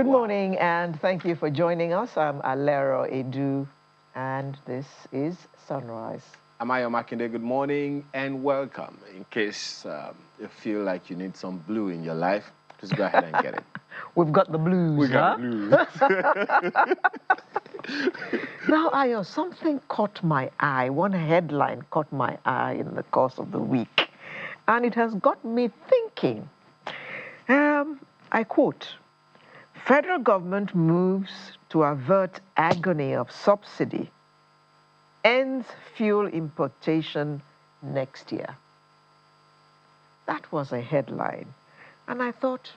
Good morning, and thank you for joining us. I'm Alero Edu, and this is Sunrise. Amayo Makinde, good morning and welcome. In case you feel like you need some blue in your life, just go ahead and get it. We've got the blues, We got the blues. Now, Ayo, something caught my eye. One headline caught my eye in the course of the week, and it has got me thinking. I quote, "Federal government moves to avert agony of subsidy, ends fuel importation next year." That was a headline. And I thought,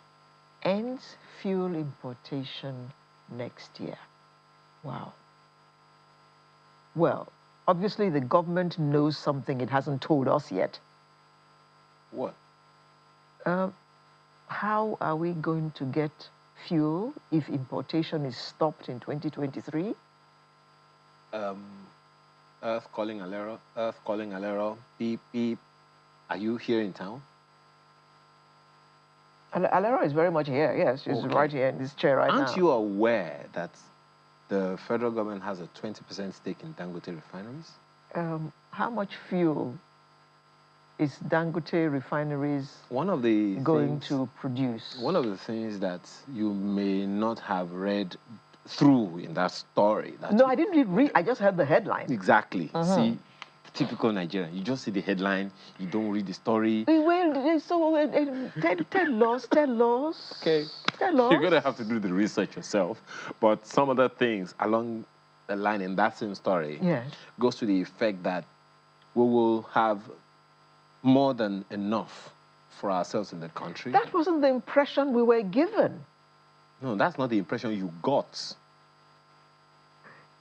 ends fuel importation next year. Wow. Well, obviously the government knows something it hasn't told us yet. What? How are we going to get fuel if importation is stopped in 2023? Earth calling Alero. Earth calling Alero. Beep, beep. Are you here in town? Alero is very much here, yes. She's right here in this chair right now. Aren't you aware that the federal government has a 20% stake in Dangote refineries? How much fuel is Dangote refineries going to produce? One of the things that you may not have read through in that story. I didn't read. I just heard the headline. Exactly. See, typical Nigerian. You just see the headline. You don't read the story. Well, so tell us. Okay. Tell us. You're going to have to do the research yourself. But some other things along the line in that same story goes to the effect that we will have more than enough for ourselves in the country. That wasn't the impression we were given. No, that's not the impression you got.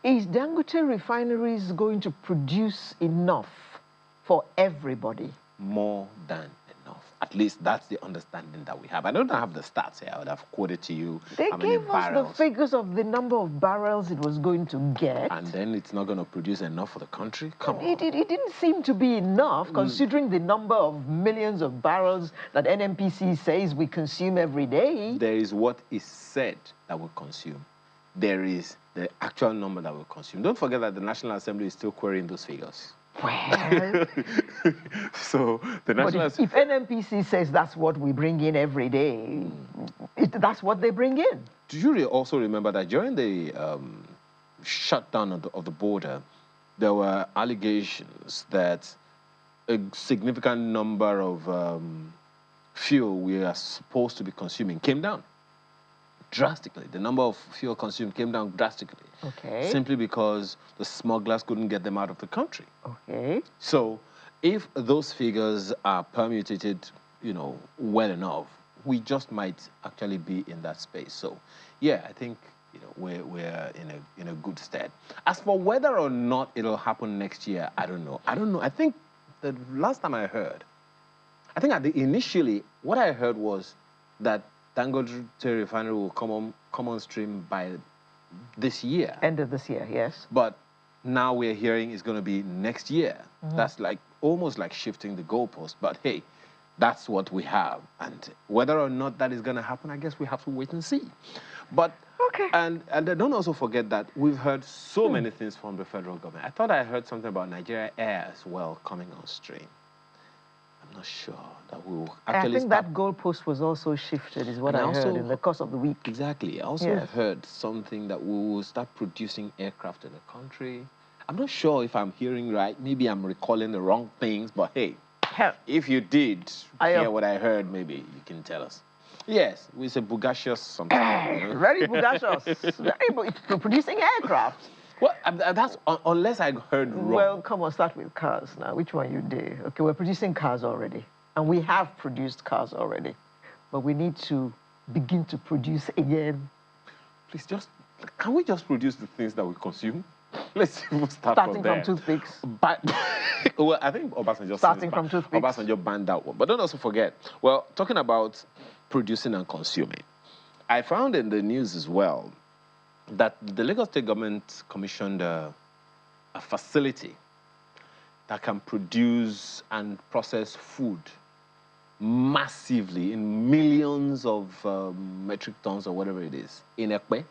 Is Dangote refineries going to produce enough for everybody? More than enough. At least that's the understanding that we have. I don't have the stats here. I would have quoted to you. They gave us the figures of the number of barrels it was going to get. And then it's not going to produce enough for the country? Come on. It didn't seem to be enough, considering the number of millions of barrels that NNPC says we consume every day. There is what is said that we consume. There is the actual number that we consume. Don't forget that the National Assembly is still querying those figures. Well, so the National if NNPC says that's what we bring in every day, that's what they bring in. Do you also remember that during the shutdown of the border, there were allegations that a significant number of fuel we are supposed to be consuming came down drastically. The number of fuel consumed came down drastically. Okay. Simply because the smugglers couldn't get them out of the country. Okay. So if those figures are permutated, well enough, we just might actually be in that space. So yeah, I think we're in a good stead. As for whether or not it'll happen next year, I don't know. I think the last time I heard, initially what I heard was that Dangote refinery will come on stream by this year. End of this year, yes. But now we're hearing it's going to be next year. That's almost like shifting the goalpost. But hey, that's what we have. And whether or not that is going to happen, I guess we have to wait and see. But okay. And don't also forget that we've heard so many things from the federal government. I thought I heard something about Nigeria Air as well coming on stream. I'm not sure that we will actually I think that goalpost was also shifted, is what I heard in the course of the week. Exactly. I also have heard something that we will start producing aircraft in the country. I'm not sure if I'm hearing right. Maybe I'm recalling the wrong things, but hey, if you did hear what I heard, maybe you can tell us. Yes, we say bugacious something. Very bugacious. It's producing aircraft. Well, that's unless I heard wrong. Well, come on, start with cars now. Which one you do? Okay, we're producing cars already. And we have produced cars already. But we need to begin to produce again. Please, can we just produce the things that we consume? Let's start Starting from toothpicks. Well, I think Obasanjo starting from toothpicks. Obasanjo banned that one. But don't also forget, well, talking about producing and consuming, I found in the news as well that the Lagos State government commissioned a facility that can produce and process food massively in millions of metric tons or whatever it is in Ekpe.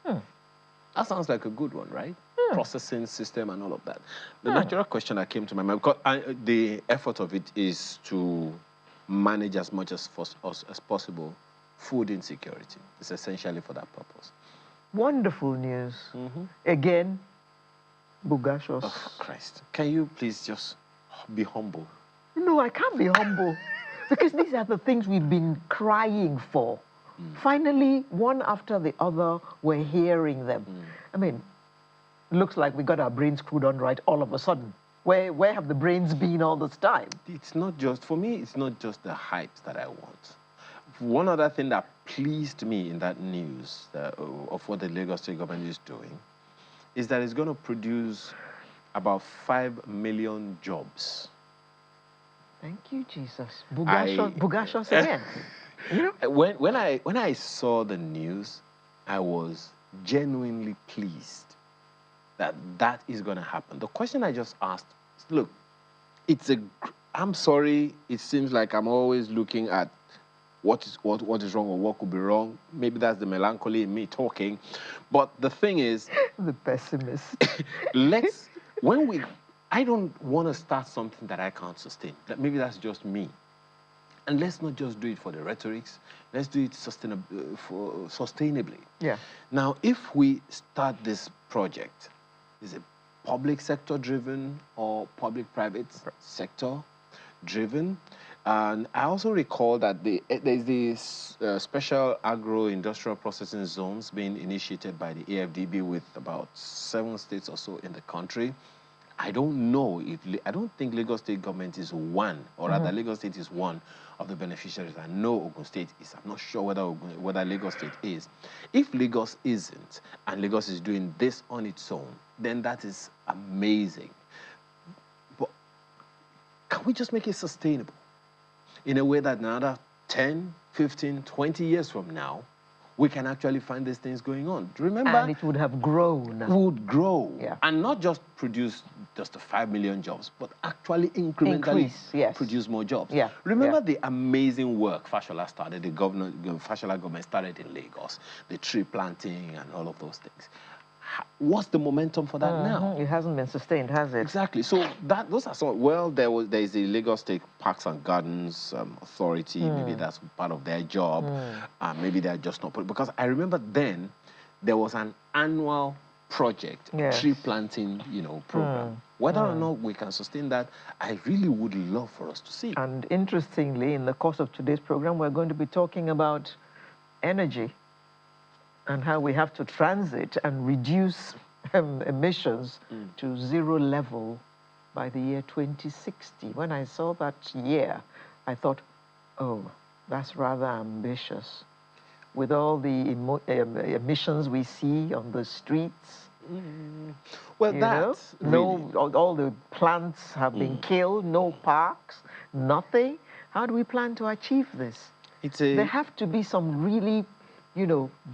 That sounds like a good one, right? Processing system and all of that. The natural question that came to my mind, because the effort of it is to manage as much as possible food insecurity. It's essentially for that purpose. Wonderful news. Again, Bugashos. Oh, Christ. Can you please just be humble? No, I can't be humble. Because these are the things we've been crying for. Finally, one after the other, we're hearing them. I mean, looks like we got our brains screwed on right all of a sudden. Where have the brains been all this time? It's not just, for me, it's not just the hype that I want. One other thing that pleased me in that news of what the Lagos State government is doing is that it's going to produce about 5 million jobs. Thank you, Jesus. Bugashos again. You know? When I saw the news, I was genuinely pleased that that is going to happen. The question I just asked, look, I'm sorry, it seems like I'm always looking at what is wrong or what could be wrong. Maybe that's the melancholy in me talking. But the thing is... The pessimist. I don't want to start something that I can't sustain. Maybe that's just me. And let's not just do it for the rhetorics. Let's do it sustainably. Yeah. Now, if we start this project, is it public sector driven or public-private sector driven? And I also recall that there's these special agro-industrial processing zones being initiated by the AFDB with about 7 states or so in the country. I don't think Lagos State government is one, or rather Lagos State is one of the beneficiaries. I know Ogun State is. I'm not sure whether Lagos State is. If Lagos isn't, and Lagos is doing this on its own, then that is amazing. But can we just make it sustainable in a way that another 10, 15, 20 years from now, we can actually find these things going on? Remember? And it would have grown. Would grow. Yeah. And not just produce just the 5 million jobs, but actually incrementally produce more jobs. Yeah. Remember the amazing work Fashola started, the Fashola government started in Lagos, the tree planting and all of those things. What's the momentum for that now? It hasn't been sustained, has it? Exactly. So those are some. Well, there is the Lagos State Parks and Gardens Authority. Maybe that's part of their job. Maybe they're just not. Because I remember then there was an annual project, tree planting, program. Whether or not we can sustain that, I really would love for us to see. And interestingly, in the course of today's program, we're going to be talking about energy and how we have to transit and reduce emissions to zero level by the year 2060. When I saw that year, I thought, oh, that's rather ambitious. With all the emissions we see on the streets, well, all the plants have been killed, no parks, nothing. How do we plan to achieve this? There have to be some really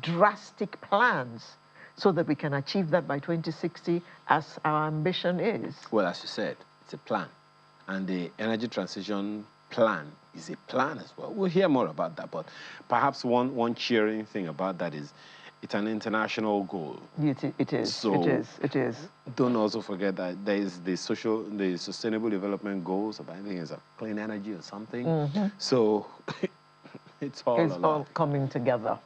drastic plans so that we can achieve that by 2060 as our ambition is. Well, as you said, it's a plan. And the energy transition plan is a plan as well. We'll hear more about that, but perhaps one cheering thing about that is it's an international goal. It is. So it is. Don't also forget that there is the sustainable development goals, I think it's a clean energy or something. So it's all coming together.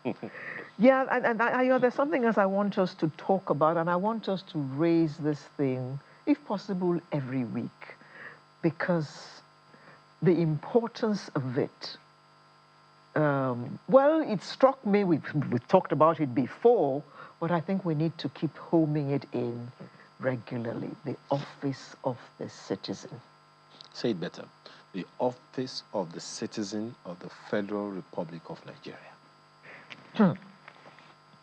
Yeah, and there's something else I want us to talk about, and I want us to raise this thing, if possible, every week, because the importance of it, well, it struck me, we've talked about it before, but I think we need to keep homing it in regularly, the office of the citizen. Say it better. The office of the citizen of the Federal Republic of Nigeria.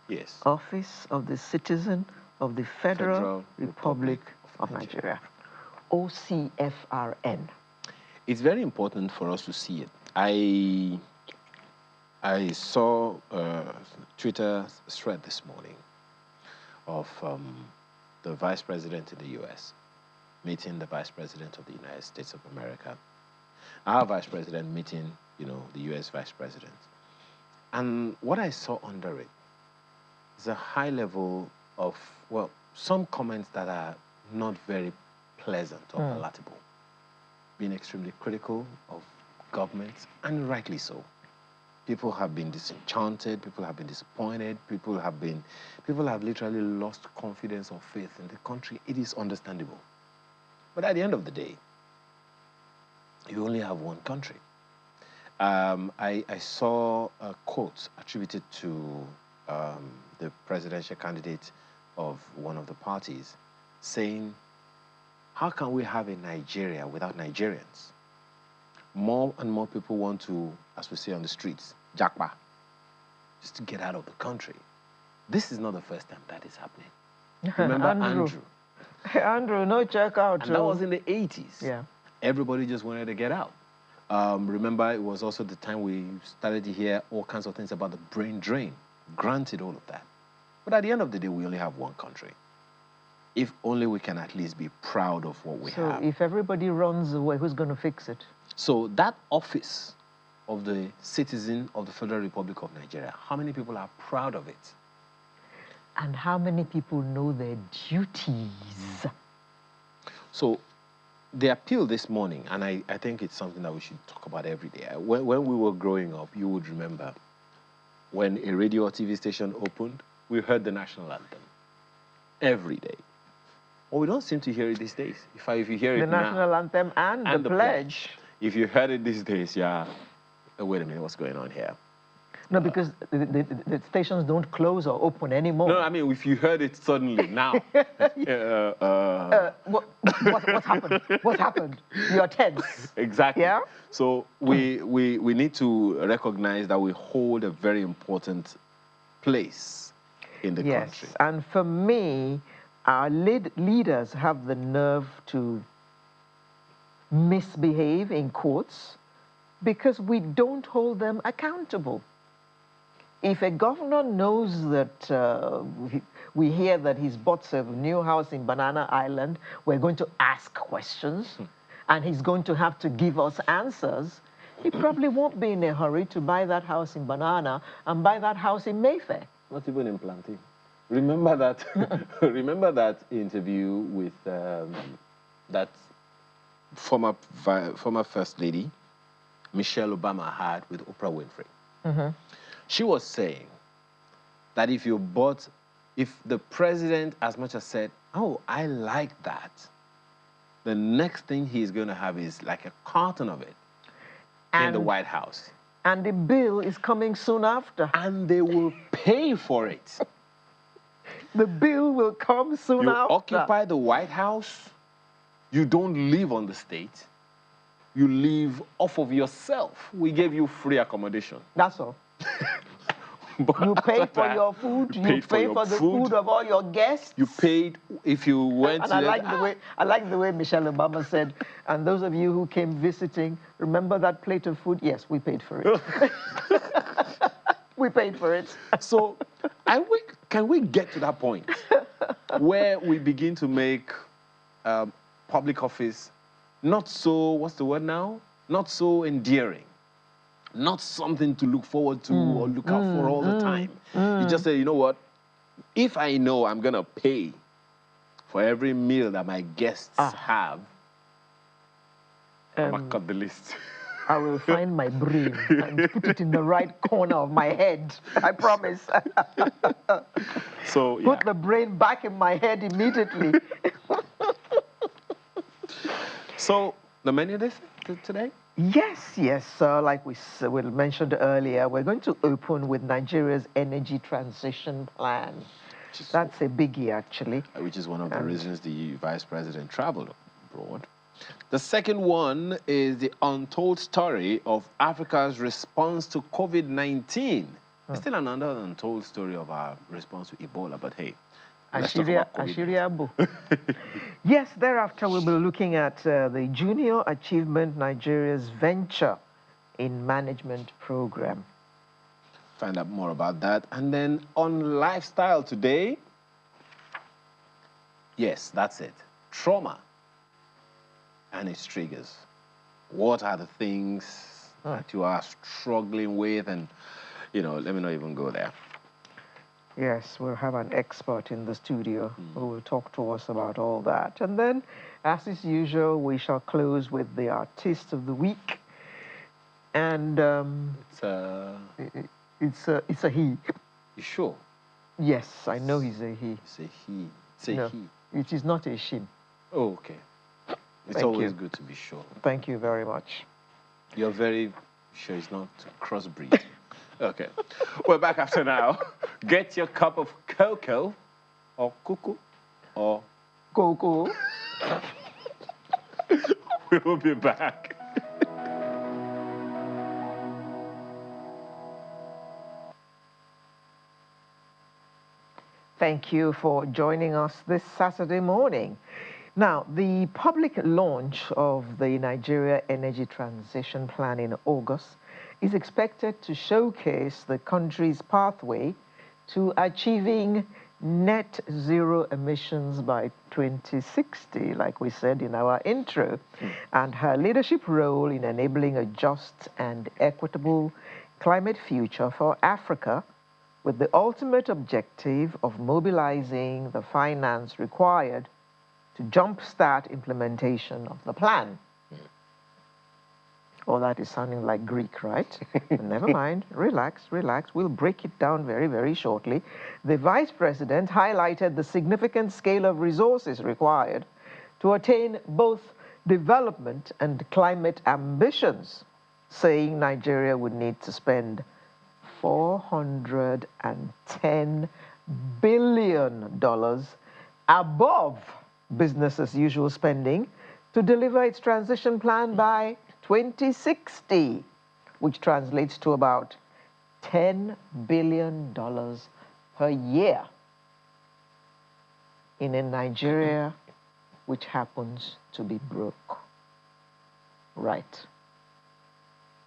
Yes. Office of the citizen of the Federal Republic of Nigeria. OCFRN. It's very important for us to see it. I saw a Twitter thread this morning of the Vice President in the U.S. meeting the Vice President of the United States of America. our vice president meeting, the U.S. vice president. And what I saw under it is a high level of, well, some comments that are not very pleasant or palatable, being extremely critical of governments, and rightly so. People have been disenchanted, people have been disappointed, people have literally lost confidence or faith in the country. It is understandable. But at the end of the day, you only have one country. I saw a quote attributed to the presidential candidate of one of the parties saying, how can we have a Nigeria without Nigerians? More and more people want to, as we say on the streets, jackpot, just to get out of the country. This is not the first time that is happening. Remember Andrew? Andrew, no check out. And that was in the 80s. Yeah. Everybody just wanted to get out. Remember, it was also the time we started to hear all kinds of things about the brain drain. Granted, all of that. But at the end of the day, we only have one country. If only we can at least be proud of what we have. So if everybody runs away, who's going to fix it? So that office of the citizen of the Federal Republic of Nigeria, how many people are proud of it? And how many people know their duties? So the appeal this morning, and I think it's something that we should talk about every day. When we were growing up, you would remember when a radio or TV station opened, we heard the national anthem every day. Well, we don't seem to hear it these days. If you hear it now, the national anthem and the pledge. If you heard it these days, yeah. Wait a minute, what's going on here? No, because the stations don't close or open anymore. No, I mean, if you heard it suddenly now. What happened? What happened? You're tense. Exactly. Yeah? So we need to recognize that we hold a very important place in the country. Yes, and for me, our leaders have the nerve to misbehave, in quotes, because we don't hold them accountable. If a governor knows that we hear that he's bought a new house in Banana Island, we're going to ask questions, and he's going to have to give us answers, he probably won't be in a hurry to buy that house in Banana and buy that house in Mayfair. Not even in Plantain. Remember that, remember that interview with that former First Lady, Michelle Obama, had with Oprah Winfrey. Mm-hmm. She was saying that if the president as much as said, oh, I like that, the next thing he's going to have is like a carton of it in the White House. And the bill is coming soon after. And they will pay for it. The bill will come soon after. You occupy the White House, you don't live on the state, you live off of yourself. We gave you free accommodation. That's all. You pay for your food, you pay for the food of all your guests. You paid if you went to... I like the way Michelle Obama said, and those of you who came visiting, remember that plate of food? Yes, we paid for it. We paid for it. So can we get to that point where we begin to make public office not so, what's the word now? Not so endearing. Not something to look forward to or look out for all the time. You just say, you know what? If I know I'm going to pay for every meal that my guests have, I'm going to cut the list. I will find my brain and put it in the right corner of my head. I promise. So, put the brain back in my head immediately. So, the menu this today? Yes. Like we mentioned earlier, we're going to open with Nigeria's energy transition plan. That's a biggie, actually. Which is one of the reasons the vice president traveled abroad. The second one is the untold story of Africa's response to COVID-19. It's still another untold story of our response to Ebola, but hey. Ashiriabu. Yes, thereafter we'll be looking at the Junior Achievement Nigeria's Venture in Management program. Find out more about that. And then on lifestyle today, yes, that's it. Trauma and its triggers. what are the things that you are struggling with, and let me not even go there. Yes, we'll have an expert in the studio who will talk to us about all that. And then, as is usual, we shall close with the artist of the week. And it's a he. You sure? Yes, I know he's a he. It's a he. It's a he. It is not a shin. Oh, okay. It's always good to be sure. Thank you very much. You're very sure it's not crossbreed. Okay. We're back after now. Get your cup of cocoa or cuckoo or cocoa. We will be back. Thank you for joining us this Saturday morning. Now, the public launch of the Nigeria Energy Transition Plan in August is expected to showcase the country's pathway to achieving net zero emissions by 2060, like we said in our intro, and her leadership role in enabling a just and equitable climate future for Africa, with the ultimate objective of mobilizing the finance required to jumpstart implementation of the plan. Oh, that is sounding like Greek, right? Never mind. Relax, relax. We'll break it down very, very shortly. The Vice President highlighted the significant scale of resources required to attain both development and climate ambitions, saying Nigeria would need to spend $410 billion above business as usual spending to deliver its transition plan by 2060, which translates to about $10 billion per year in a Nigeria which happens to be broke. Right.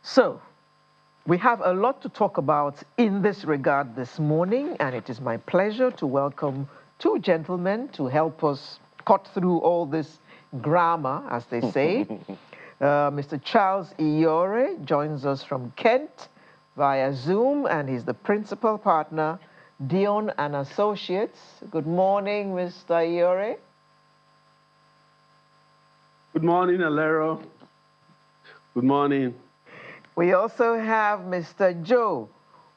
So, we have a lot to talk about in this regard this morning, and it is my pleasure to welcome two gentlemen to help us cut through all this grammar, as they say. Mr. Charles Iyore joins us from Kent via Zoom, and he's the principal partner, Dion and Associates. Good morning, Mr. Iyore. Good morning, Alero. Good morning. We also have Mr. Joe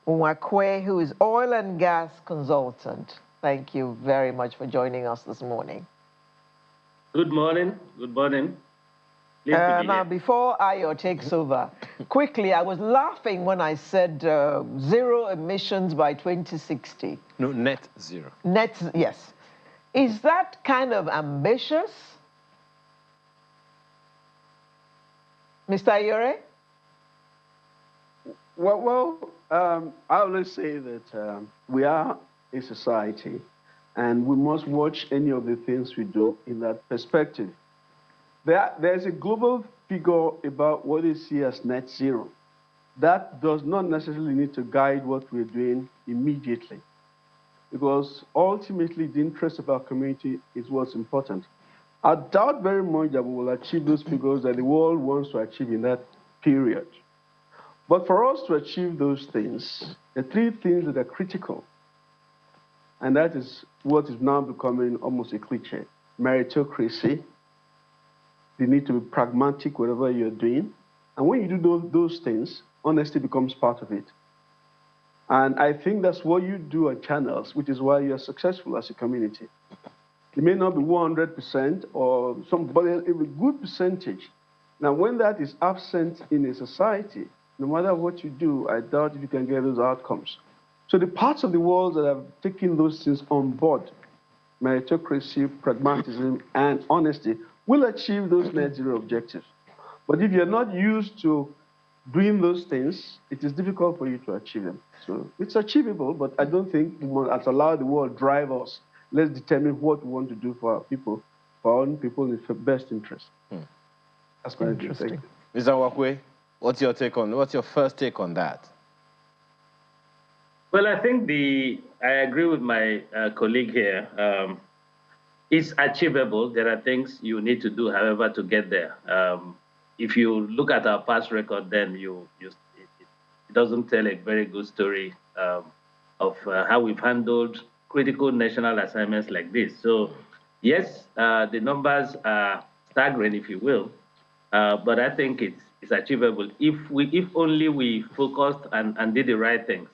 Nwakwe, who is oil and gas consultant. Thank you very much for joining us this morning. Good morning. Good morning. Now, before Ayo takes over, quickly, I was laughing when I said zero emissions by 2060. No, net zero. Net, yes. Is that kind of ambitious? Mr. Iyore? Well, I always say that we are a society, and we must watch any of the things we do in that perspective. There's a global figure about what they see as net zero. That does not necessarily need to guide what we're doing immediately, because ultimately the interest of our community is what's important. I doubt very much that we will achieve those figures that the world wants to achieve in that period. But for us to achieve those things, the three things that are critical, and that is what is now becoming almost a cliche: meritocracy. You need to be pragmatic whatever you're doing. And when you do those things, honesty becomes part of it. And I think that's what you do at Channels, which is why you're successful as a community. It may not be 100% or but a good percentage. Now, when that is absent in a society, no matter what you do, I doubt if you can get those outcomes. So the parts of the world that have taken those things on board, meritocracy, pragmatism, and honesty, will achieve those net zero objectives. But if you're not used to doing those things, it is difficult for you to achieve them. So it's achievable, but I don't think we must allow the world drive us. Let's determine what we want to do for our people, for our own people in the best interest. That's quite interesting. Mr. Nwakwe, what's your first take on that? Well, I think I agree with my colleague here. It's achievable. There are things you need to do, however, to get there. if you look at our past record, then it doesn't tell a very good story of how we've handled critical national assignments like this. So, yes, the numbers are staggering, if you will, but I think it's achievable if only we focused and did the right things.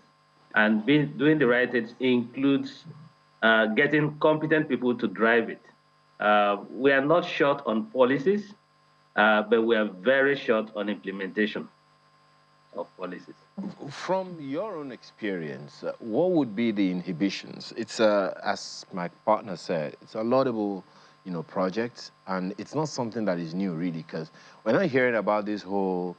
And doing the right things includes getting competent people to drive it. We are not short on policies, but we are very short on implementation of policies. From your own experience, what would be the inhibitions? It's as my partner said, it's a laudable, project, and it's not something that is new really, because we're not hearing about this whole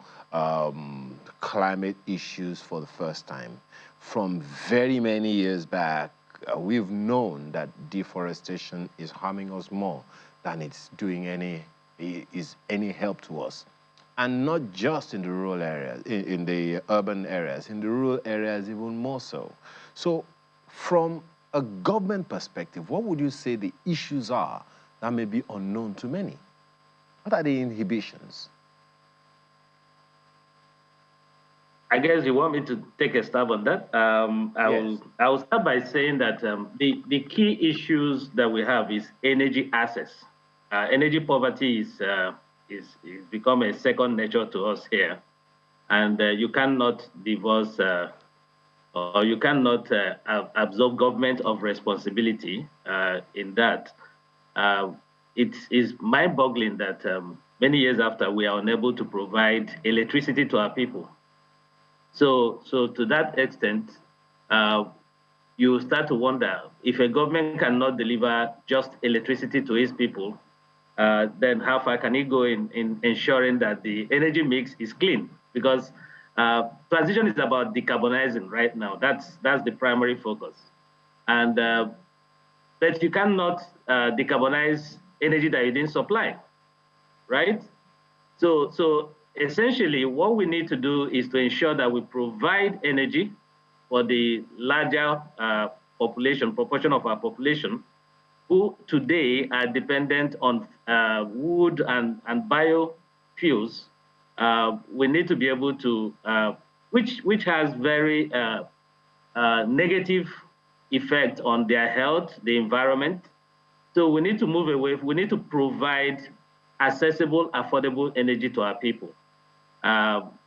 climate issues for the first time. From very many years back, we've known that deforestation is harming us more than it's doing any help to us. And not just in the rural areas, in the urban areas, in the rural areas even more so. So from a government perspective, what would you say the issues are that may be unknown to many? What are the inhibitions? I guess you want me to take a stab on that. I will start by saying that the key issues that we have is energy access. Energy poverty is become a second nature to us here, and you cannot divorce or you cannot absolve government of responsibility in that. It is mind-boggling that many years after we are unable to provide electricity to our people. So to that extent, you start to wonder if a government cannot deliver just electricity to its people, then how far can it go in ensuring that the energy mix is clean? Because transition is about decarbonizing right now. That's the primary focus. And but you cannot decarbonize energy that you didn't supply, right? So essentially, what we need to do is to ensure that we provide energy for the larger proportion of our population, who today are dependent on wood and biofuels. We need to be able to, which has very negative effect on their health, the environment. So we need to move away. We need to provide accessible, affordable energy to our people.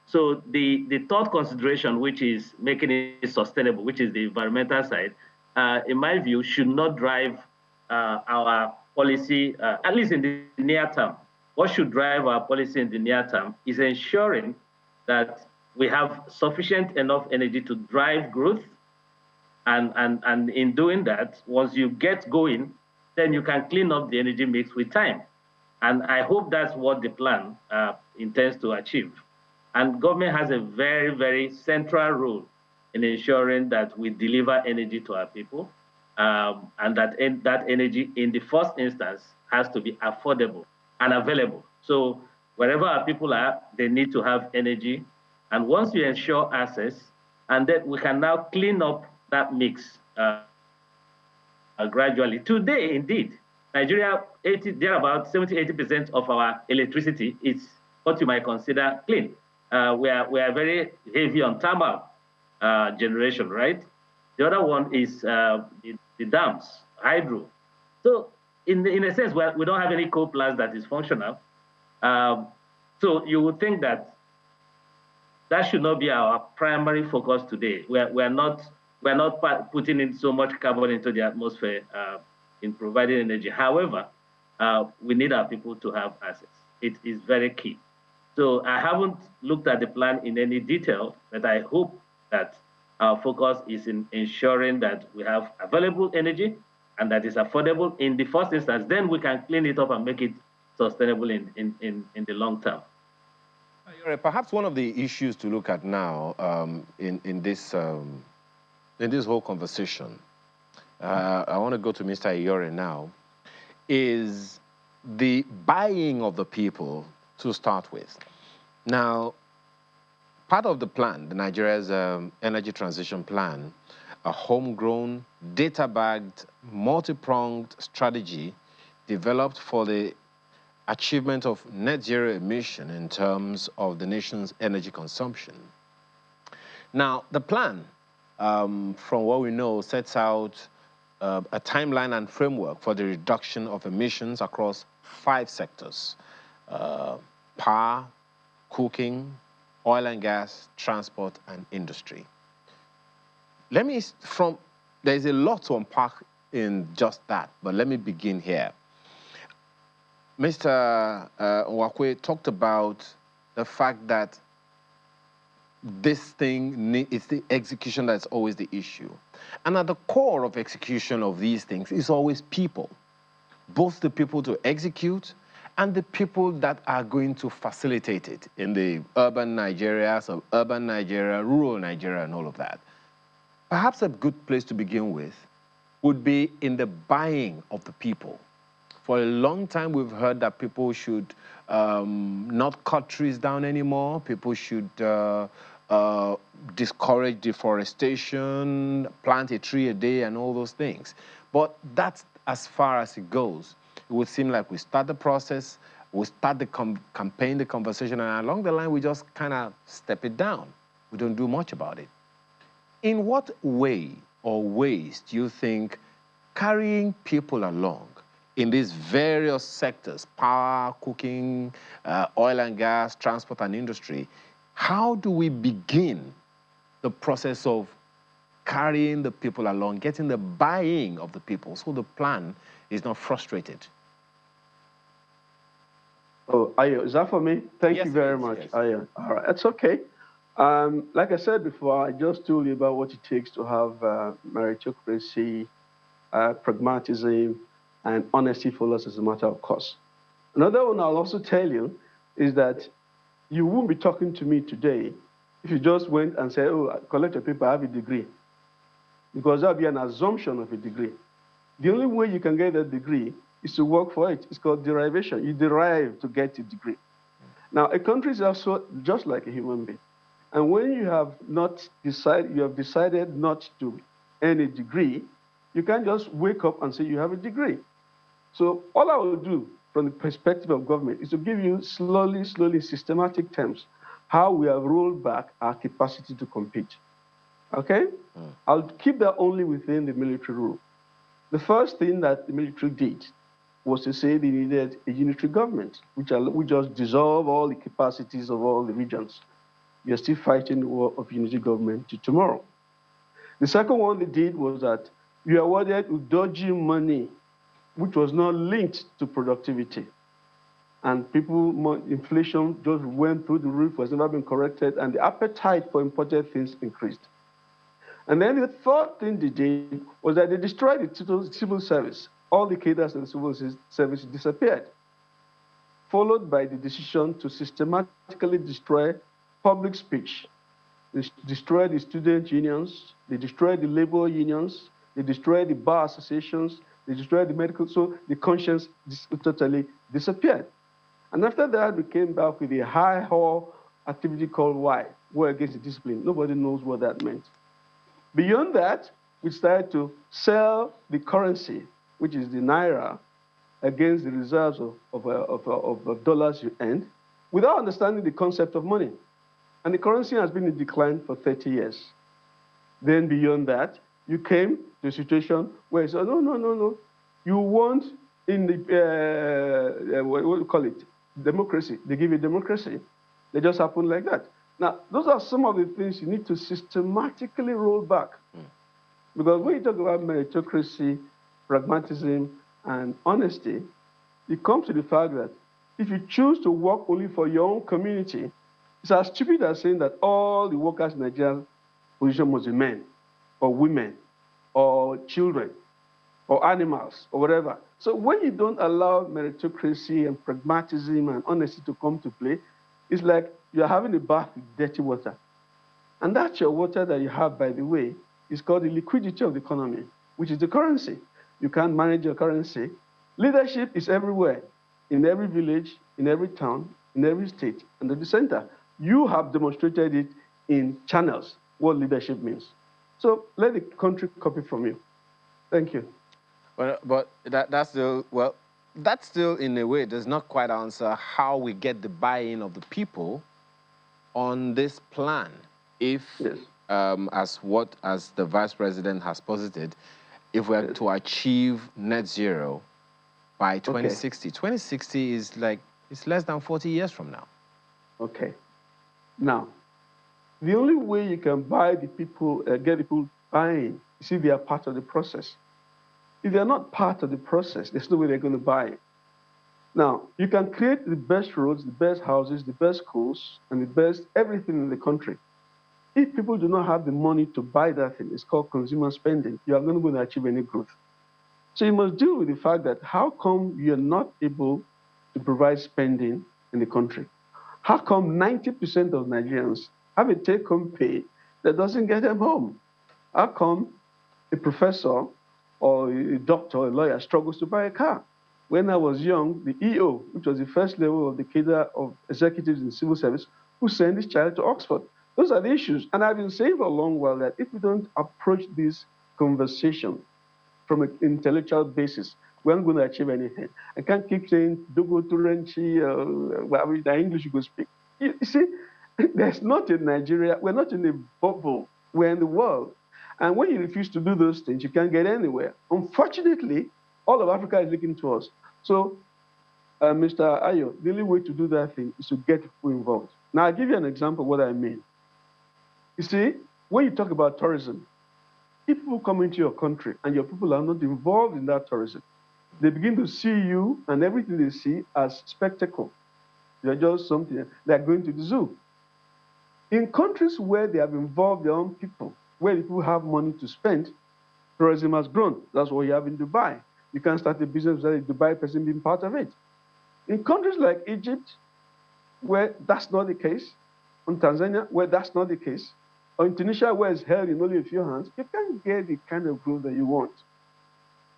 So the third consideration, which is making it sustainable, which is the environmental side, in my view, should not drive our policy, at least in the near term. What should drive our policy in the near term is ensuring that we have sufficient enough energy to drive growth. And in doing that, once you get going, then you can clean up the energy mix with time. And I hope that's what the plan intends to achieve. And government has a very, very central role in ensuring that we deliver energy to our people, and that energy, in the first instance, has to be affordable and available. So wherever our people are, they need to have energy. And once you ensure access, and then we can now clean up that mix gradually. Today, indeed, Nigeria, there about 70–80% of our electricity is what you might consider clean. We are very heavy on thermal generation, right? The other one is the dams, hydro. So in a sense, we don't have any coal plants that is functional. So you would think that should not be our primary focus today. We're not putting in so much carbon into the atmosphere in providing energy. However, we need our people to have access. It is very key. So I haven't looked at the plan in any detail, but I hope that our focus is in ensuring that we have available energy and that is affordable in the first instance. Then we can clean it up and make it sustainable in the long term. Perhaps one of the issues to look at now in this whole conversation, I want to go to Mr. Iyore now, is the buying of the people to start with. Now, part of the plan, the Nigeria's energy transition plan, a homegrown, data-backed, multi-pronged strategy developed for the achievement of net zero emission in terms of the nation's energy consumption. Now, the plan, from what we know, sets out a timeline and framework for the reduction of emissions across 5 sectors: power, cooking, oil and gas, transport, and industry. There's a lot to unpack in just that, but let me begin here. Mr. Nwakwe talked about the fact that this thing is the execution that's always the issue. And at the core of execution of these things is always people, both the people to execute and the people that are going to facilitate it in the urban Nigeria, suburban Nigeria, rural Nigeria, and all of that. Perhaps a good place to begin with would be in the buying of the people. For a long time, we've heard that people should not cut trees down anymore. People should discourage deforestation, plant a tree a day, and all those things. But that's as far as it goes. It would seem like we start the process, we start the campaign, the conversation, and along the line, we just kind of step it down. We don't do much about it. In what way or ways do you think carrying people along in these various sectors, power, cooking, oil and gas, transport and industry, how do we begin the process of carrying the people along, getting the buy-in of the people so the plan is not frustrated? Oh, Ayo, is that for me? Thank Yes, you very yes, much, yes. Ayo. All right, that's okay. Like I said before, I just told you about what it takes to have meritocracy, pragmatism, and honesty for us as a matter of course. Another one I'll also tell you is that you won't be talking to me today if you just went and said, oh, collect your paper, I have a degree. Because that would be an assumption of a degree. The only way you can get that degree is to work for it. It's called derivation. You derive to get a degree. Now, a country is also just like a human being. And when you have decided not to earn a degree, you can't just wake up and say you have a degree. So all I will do from the perspective of government is to give you slowly, systematic terms, how we have rolled back our capacity to compete. Okay? I'll keep that only within the military rule. The first thing that the military did was to say they needed a unitary government, which would just dissolve all the capacities of all the regions. We are still fighting the war of unity government to tomorrow. The second one they did was that we awarded with dodgy money, which was not linked to productivity. And inflation just went through the roof, has never been corrected, and the appetite for imported things increased. And then the third thing they did was that they destroyed the civil service. All the cadres in the civil service disappeared, followed by the decision to systematically destroy public speech. They destroyed the student unions, they destroyed the labor unions, they destroyed the bar associations, they destroyed the medical, so the conscience totally disappeared. And after that, we came back with a high-haul activity called War Against the Discipline. Nobody knows what that meant. Beyond that, we started to sell the currency, which is the naira, against the reserves of dollars you earned, without understanding the concept of money. And the currency has been in decline for 30 years. Then beyond that, you came to a situation where you said, no. You want in the, what do you call it, democracy. They give you democracy. They just happen like that. Now, those are some of the things you need to systematically roll back. Because when you talk about meritocracy, pragmatism, and honesty, it comes to the fact that if you choose to work only for your own community, it's as stupid as saying that all the workers in Nigeria's position must be men, or women, or children, or animals, or whatever. So when you don't allow meritocracy and pragmatism and honesty to come to play, it's like you're having a bath with dirty water. And that's your water that you have, by the way, is called the liquidity of the economy, which is the currency. You can't manage your currency. Leadership is everywhere, in every village, in every town, in every state, and at the center. You have demonstrated it in channels, what leadership means. So let the country copy from you. Thank you. But that's the, well, that still, in a way, does not quite answer how we get the buy-in of the people on this plan. If, Yes. as the Vice President has posited, if we're Yes. to achieve net zero by 2060, Okay. 2060 is like, it's less than 40 years from now. Okay. Now, the only way you can buy the people, get the people buying, you see, they are part of the process. If they're not part of the process, there's no way they're going to buy it. Now, you can create the best roads, the best houses, the best schools, and the best everything in the country. If people do not have the money to buy that thing, it's called consumer spending, you are not going to achieve any growth. So you must deal with the fact that how come you're not able to provide spending in the country? How come 90% of Nigerians have a take-home pay that doesn't get them home? How come a professor or a doctor or a lawyer struggles to buy a car? When I was young, the EO, which was the first level of the cadre of executives in civil service, who sent his child to Oxford. Those are the issues. And I've been saying for a long while that if we don't approach this conversation from an intellectual basis, we aren't going to achieve anything. I can't keep saying, Dogo Turenchi, the English you could speak. You see, there's not in Nigeria, we're not in a bubble, we're in the world. And when you refuse to do those things, you can't get anywhere. Unfortunately, all of Africa is looking to us. So, Mr. Ayo, the only way to do that thing is to get people involved. Now, I'll give you an example of what I mean. You see, when you talk about tourism, if people come into your country and your people are not involved in that tourism, they begin to see you and everything they see as spectacle. You're just something, they're going to the zoo. In countries where they have involved their own people, where people have money to spend, tourism has grown. That's what you have in Dubai. You can't start a business without a Dubai person being part of it. In countries like Egypt, where that's not the case, in Tanzania, where that's not the case, or in Tunisia, where it's held in only a few hands, you can't get the kind of growth that you want.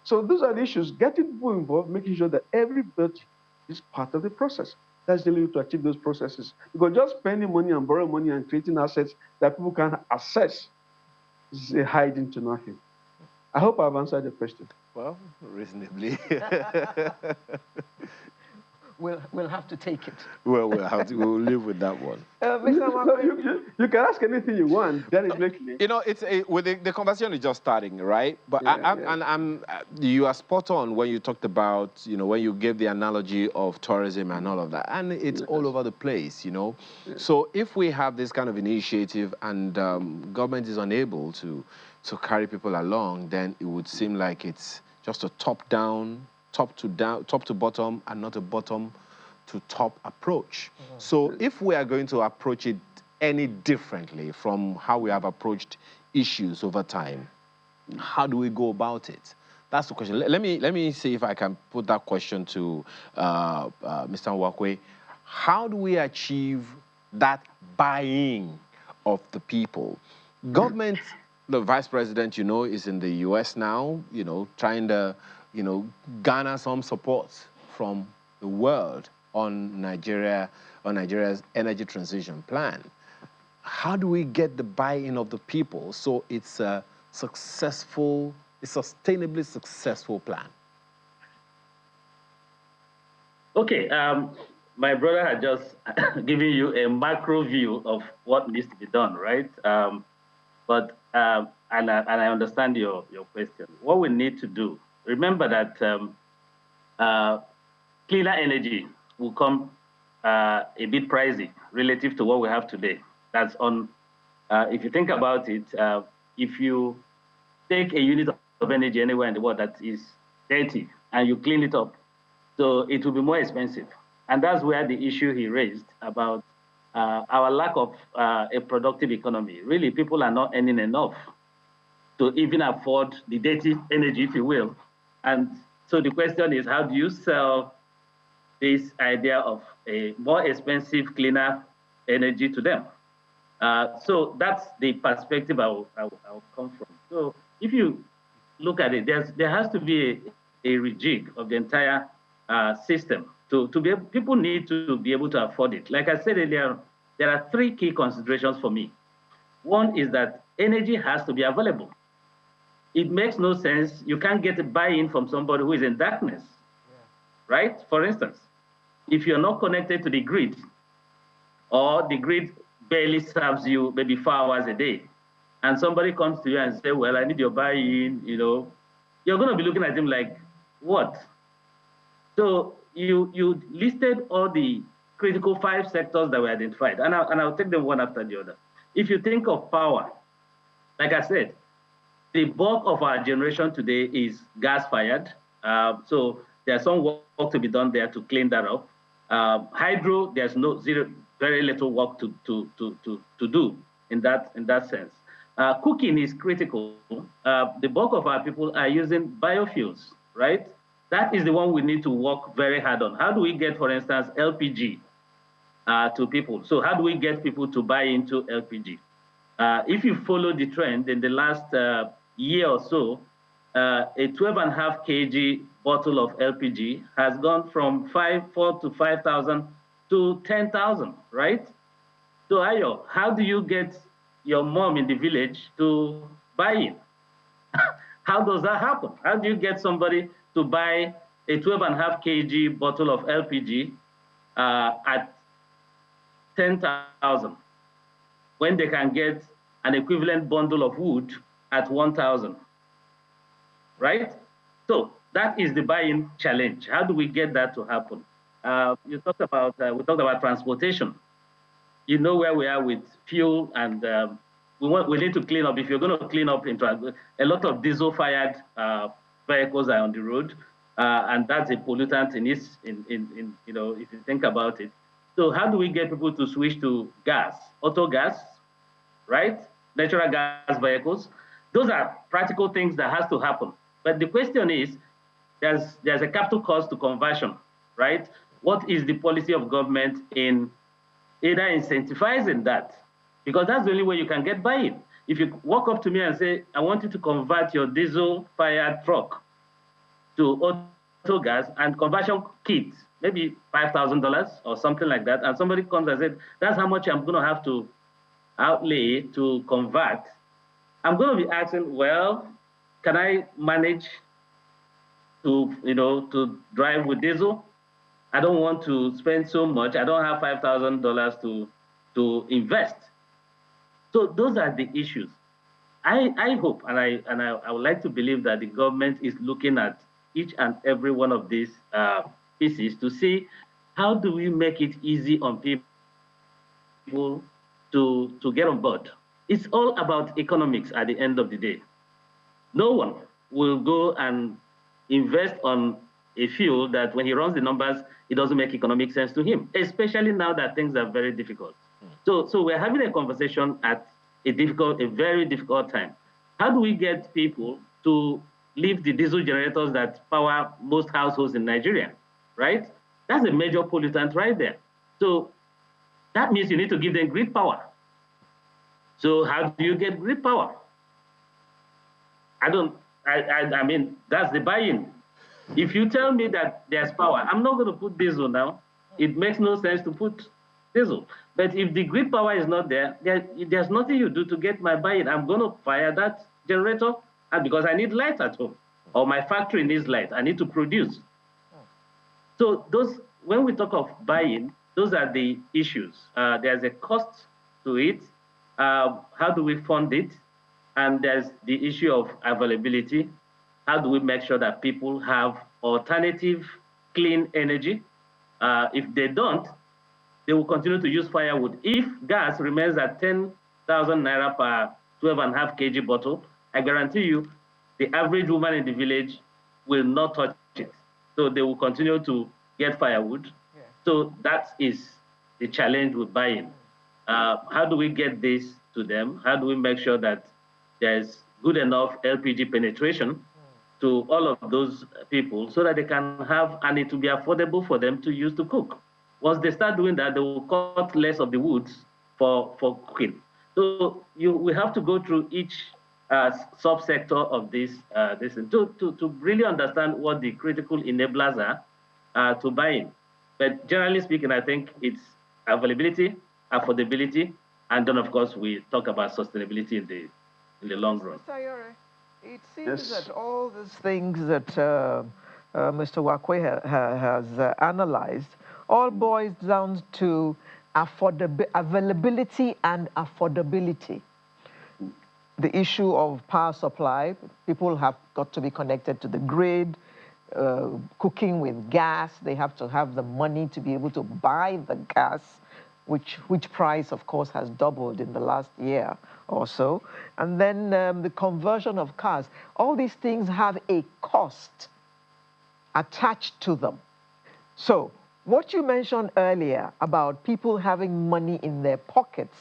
So those are the issues, getting people involved, making sure that everybody is part of the process. That's the way to achieve those processes. Because just spending money and borrowing money and creating assets that people can access is a hiding to nothing. I hope I've answered the question. Well, reasonably. We'll have to take it. Well, we'll live with that one. Mr. You can ask anything you want, directly. You know, with the conversation is just starting, right? But you are spot on when you talked about, when you gave the analogy of tourism and all of that, and it's all over the place, Yes. So if we have this kind of initiative and government is unable to carry people along, then it would seem like it's just a top to bottom, and not a bottom to top approach. Mm-hmm. So if we are going to approach it any differently from how we have approached issues over time, how do we go about it? That's the question. Let me see if I can put that question to Mr. Nwakwe. How do we achieve that buy-in of the people? Government, the Vice President, is in the US now, trying to garner some support from the world on Nigeria's energy transition plan. How do we get the buy-in of the people so it's a sustainably successful plan? Okay, my brother had just given you a macro view of what needs to be done, right? And I understand your question. What we need to do, remember that cleaner energy will come a bit pricey relative to what we have today. That's on, if you think about it, if you take a unit of energy anywhere in the world that is dirty and you clean it up, so it will be more expensive. And that's where the issue he raised about our lack of a productive economy. Really, people are not earning enough to even afford the dirty energy, if you will. And so the question is, how do you sell this idea of a more expensive, cleaner energy to them? So that's the perspective I'll come from. So if you look at it, there has to be a rejig of the entire system. People need to be able to afford it. Like I said earlier, there are three key considerations for me. One is that energy has to be available. It makes no sense. You can't get a buy-in from somebody who is in darkness, right? For instance, if you're not connected to the grid, or the grid barely serves you maybe 4 hours a day, and somebody comes to you and say, well, I need your buy-in, you're going to be looking at him like, what? So you listed all the critical 5 sectors that were identified, and I'll take them one after the other. If you think of power, like I said, the bulk of our generation today is gas-fired. So there's some work to be done there to clean that up. Hydro, there's very little work to do in that sense. Cooking is critical. The bulk of our people are using biofuels, right? That is the one we need to work very hard on. How do we get, for instance, LPG to people? So how do we get people to buy into LPG? If you follow the trend in the last year or so, a 12.5 kg bottle of LPG has gone from 4 to 5,000 to 10,000, right? So Ayo, how do you get your mom in the village to buy it? How does that happen? How do you get somebody to buy a 12.5 kg bottle of LPG at 10,000 when they can get an equivalent bundle of wood at 1,000, right? So that is the buy-in challenge. How do we get that to happen? We talked about transportation. You know where we are with fuel, and we need to clean up. If you're going to clean up, a lot of diesel-fired vehicles are on the road, and that's a pollutant if you think about it. So how do we get people to switch to gas, auto gas, right? Natural gas vehicles? Those are practical things that has to happen. But the question is, there's a capital cost to conversion, right? What is the policy of government in either incentivizing that? Because that's the only way you can get buy-in. If you walk up to me and say, I want you to convert your diesel-fired truck to auto gas, and conversion kit, maybe $5,000 or something like that, and somebody comes and says, that's how much I'm going to have to outlay to convert, I'm going to be asking, well, can I manage to drive with diesel? I don't want to spend so much. I don't have $5,000 to invest. So those are the issues. I hope, and I would like to believe that the government is looking at each and every one of these pieces to see how do we make it easy on people to get on board. It's all about economics at the end of the day. No one will go and invest on a fuel that when he runs the numbers, it doesn't make economic sense to him, especially now that things are very difficult. So we're having a conversation at a very difficult time. How do we get people to leave the diesel generators that power most households in Nigeria, right? That's a major pollutant right there. So that means you need to give them grid power. So how do you get grid power? I mean, that's the buy-in. If you tell me that there's power, I'm not going to put diesel now. It makes no sense to put diesel. But if the grid power is not there, there's nothing you do to get my buy-in. I'm going to fire that generator, and because I need light at home, or my factory needs light, I need to produce. So when we talk of buy-in, those are the issues. There's a cost to it. How do we fund it? And there's the issue of availability. How do we make sure that people have alternative clean energy? If they don't, they will continue to use firewood. If gas remains at 10,000 naira per 12.5 kg bottle, I guarantee you the average woman in the village will not touch it. So they will continue to get firewood. Yeah. So that is the challenge with buying. How do we get this to them? How do we make sure that there's good enough LPG penetration to all of those people so that they can have, and it will be affordable for them to use to cook? Once they start doing that, they will cut less of the woods for cooking. So we have to go through each subsector of this to really understand what the critical enablers are to buying. But generally speaking, I think it's availability, affordability, and then of course we talk about sustainability in the long run. Mr. Ayore, it seems that all these things that Mr. Wakwe has analyzed, all boils down to availability and affordability. The issue of power supply, people have got to be connected to the grid, cooking with gas, they have to have the money to be able to buy the gas, which price, of course, has doubled in the last year or so. And then the conversion of cars. All these things have a cost attached to them. So what you mentioned earlier about people having money in their pockets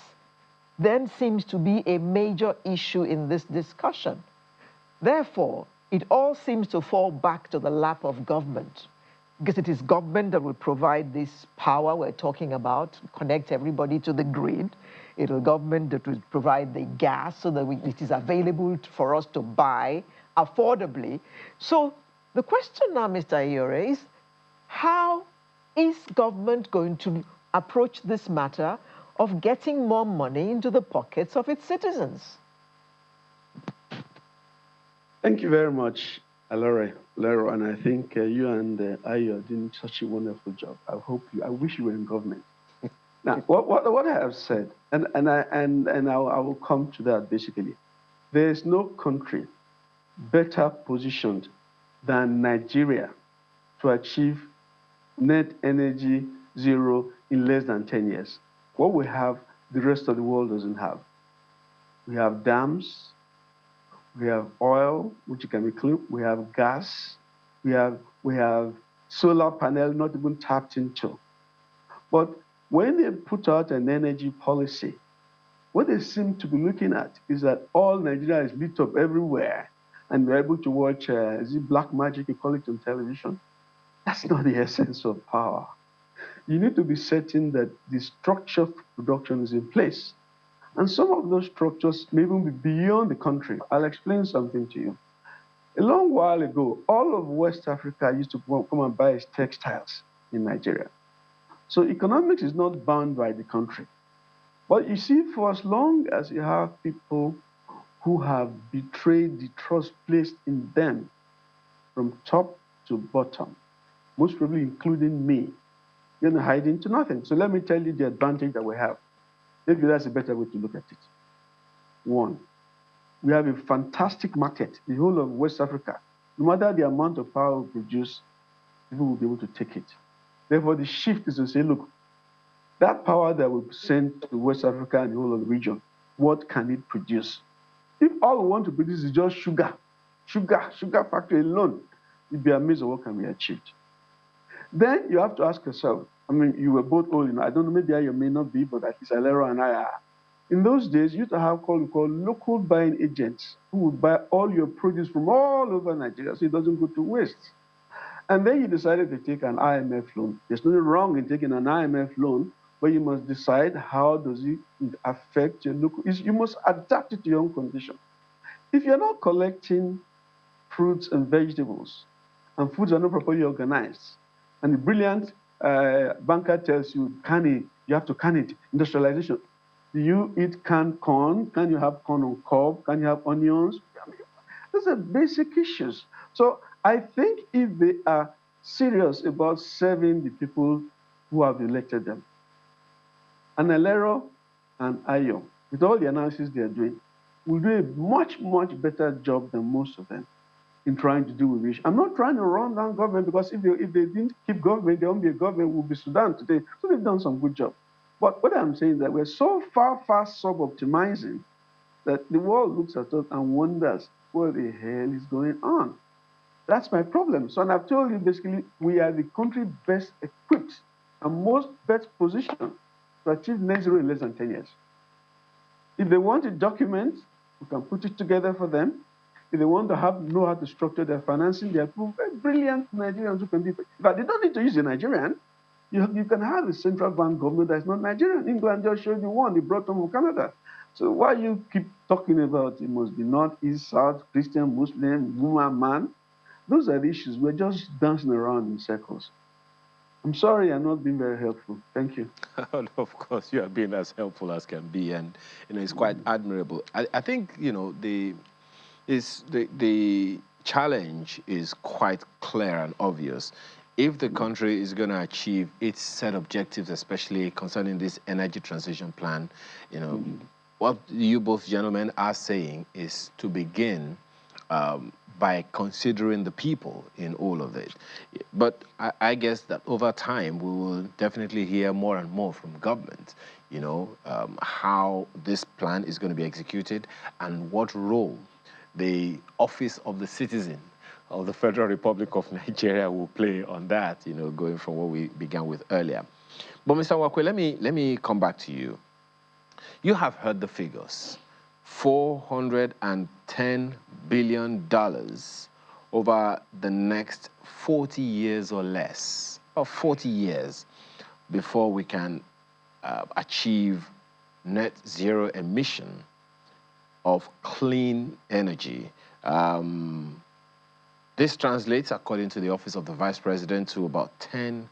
then seems to be a major issue in this discussion. Therefore, it all seems to fall back to the lap of government, because it is government that will provide this power we're talking about, connect everybody to the grid. It is government that will provide the gas so that it is available for us to buy affordably. So the question now, Mr. Ayore, is how is government going to approach this matter of getting more money into the pockets of its citizens? Thank you very much, Lero, and I think you and Ayo are doing such a wonderful job. I wish you were in government. Now, what I have said, and I will come to that basically. There is no country better positioned than Nigeria to achieve net energy zero in less than 10 years. What we have, the rest of the world doesn't have. We have dams, we have oil, which can be clean, we have gas, we have solar panel not even tapped into. But when they put out an energy policy, what they seem to be looking at is that all Nigeria is lit up everywhere, and we're able to watch, is it black magic, you call it, on television? That's not the essence of power. You need to be certain that the structure of production is in place. And some of those structures may even be beyond the country. I'll explain something to you. A long while ago, all of West Africa used to come and buy its textiles in Nigeria. So economics is not bound by the country. But you see, for as long as you have people who have betrayed the trust placed in them from top to bottom, most probably including me, you're going to hide into nothing. So let me tell you the advantage that we have. Maybe that's a better way to look at it. One, we have a fantastic market, the whole of West Africa. No matter the amount of power we produce, people will be able to take it. Therefore, the shift is to say, look, that power that we send to West Africa and the whole of the region, what can it produce? If all we want to produce is just sugar factory alone, you'd be amazed at what can be achieved. Then you have to ask yourself, I mean, you were both old, I don't know, maybe I may not be, but at least Alero and I are. In those days, you used to have what we call local buying agents who would buy all your produce from all over Nigeria so it doesn't go to waste. And then you decided to take an IMF loan. There's nothing wrong in taking an IMF loan, but you must decide how does it affect your local, you must adapt it to your own condition. If you're not collecting fruits and vegetables, and foods are not properly organized, and the brilliant banker tells you, you have to can it, industrialization. Do you eat canned corn? Can you have corn on cob? Can you have onions? Those are basic issues. So I think if they are serious about serving the people who have elected them, Alero and Ayo, with all the analysis they are doing, will do a much, much better job than most of them in trying to deal with this. I'm not trying to run down government, because if they didn't keep government, there won't be a government, will be Sudan today. So they've done some good job. But what I'm saying is that we're so far sub-optimizing that the world looks at us and wonders what the hell is going on. That's my problem. So, and I've told you basically, we are the country best equipped and most best positioned to achieve net zero in less than 10 years. If they want a document, we can put it together for them. If they want to know how to structure their financing, there are very brilliant Nigerians who can do it. But they don't need to use a Nigerian. You can have a central bank government that's not Nigerian. England just showed you one. They brought them from Canada. So why you keep talking about it must be North, East, South, Christian, Muslim, woman, man? Those are the issues. We're just dancing around in circles. I'm sorry I'm not being very helpful. Thank you. Of course, you are being as helpful as can be, and it's quite admirable. I think the challenge is quite clear and obvious. If the country is going to achieve its set objectives, especially concerning this energy transition plan, what you both gentlemen are saying is to begin by considering the people in all of it. But I guess that over time, we will definitely hear more and more from government, how this plan is going to be executed and what role the Office of the Citizen of the Federal Republic of Nigeria will play on that, going from what we began with earlier. But Mr. Wakwe, let me come back to you. You have heard the figures. $410 billion over the next 40 years or less, or 40 years before we can achieve net zero emission of clean energy. This translates, according to the Office of the Vice President, to about $10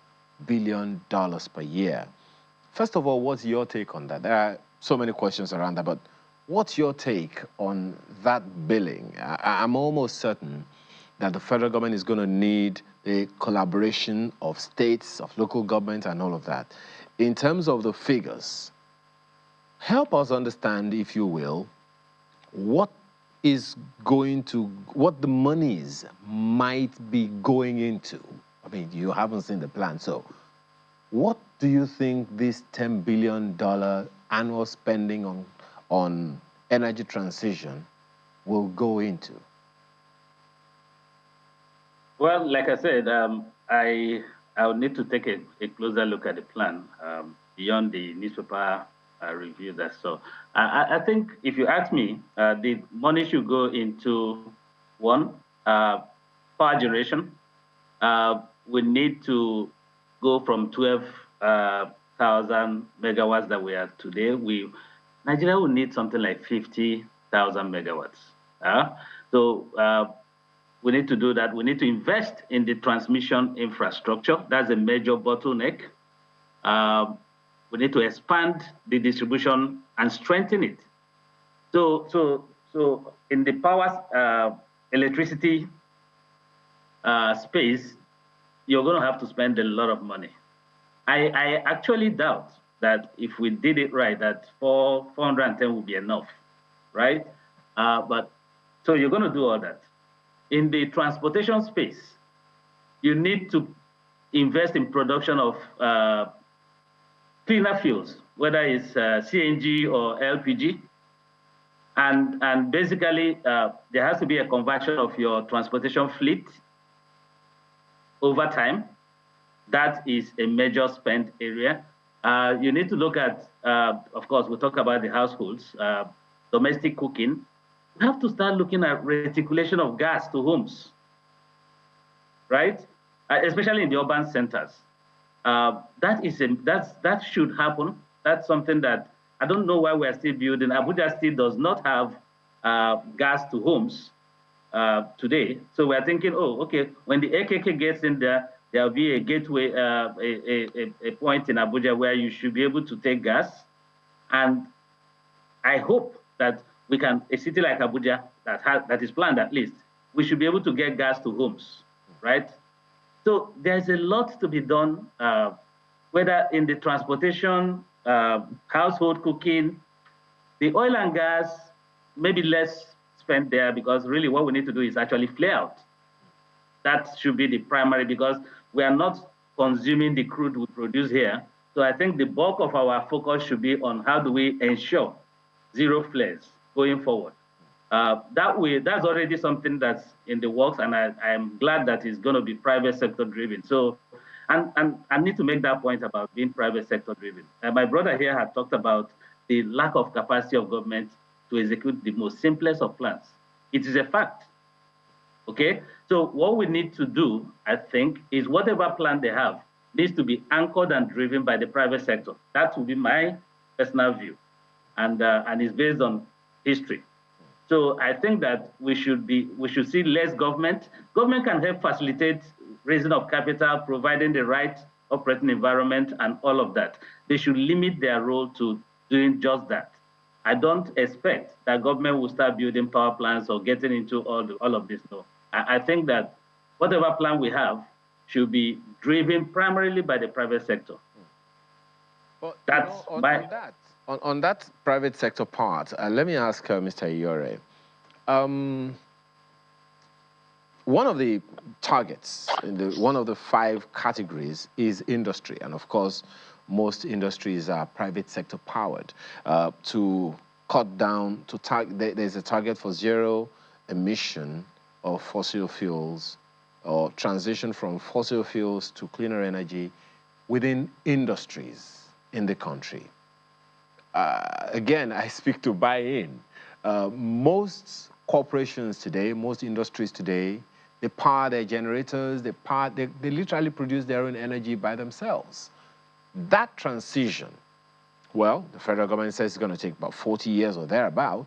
billion per year. First of all, what's your take on that? There are so many questions around that, but what's your take on that billing? I'm almost certain that the federal government is going to need the collaboration of states, of local governments, and all of that. In terms of the figures, help us understand, if you will, what the monies might be going into. I mean, you haven't seen the plan, so what do you think this $10 billion annual spending on energy transition will go into? Well, like I said, I'll need to take a closer look at the plan beyond the newspaper review that saw. I think if you ask me, the money should go into one, power generation. We need to go from 12,000 megawatts that we are today. Nigeria will need something like 50,000 megawatts. So we need to do that. We need to invest in the transmission infrastructure. That's a major bottleneck. We need to expand the distribution and strengthen it. So in the power, electricity space, you're going to have to spend a lot of money. I actually doubt that if we did it right, that 410 would be enough, right? But so you're going to do all that. In the transportation space, you need to invest in production of cleaner fuels, whether it's CNG or LPG. And basically, there has to be a conversion of your transportation fleet over time. That is a major spend area. You need to look at, of course, we'll talk about the households, domestic cooking. You have to start looking at reticulation of gas to homes, right? Especially in the urban centers. That should happen. That's something that I don't know why we're still building. Abuja still does not have gas to homes today. So we're thinking, oh, okay, when the AKK gets in there, there'll be a gateway, a point in Abuja where you should be able to take gas. And I hope that we can, a city like Abuja that is planned at least, we should be able to get gas to homes, right? So there's a lot to be done, whether in the transportation, household cooking, the oil and gas, maybe less spent there, because really what we need to do is actually flare out. That should be the primary, because we are not consuming the crude we produce here. So I think the bulk of our focus should be on how do we ensure zero flares going forward. That's already something that's in the works, and I'm glad that it's going to be private sector driven. So, and I need to make that point about being private sector driven. My brother here had talked about the lack of capacity of government to execute the most simplest of plans. It is a fact. Okay, so what we need to do, I think, is whatever plan they have needs to be anchored and driven by the private sector. That would be my personal view, and it's based on history. So I think that we should see less government. Government can help facilitate raising of capital, providing the right operating environment, and all of that. They should limit their role to doing just that. I don't expect that government will start building power plants or getting into all of this. No. I think that whatever plan we have should be driven primarily by the private sector. But That's on that private sector part, let me ask Mr. Iyore. One of the targets, one of the 5 categories is industry. And of course, most industries are private sector powered. To cut down, there's a target for 0 emission of fossil fuels or transition from fossil fuels to cleaner energy within industries in the country. Again, I speak to buy-in. Most corporations today, most industries today, they power their generators, they literally produce their own energy by themselves. That transition, well, the federal government says it's going to take about 40 years or thereabout,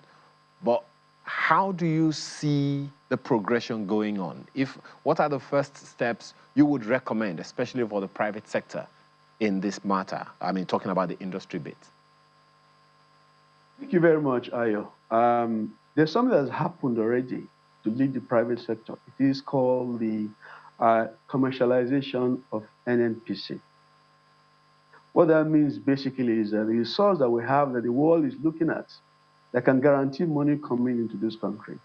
but how do you see the progression going on? What are the first steps you would recommend, especially for the private sector in this matter? I mean, talking about the industry bit. Thank you very much, Ayo. There's something that's happened already to lead the private sector. It is called the commercialization of NNPC. What that means basically is that the resource that we have that the world is looking at that can guarantee money coming into this country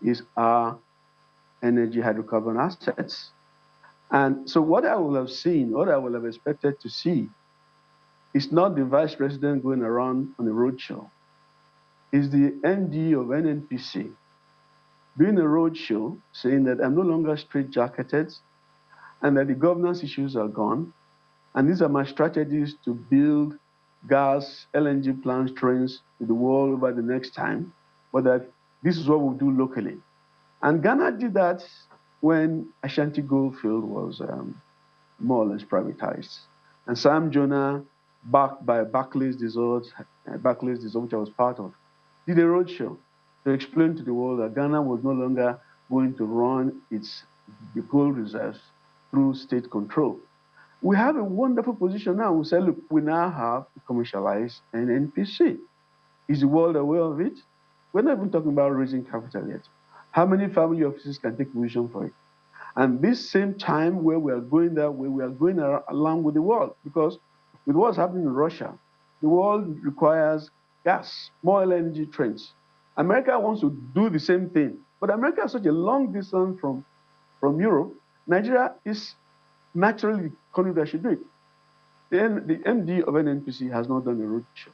is our energy hydrocarbon assets. And so what I will have seen, what I will have expected to see is not the vice president going around on a roadshow. Is the MD of NNPC doing a roadshow saying that I'm no longer straitjacketed and that the governance issues are gone. And these are my strategies to build gas, LNG plants, trains to the world over the next time, but that this is what we'll do locally. And Ghana did that when Ashanti Goldfield was more or less privatized. And Sam Jonah, backed by Barclays Resort, which I was part of, did a roadshow to explain to the world that Ghana was no longer going to run the gold reserves through state control. We have a wonderful position now. We say, look, we now have to commercialize an NPC. Is the world aware of it? We're not even talking about raising capital yet. How many family offices can take position for it? And this same time where we are going that way, we are going along with the world, because with what's happening in Russia, the world requires gas, more LNG trains. America wants to do the same thing, but America is such a long distance from Europe. Nigeria is naturally the country that should do it. Then the MD of NNPC has not done a roadshow.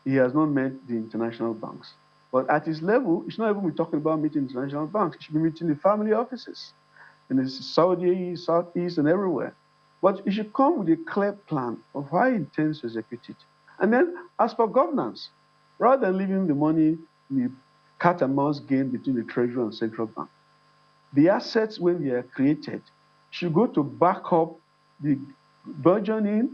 He has not met the international banks. But at his level, he should not even be talking about meeting international banks. He should be meeting the family offices in the Saudi, Southeast, and everywhere. But he should come with a clear plan of how he intends to execute it. And then, as for governance, rather than leaving the money in the cat and mouse game between the Treasury and Central Bank, the assets, when they are created, should go to back up the burgeoning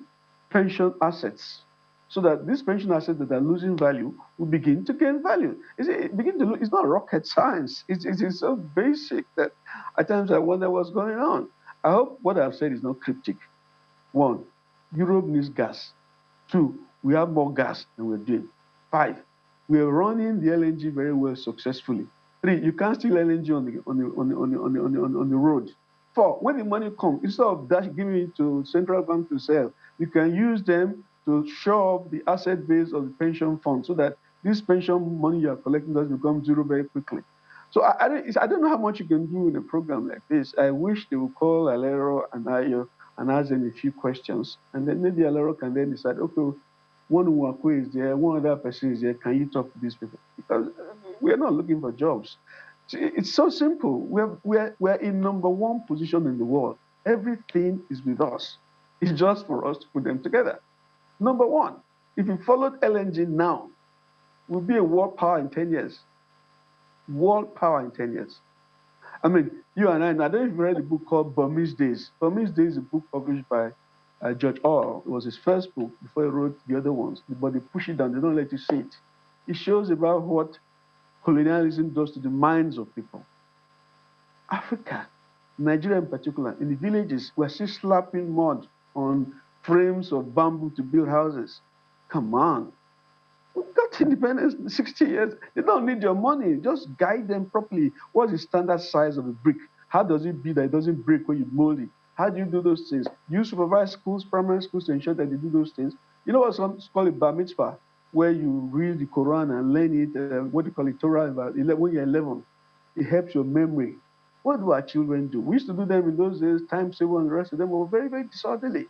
pension assets, so that these pension assets that are losing value will begin to gain value. It's not rocket science. It's so basic that at times I wonder what's going on. I hope what I've said is not cryptic. 1, Europe needs gas. 2, we have more gas than we're doing. 5, we are running the LNG very well successfully. 3, you can't steal LNG on the road. 4, when the money comes, instead of giving it to central bank to sell, you can use them to show up the asset base of the pension fund, so that this pension money you are collecting doesn't become zero very quickly. So I don't know how much you can do in a program like this. I wish they would call Alero and Ayo and ask them a few questions, and then maybe Alero can then decide, okay, one Nwakwe is there, one other person is there, can you talk to these people? Because we are not looking for jobs. It's so simple. We're in #1 position in the world. Everything is with us. It's just for us to put them together. #1, if you followed LNG now, we'll be a world power in 10 years. World power in 10 years. I mean, you and I don't know if you read a book called Burmese Days. Burmese Days is a book published by George Orwell. It was his first book before he wrote the other ones, but they push it down, they don't let you see it. It shows about what colonialism does to the minds of people. Africa, Nigeria in particular, in the villages, we're still slapping mud on frames of bamboo to build houses. Come on. We got independence in 60 years. They don't need your money. Just guide them properly. What's the standard size of a brick? How does it be that it doesn't break when you mold it? How do you do those things? You supervise schools, primary schools, to ensure that they do those things. You know what's called a bar mitzvah, where you read the Quran and learn it, what do you call it, Torah, when you're 11. It helps your memory. What do our children do? We used to do them in those days, timetable and the rest of them were very, very disorderly.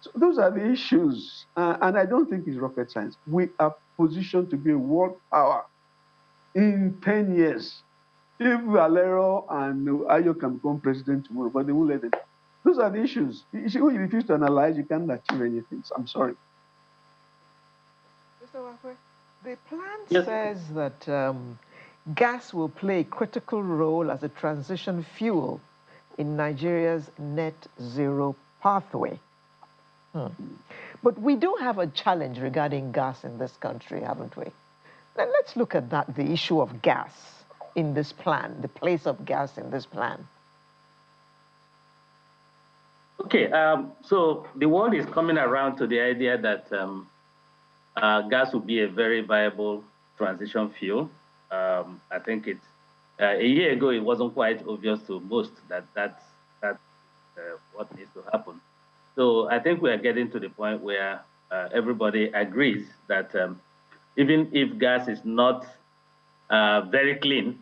So those are the issues. And I don't think it's rocket science. We are positioned to be a world power in 10 years. If Valero and Ayo can become president tomorrow, but they won't let them. Those are the issues. If you refuse to analyze, you can't achieve anything. So I'm sorry. Mr. Wakwe, the plan Yes. says that gas will play a critical role as a transition fuel in Nigeria's net zero pathway. But we do have a challenge regarding gas in this country, haven't we? Then let's look at that, the issue of gas in this plan, the place of gas in this plan. Okay, so the world is coming around to the idea that gas will be a very viable transition fuel. I think it's a year ago it wasn't quite obvious to most that that's what needs to happen. So I think we are getting to the point where everybody agrees that even if gas is not very clean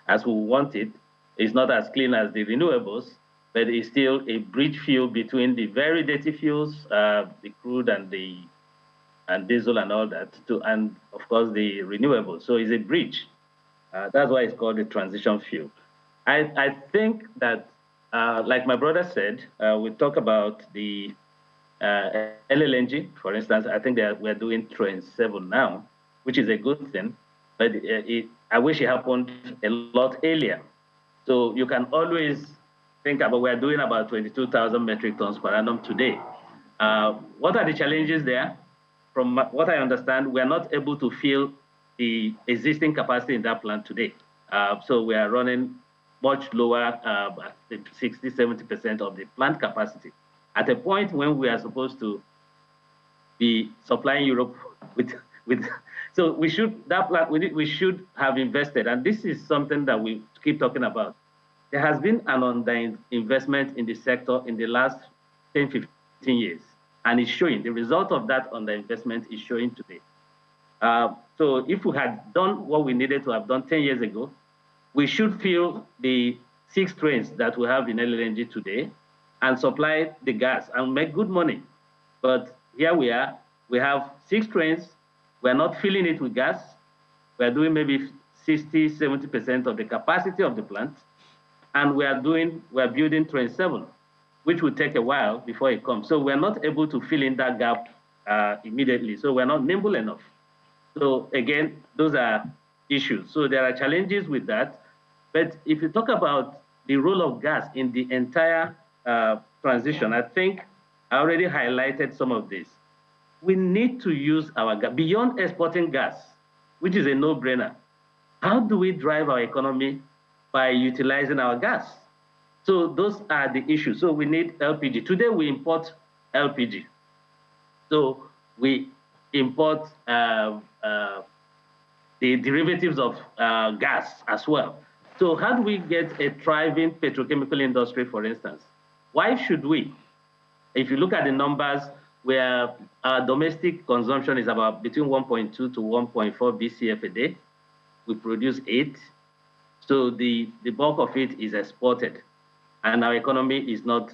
as we want it, it's not as clean as the renewables, but it's still a bridge fuel between the very dirty fuels, the crude and diesel and all that, and of course the renewables. So it's a bridge. That's why it's called a transition fuel. I think that, like my brother said, we talk about the LLNG, for instance. I think that we're doing Train 7 now, which is a good thing, but I wish it happened a lot earlier. So you can always think about, we're doing about 22,000 metric tons per annum today. What are the challenges there? From what I understand, we are not able to fill the existing capacity in that plant today. So we are running much lower, 60, 70% of the plant capacity. At a point when we are supposed to be supplying Europe with so we should we should have invested, and this is something that we keep talking about. There has been an underinvestment in the sector in the last 10, 15 years, and it's showing. The result of that underinvestment is showing today. So if we had done what we needed to have done 10 years ago, we should fill the 6 trains that we have in LNG today and supply the gas and make good money. But here we are, we have 6 trains, we're not filling it with gas, we're doing maybe 60, 70% of the capacity of the plant, and we're building Train 7, which will take a while before it comes. So we're not able to fill in that gap immediately, so we're not nimble enough. So again, those are issues. So there are challenges with that. But if you talk about the role of gas in the entire transition, I think I already highlighted some of this. We need to use our gas beyond exporting gas, which is a no-brainer. How do we drive our economy? By utilizing our gas. So those are the issues. So we need LPG. Today we import LPG. So we import the derivatives of gas as well. So how do we get a thriving petrochemical industry, for instance? Why should we? If you look at the numbers, where our domestic consumption is about between 1.2 to 1.4 BCF a day, we produce 8. So the bulk of it is exported, and our economy is not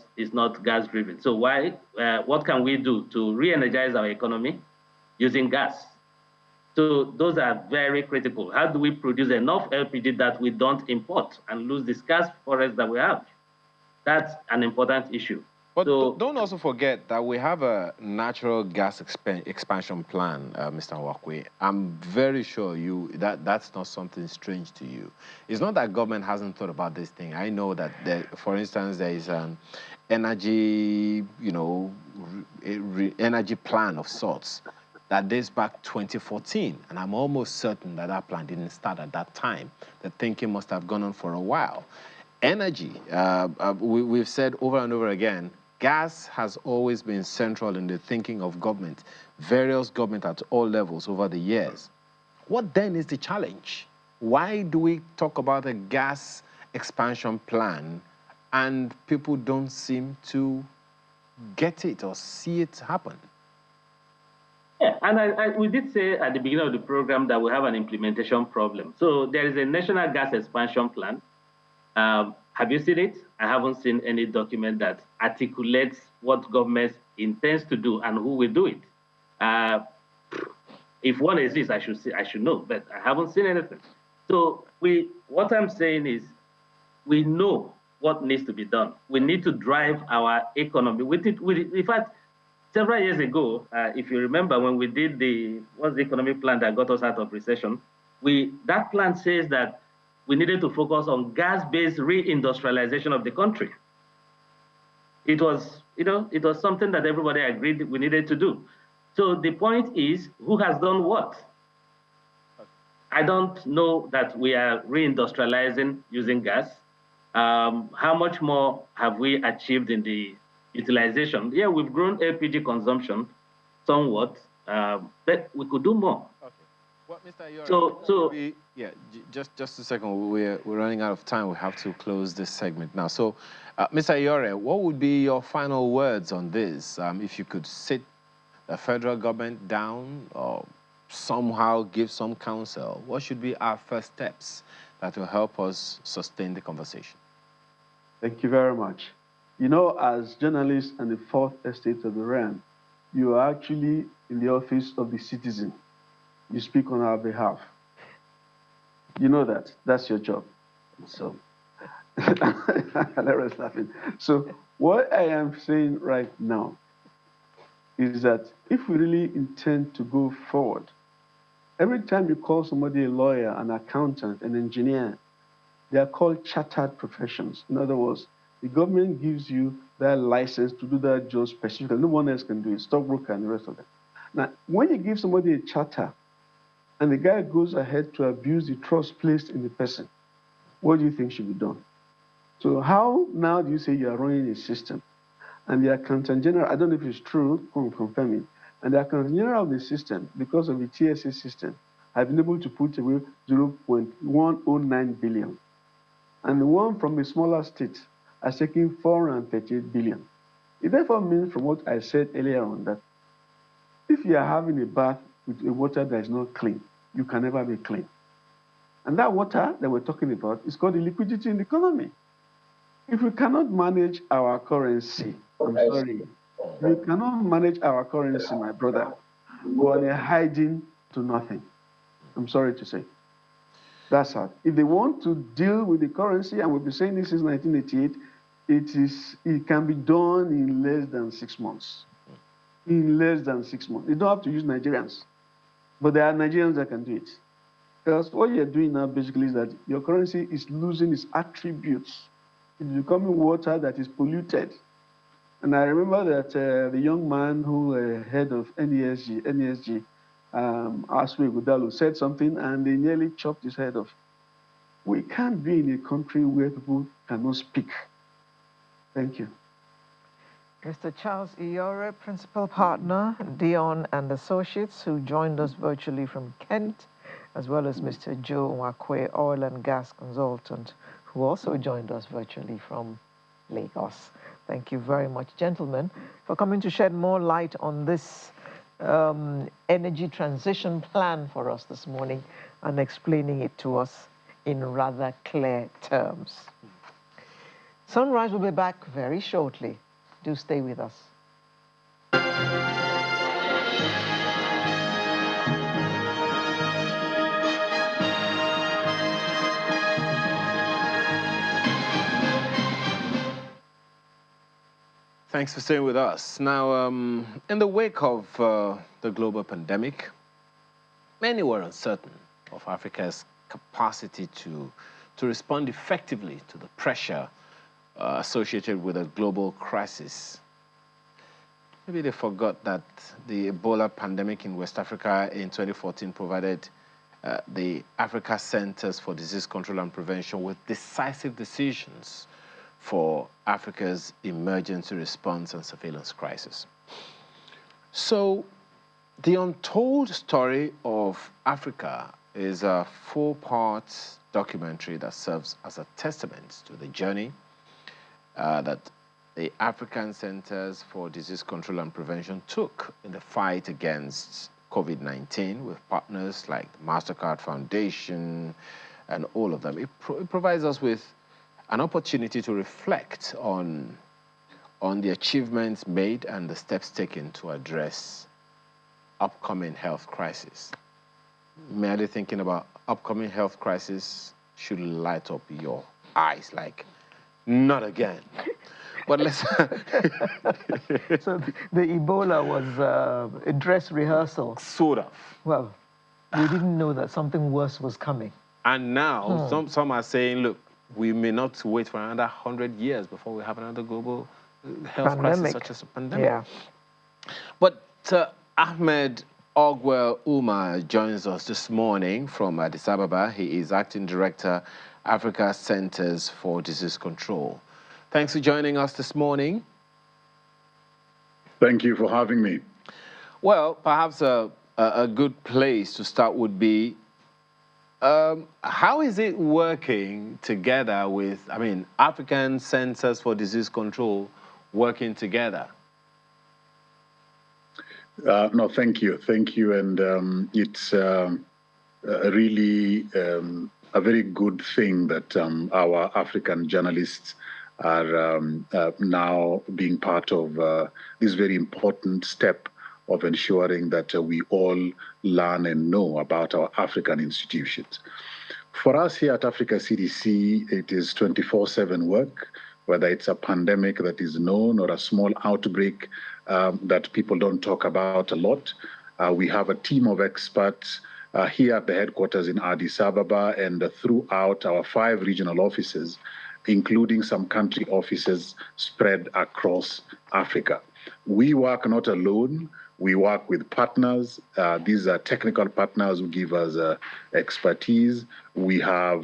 gas driven. So why? What can we do to re-energize our economy using gas? So those are very critical. How do we produce enough LPG that we don't import and lose the scarce forest that we have? That's an important issue. But don't also forget that we have a natural gas expansion plan, Mr. Wakwe. I'm very sure that's not something strange to you. It's not that government hasn't thought about this thing. I know that, for instance, there is an energy, energy plan of sorts that dates back 2014, and I'm almost certain that that plan didn't start at that time. The thinking must have gone on for a while. Energy, we've said over and over again, Gas has always been central in the thinking of government, various government at all levels over the years. What then is the challenge? Why do we talk about a gas expansion plan and people don't seem to get it or see it happen? Yeah, and we did say at the beginning of the program that we have an implementation problem. So there is a national gas expansion plan. Have you seen it? I haven't seen any document that articulates what government intends to do and who will do it. If one exists, I should know, but I haven't seen anything. So what I'm saying is, we know what needs to be done. We need to drive our economy with it. In fact, several years ago, if you remember, when we did the economic plan that got us out of recession, that plan says that we needed to focus on gas-based reindustrialization of the country. It was something that everybody agreed we needed to do. So the point is, who has done what? I don't know that we are reindustrializing using gas. How much more have we achieved in the utilization? Yeah, we've grown LPG consumption somewhat, but we could do more. Okay. Well, Mr. Ayora, just a second. We're running out of time. We have to close this segment now. So, Mr. Ayora, what would be your final words on this? If you could sit the federal government down or somehow give some counsel, what should be our first steps that will help us sustain the conversation? Thank you very much. You know, as journalists and the fourth estate of the realm, you are actually in the office of the citizen. You speak on our behalf. You know that. That's your job. So, Larry's laughing. So, what I am saying right now is that if we really intend to go forward, every time you call somebody a lawyer, an accountant, an engineer, they are called chartered professions. In other words, the government gives you that license to do that job specifically. No one else can do it, stockbroker and the rest of them. Now, when you give somebody a charter and the guy goes ahead to abuse the trust placed in the person, what do you think should be done? So how now do you say you are running a system? And the accountant general, I don't know if it's true, confirm it, and the accountant general of the system, because of the TSA system, have been able to put away 0.109 billion. And the one from a smaller state has taken 438 billion. It therefore means, from what I said earlier on, that if you are having a bath with a water that is not clean, you can never be clean. And that water that we're talking about is called the liquidity in the economy. If we cannot manage our currency, I'm sorry, we cannot manage our currency, my brother, we're hiding to nothing. I'm sorry to say. That's hard. If they want to deal with the currency, and we've been saying this since 1988, it can be done in less than 6 months. In less than 6 months. You don't have to use Nigerians, but there are Nigerians that can do it. Because what you're doing now basically is that your currency is losing its attributes. It's becoming water that is polluted. And I remember that the young man who head of NESG, Aswe Gudalu, said something and they nearly chopped his head off. We can't be in a country where people cannot speak. Thank you. Mr. Charles Ayora, Principal Partner, Dion and Associates, who joined us virtually from Kent, as well as Mr. Joe Nwakwe, Oil and Gas Consultant, who also joined us virtually from Lagos. Thank you very much, gentlemen, for coming to shed more light on this energy transition plan for us this morning and explaining it to us in rather clear terms. Sunrise will be back very shortly. Do stay with us. Thanks for staying with us. Now, in the wake of the global pandemic, many were uncertain of Africa's capacity to respond effectively to the pressure associated with a global crisis. Maybe they forgot that the Ebola pandemic in West Africa in 2014 provided the Africa Centers for Disease Control and Prevention with decisive decisions for Africa's emergency response and surveillance crisis. So, the Untold Story of Africa is a 4-part documentary that serves as a testament to the journey that the African Centers for Disease Control and Prevention took in the fight against COVID-19 with partners like the MasterCard Foundation and all of them. It provides us with an opportunity to reflect on the achievements made and the steps taken to address upcoming health crisis. Merely thinking about upcoming health crisis should light up your eyes like, not again. But let's... So the Ebola was a dress rehearsal. Sort of. Well, we didn't know that something worse was coming. And now some are saying, look, we may not wait for another 100 years before we have another global health crisis such as a pandemic. Yeah. But Ahmed Ogwell Umar joins us this morning from Addis Ababa. He is Acting Director, Africa Centers for Disease Control. Thanks for joining us this morning. Thank you for having me. Well, perhaps a good place to start would be, how is it working together with, African Centers for Disease Control working together? No, thank you. Thank you. And it's really a very good thing that our African journalists are now being part of this very important step of ensuring that we all learn and know about our African institutions. For us here at Africa CDC, it is 24/7 work, whether it's a pandemic that is known or a small outbreak that people don't talk about a lot. We have a team of experts here at the headquarters in Addis Ababa and throughout our 5 regional offices, including some country offices spread across Africa. We work not alone. We work with partners. These are technical partners who give us expertise. We have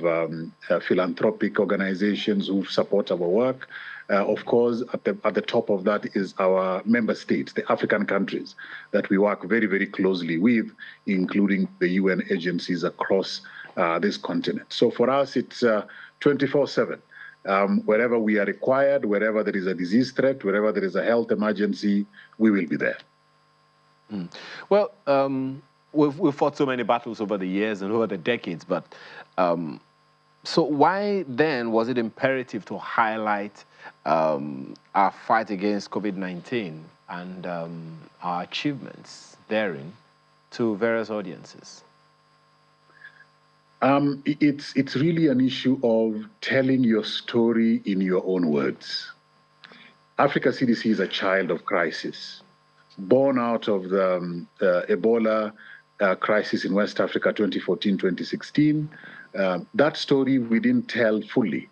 philanthropic organizations who support our work. Of course, at the top of that is our member states, the African countries that we work very, very closely with, including the UN agencies across this continent. So for us, it's 24/7. Wherever we are required, wherever there is a disease threat, wherever there is a health emergency, we will be there. Well, we've fought so many battles over the years and over the decades, but so why then was it imperative to highlight our fight against COVID-19 and our achievements therein to various audiences? It's really an issue of telling your story in your own words. Africa CDC is a child of crisis, born out of the Ebola crisis in West Africa 2014-2016. That story we didn't tell fully.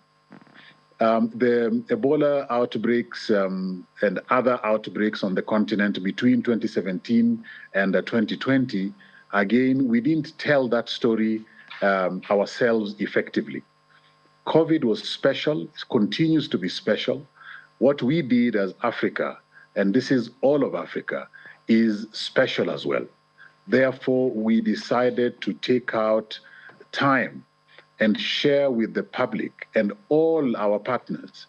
The Ebola outbreaks and other outbreaks on the continent between 2017 and 2020, again, we didn't tell that story ourselves effectively. COVID was special, it continues to be special. What we did as Africa, and this is all of Africa, is special as well. Therefore, we decided to take out time and share with the public and all our partners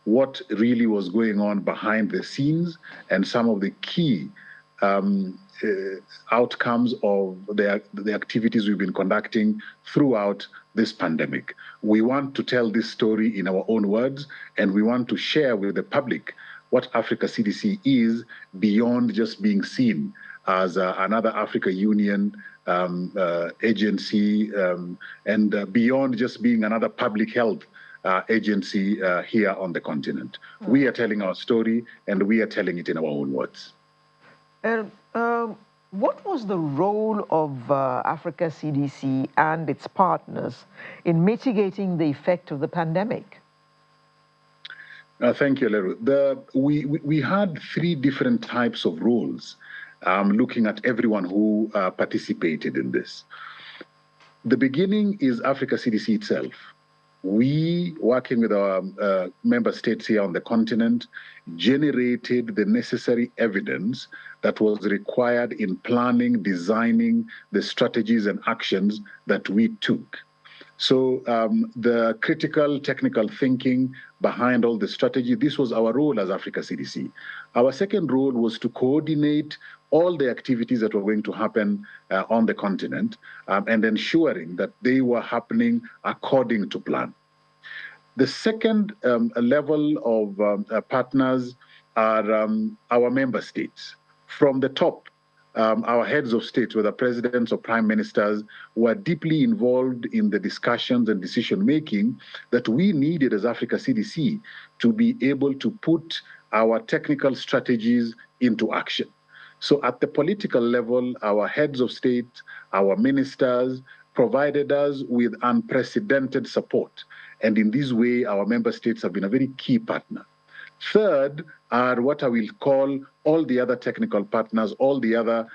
what really was going on behind the scenes and some of the key outcomes of the activities we've been conducting throughout this pandemic. We want to tell this story in our own words, and we want to share with the public what Africa CDC is beyond just being seen as another Africa Union agency and beyond just being another public health agency here on the continent. We are telling our story, and we are telling it in our own words. And what was the role of Africa CDC and its partners in mitigating the effect of the pandemic? Thank you, Leru. We had 3 different types of roles looking at everyone who participated in this. The beginning is Africa CDC itself. we, working with our member states here on the continent, generated the necessary evidence that was required in planning, designing the strategies and actions that we took. So the critical technical thinking behind all the strategy, this was our role as Africa CDC. Our second role was to coordinate all the activities that were going to happen on the continent and ensuring that they were happening according to plan. The second level of partners are our member states. From the top, our heads of state, whether presidents or prime ministers, were deeply involved in the discussions and decision-making that we needed as Africa CDC to be able to put our technical strategies into action. So at the political level, our heads of state, our ministers, provided us with unprecedented support. And in this way, our member states have been a very key partner. Third are what I will call all the other technical partners, all the other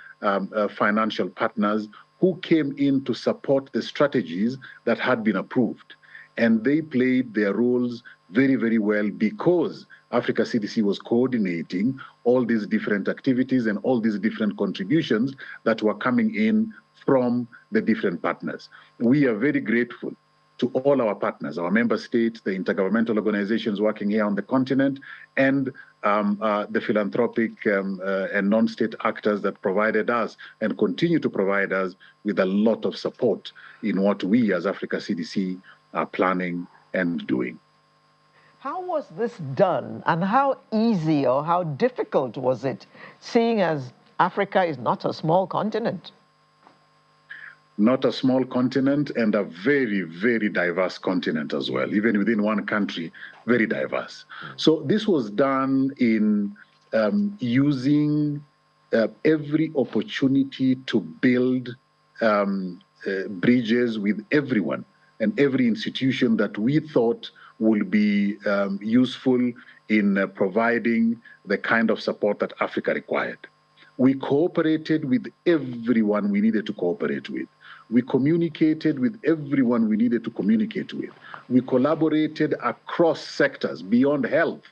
financial partners who came in to support the strategies that had been approved. And they played their roles very, very well because Africa CDC was coordinating all these different activities and all these different contributions that were coming in from the different partners. We are very grateful to all our partners, our member states, the intergovernmental organizations working here on the continent, and the philanthropic and non-state actors that provided us and continue to provide us with a lot of support in what we as Africa CDC are planning and doing. How was this done, and how easy or how difficult was it, seeing as Africa is not a small continent? Not a small continent, and a very, very diverse continent as well. Even within one country, very diverse. So this was done in using every opportunity to build bridges with everyone and every institution that we thought would be useful in providing the kind of support that Africa required. We cooperated with everyone we needed to cooperate with. We communicated with everyone we needed to communicate with. We collaborated across sectors beyond health,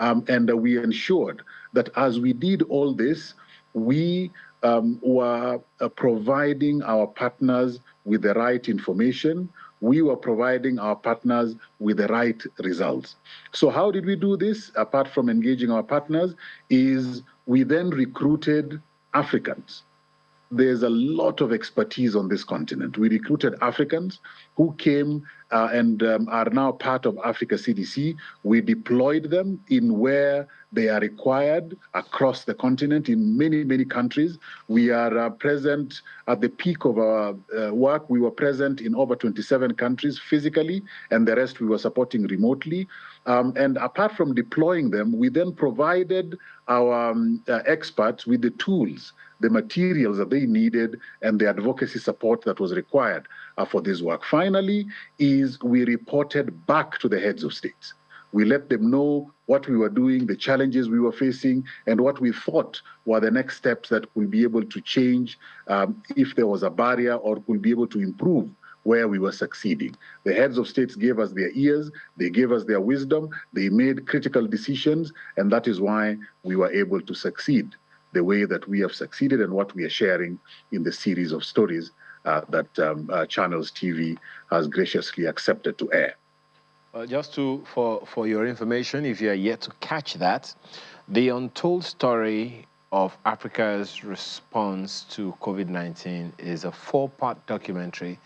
and we ensured that as we did all this, we were providing our partners with the right information. We were providing our partners with the right results. So how did we do this? Apart from engaging our partners, is we then recruited Africans. There's a lot of expertise on this continent. We recruited Africans who came and are now part of Africa CDC. We deployed them in where they are required across the continent in many, many countries. We are present at the peak of our work. We were present in over 27 countries physically, and the rest we were supporting remotely. And apart from deploying them, we then provided our experts with the tools, the materials that they needed, and the advocacy support that was required for this work. Finally, is we reported back to the heads of states. We let them know what we were doing, the challenges we were facing, and what we thought were the next steps that would be able to change if there was a barrier, or could be able to improve where we were succeeding. The heads of states gave us their ears, they gave us their wisdom, they made critical decisions, and that is why we were able to succeed the way that we have succeeded, and what we are sharing in the series of stories that Channels TV has graciously accepted to air. Just for your information, if you are yet to catch that, the untold story of Africa's response to COVID-19 is a 4-part documentary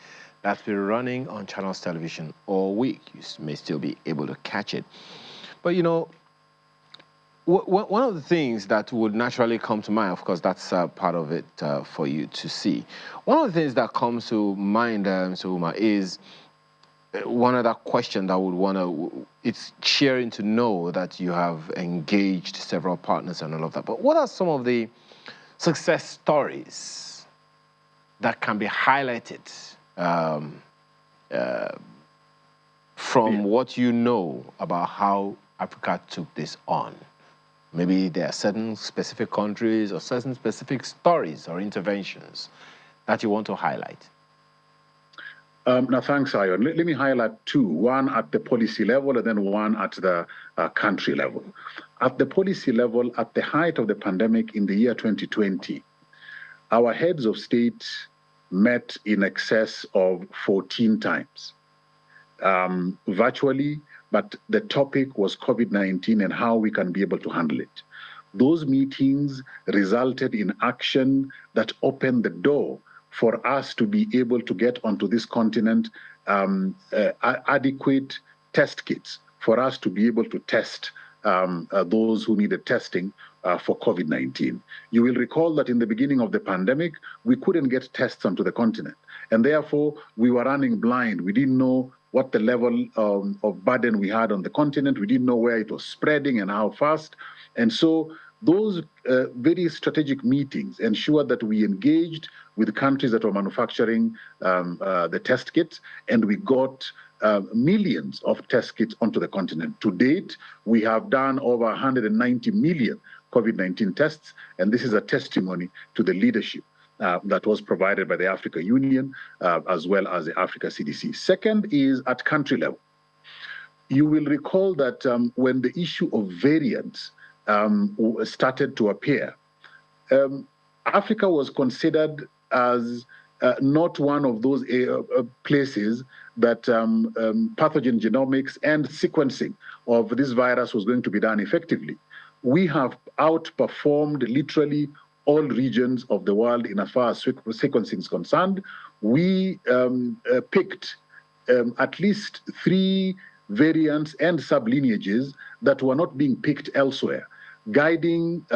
that's been running on Channels Television all week. You may still be able to catch it. But you know, one of the things that would naturally come to mind, of course, that's part of it for you to see. One of the things that comes to mind, Mr. Uma, is one other question that I would want to, it's cheering to know that you have engaged several partners and all of that. But what are some of the success stories that can be highlighted from what you know about how Africa took this on? Maybe there are certain specific countries or certain specific stories or interventions that you want to highlight. Now, thanks, Ayon. Let me highlight two, one at the policy level and then one at the country level. At the policy level, at the height of the pandemic in the year 2020, our heads of state met in excess of 14 times, virtually, but the topic was COVID-19 and how we can be able to handle it. Those meetings resulted in action that opened the door for us to be able to get onto this continent adequate test kits, for us to be able to test those who needed testing for COVID-19. You will recall that in the beginning of the pandemic, we couldn't get tests onto the continent. And therefore, we were running blind. We didn't know what the level of burden we had on the continent. We didn't know where it was spreading and how fast. And so those very strategic meetings ensured that we engaged with countries that were manufacturing the test kits, and we got millions of test kits onto the continent. To date, we have done over 190 million COVID-19 tests, and this is a testimony to the leadership that was provided by the Africa Union as well as the Africa CDC. Second is at country level. You will recall that when the issue of variants started to appear, Africa was considered as not one of those places that pathogen genomics and sequencing of this virus was going to be done effectively. We have outperformed literally all regions of the world in as far as sequencing is concerned. We picked at least 3 variants and sublineages that were not being picked elsewhere, guiding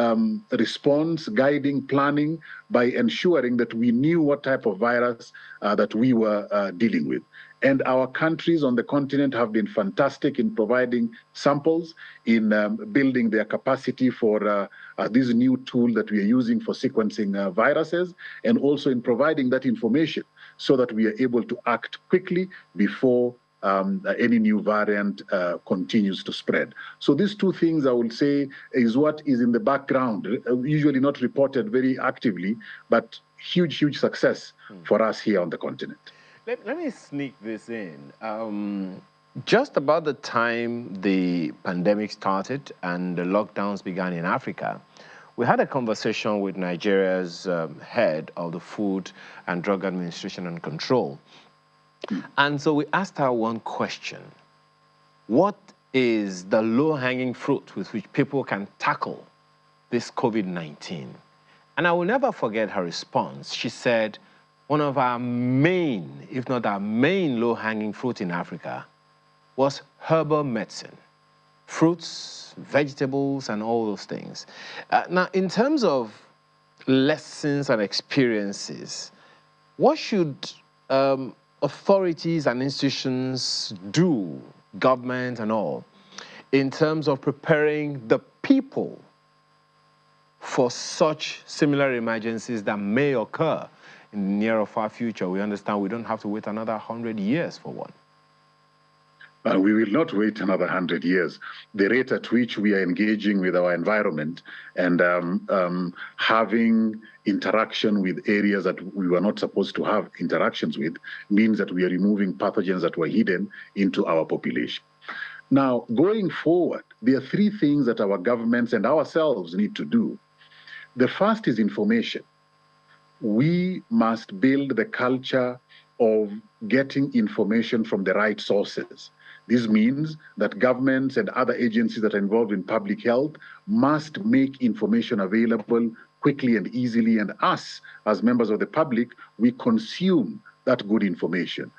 response, guiding planning by ensuring that we knew what type of virus that we were dealing with. And our countries on the continent have been fantastic in providing samples, in building their capacity for this new tool that we are using for sequencing viruses, and also in providing that information so that we are able to act quickly before any new variant continues to spread. So these two things, I would say, is what is in the background, usually not reported very actively, but huge, huge success for us here on the continent. Let me sneak this in. Just about the time the pandemic started and the lockdowns began in Africa, we had a conversation with Nigeria's head of the Food and Drug Administration and Control. And so we asked her one question. What is the low-hanging fruit with which people can tackle this COVID-19? And I will never forget her response. She said, one of our main, if not our main low-hanging fruit in Africa was herbal medicine. Fruits, vegetables, and all those things. Now, in terms of lessons and experiences, what should authorities and institutions do, government and all, in terms of preparing the people for such similar emergencies that may occur in the near or far future? We understand we don't have to wait another 100 years for one. We will not wait another 100 years. The rate at which we are engaging with our environment and having interaction with areas that we were not supposed to have interactions with means that we are removing pathogens that were hidden into our population. Now, going forward, there are 3 things that our governments and ourselves need to do. The first is information. We must build the culture of getting information from the right sources. This means that governments and other agencies that are involved in public health must make information available quickly and easily, and us, as members of the public, we consume that good information,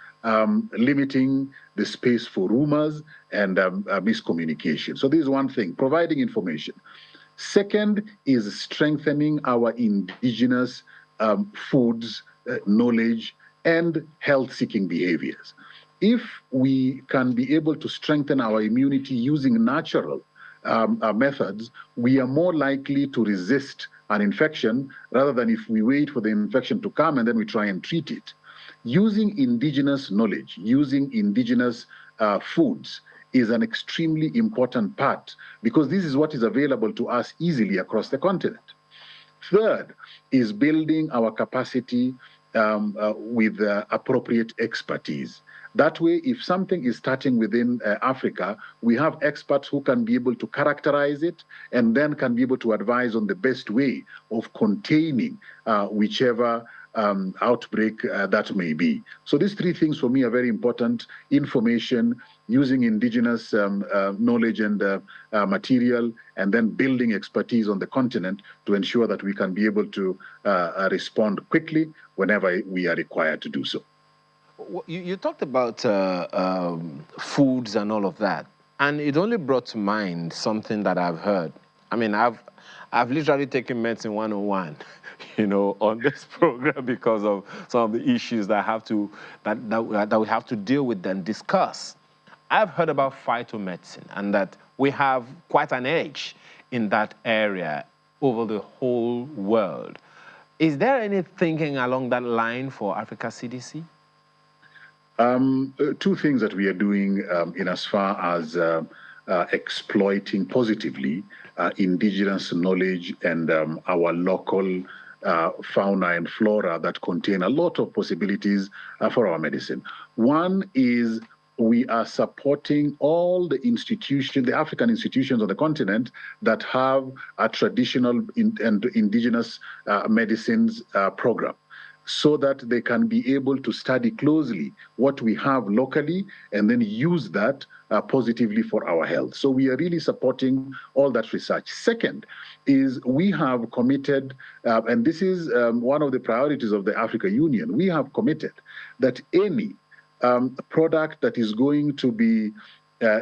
limiting the space for rumors and miscommunication. So this is one thing, providing information. Second is strengthening our indigenous foods, knowledge, and health-seeking behaviors. If we can be able to strengthen our immunity using natural methods, we are more likely to resist an infection rather than if we wait for the infection to come and then we try and treat it. Using indigenous knowledge, using indigenous foods is an extremely important part because this is what is available to us easily across the continent. Third is building our capacity with appropriate expertise. That way, if something is starting within Africa, we have experts who can be able to characterize it and then can be able to advise on the best way of containing whichever outbreak that may be. So these three things for me are very important: information, using indigenous knowledge and material, and then building expertise on the continent to ensure that we can be able to respond quickly whenever we are required to do so. You talked about foods and all of that, and it only brought to mind something that I've heard. I mean, I've literally taken medicine 101, on this program because of some of the issues that we have to deal with and discuss. I've heard about phytomedicine and that we have quite an edge in that area over the whole world. Is there any thinking along that line for Africa CDC? Two things that we are doing in as far as exploiting positively indigenous knowledge and our local fauna and flora that contain a lot of possibilities for our medicine. One is we are supporting all the institutions, the African institutions on the continent that have a traditional and indigenous medicines program, so that they can be able to study closely what we have locally and then use that positively for our health. So we are really supporting all that research. Second is we have committed, and this is one of the priorities of the Africa Union, we have committed that any product that is going to be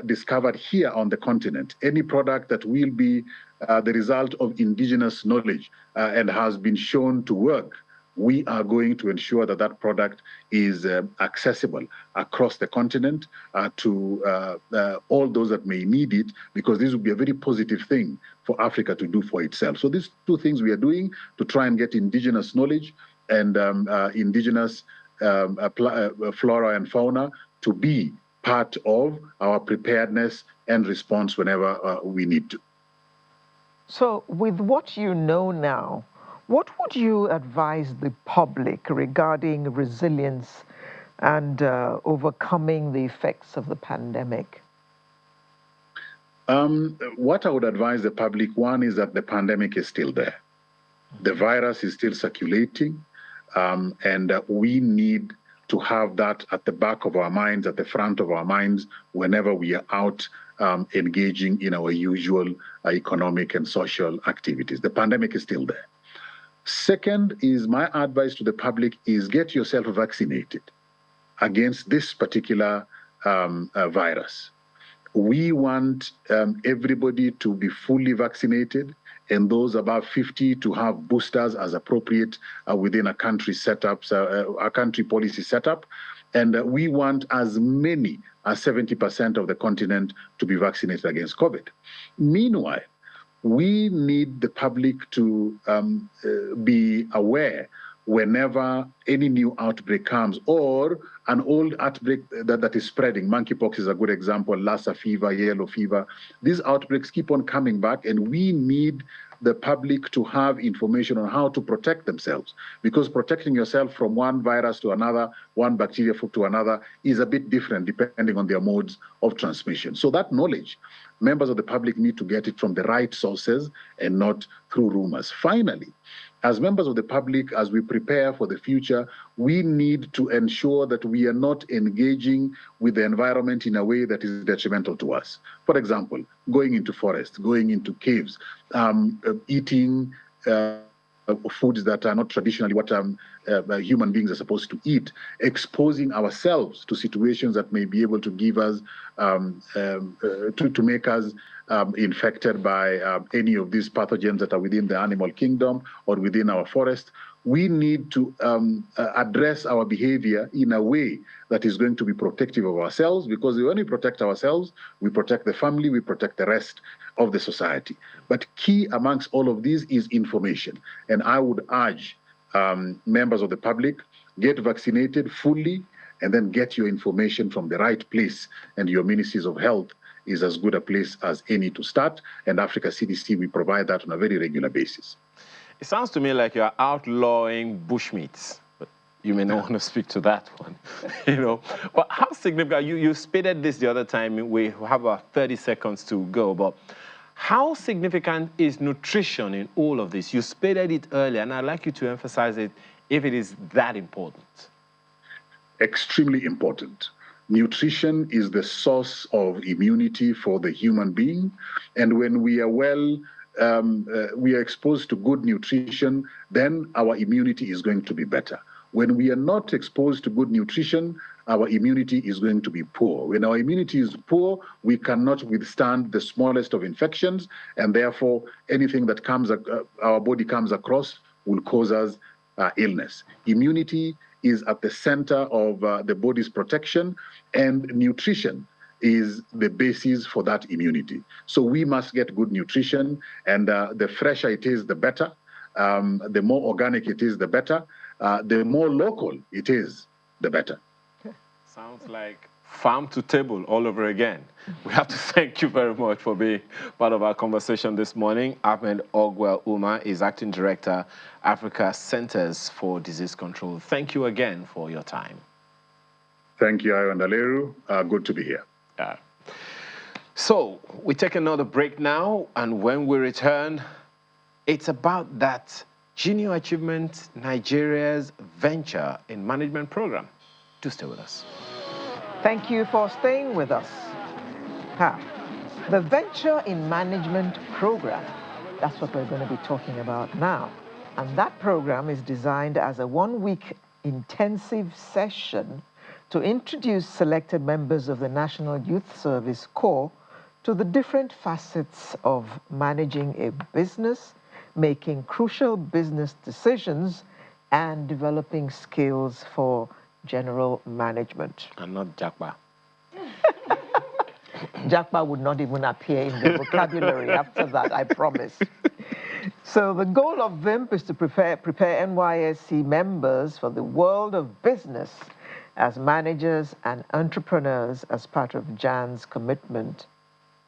discovered here on the continent, any product that will be the result of indigenous knowledge and has been shown to work, we are going to ensure that that product is accessible across the continent to all those that may need it, because this will be a very positive thing for Africa to do for itself. So these two things we are doing to try and get indigenous knowledge and indigenous flora and fauna to be part of our preparedness and response whenever we need to. So with what you know now, what would you advise the public regarding resilience and overcoming the effects of the pandemic? What I would advise the public, one, is that the pandemic is still there. The virus is still circulating, and we need to have that at the back of our minds, at the front of our minds, whenever we are out engaging in our usual economic and social activities. The pandemic is still there. Second is my advice to the public is get yourself vaccinated against this particular virus. We want everybody to be fully vaccinated, and those above 50 to have boosters as appropriate within a country setup, a country policy setup. And we want as many as 70% of the continent to be vaccinated against COVID. Meanwhile, we need the public to be aware whenever any new outbreak comes, or an old outbreak that is spreading. Monkeypox is a good example, Lassa fever, yellow fever. These outbreaks keep on coming back, and we need the public to have information on how to protect themselves, because protecting yourself from one virus to another, one bacteria to another, is a bit different depending on their modes of transmission. So that knowledge, members of the public need to get it from the right sources and not through rumors. Finally, as members of the public, as we prepare for the future, we need to ensure that we are not engaging with the environment in a way that is detrimental to us. For example, going into forests, going into caves, eating foods that are not traditionally what human beings are supposed to eat, exposing ourselves to situations that may be able to give us, to make us infected by any of these pathogens that are within the animal kingdom or within our forest. We need to address our behavior in a way that is going to be protective of ourselves, because when we protect ourselves, we protect the family, we protect the rest of the society. But key amongst all of these is information. And I would urge members of the public, get vaccinated fully, and then get your information from the right place. And your ministries of health is as good a place as any to start. And Africa CDC, we provide that on a very regular basis. It sounds to me like you're outlawing bushmeats. you may not want to speak to that one, But how significant, you stated this the other time, we have about 30 seconds to go, but how significant is nutrition in all of this? You stated it earlier, and I'd like you to emphasize it if it is that important. Extremely important. Nutrition is the source of immunity for the human being. And when we are we are exposed to good nutrition, then our immunity is going to be better. When we are not exposed to good nutrition, our immunity is going to be poor. When our immunity is poor, we cannot withstand the smallest of infections, and therefore anything that our body comes across will cause us illness. Immunity is at the center of the body's protection, and nutrition is the basis for that immunity. So we must get good nutrition, and the fresher it is, the better. The more organic it is, the better. The more local it is, the better. Sounds like farm to table all over again. We have to thank you very much for being part of our conversation this morning. Ahmed Ogwell Umar is Acting Director, Africa Centers for Disease Control. Thank you again for your time. Thank you, Ayo and Aleru. Good to be here. So we take another break now, and when we return, it's about that Junior Achievement Nigeria's Venture in Management program. Do stay with us. Thank you for staying with us. The Venture in Management program, that's what we're going to be talking about now. And that program is designed as a one-week intensive session to introduce selected members of the National Youth Service Corps to the different facets of managing a business, making crucial business decisions, and developing skills for general management. And not Jakba. Jakba would not even appear in the vocabulary after that, I promise. So the goal of VIMP is to prepare NYSC members for the world of business as managers and entrepreneurs as part of JAN's commitment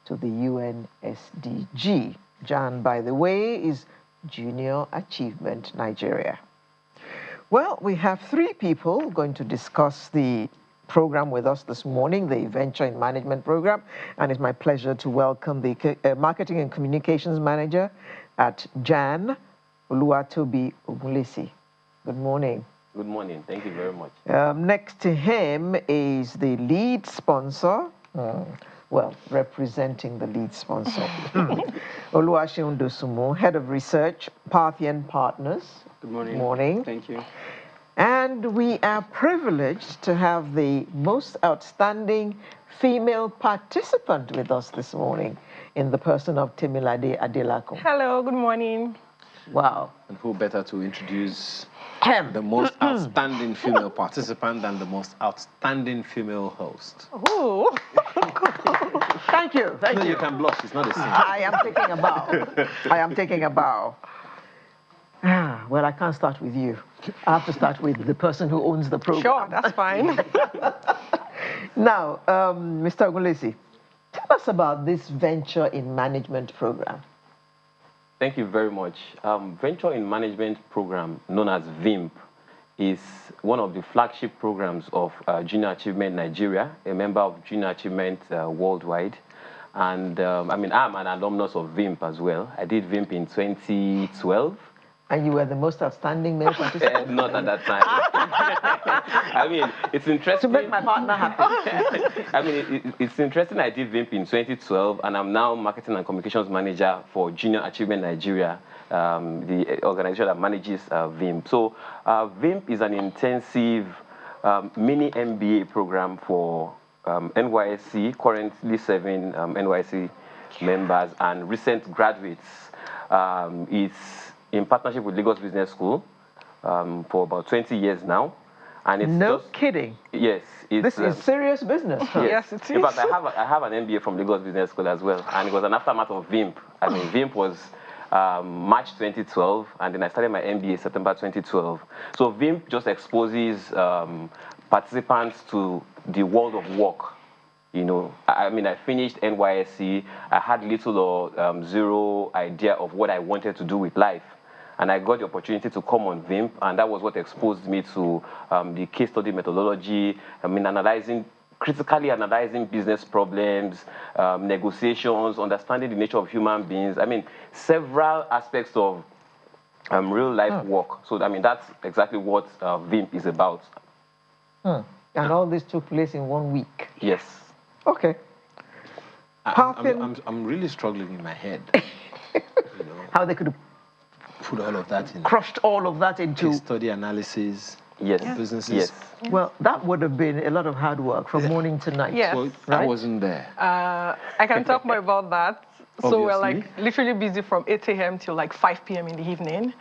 to the UN SDG. JAN, by the way, is Junior Achievement Nigeria. Well, we have three people going to discuss the program with us this morning, the Venture in Management program, and it's my pleasure to welcome the Marketing and Communications Manager at JAN, Oluwatobi Ogunlesi. Good morning. Good morning. Thank you very much. Next to him is the lead sponsor, representing the lead sponsor, Oluwaseun Dosunmu, Head of Research, Parthian Partners. Good morning. Morning. Thank you. And we are privileged to have the most outstanding female participant with us this morning in the person of Temilade Adelakun. Hello, good morning. Wow. And who better to introduce the most outstanding female participant than the most outstanding female host? Oh. Thank you. Thank you. You can blush. It's not a sin. I am taking a bow. I am taking a bow. Well, I can't start with you. I have to start with the person who owns the program. Sure, that's fine. Now, Mr. Ogunlesi, tell us about this Venture in Management program. Thank you very much. Venture in Management program, known as VIMP, is one of the flagship programs of Junior Achievement Nigeria, a member of Junior Achievement worldwide. And I'm an alumnus of VIMP as well. I did VIMP in 2012. And you were the most outstanding male participant? Not at that time. It's interesting. To make my partner happy. It's interesting I did VIMP in 2012, and I'm now Marketing and Communications Manager for Junior Achievement Nigeria, the organization that manages VIMP. So VIMP is an intensive mini MBA program for NYSC, currently serving NYSC members and recent graduates. It's in partnership with Lagos Business School for about 20 years now. And it's no kidding. Yes. This is serious business. Huh? Yes, it is. In fact, I have an MBA from Lagos Business School as well. And it was an aftermath of VIMP. VIMP was March 2012, and then I started my MBA September 2012. So VIMP just exposes participants to the world of work. I finished NYSC. I had little or zero idea of what I wanted to do with life. and I got the opportunity to come on VIMP, and that was what exposed me to the case study methodology. I mean, critically analyzing business problems, negotiations, understanding the nature of human beings. I mean, several aspects of real life work. So, I mean, that's exactly what VIMP is about. And all this took place in 1 week. Yes. Okay. I'm really struggling in my head. How they could put all of that in. Crushed all of that into case study analysis. Yes. Businesses. Yes. Well, that would have been a lot of hard work from morning to night. Yes. Well, right? I wasn't there. I can talk more about that. So we're like literally busy from 8 a.m. till like 5 p.m. in the evening.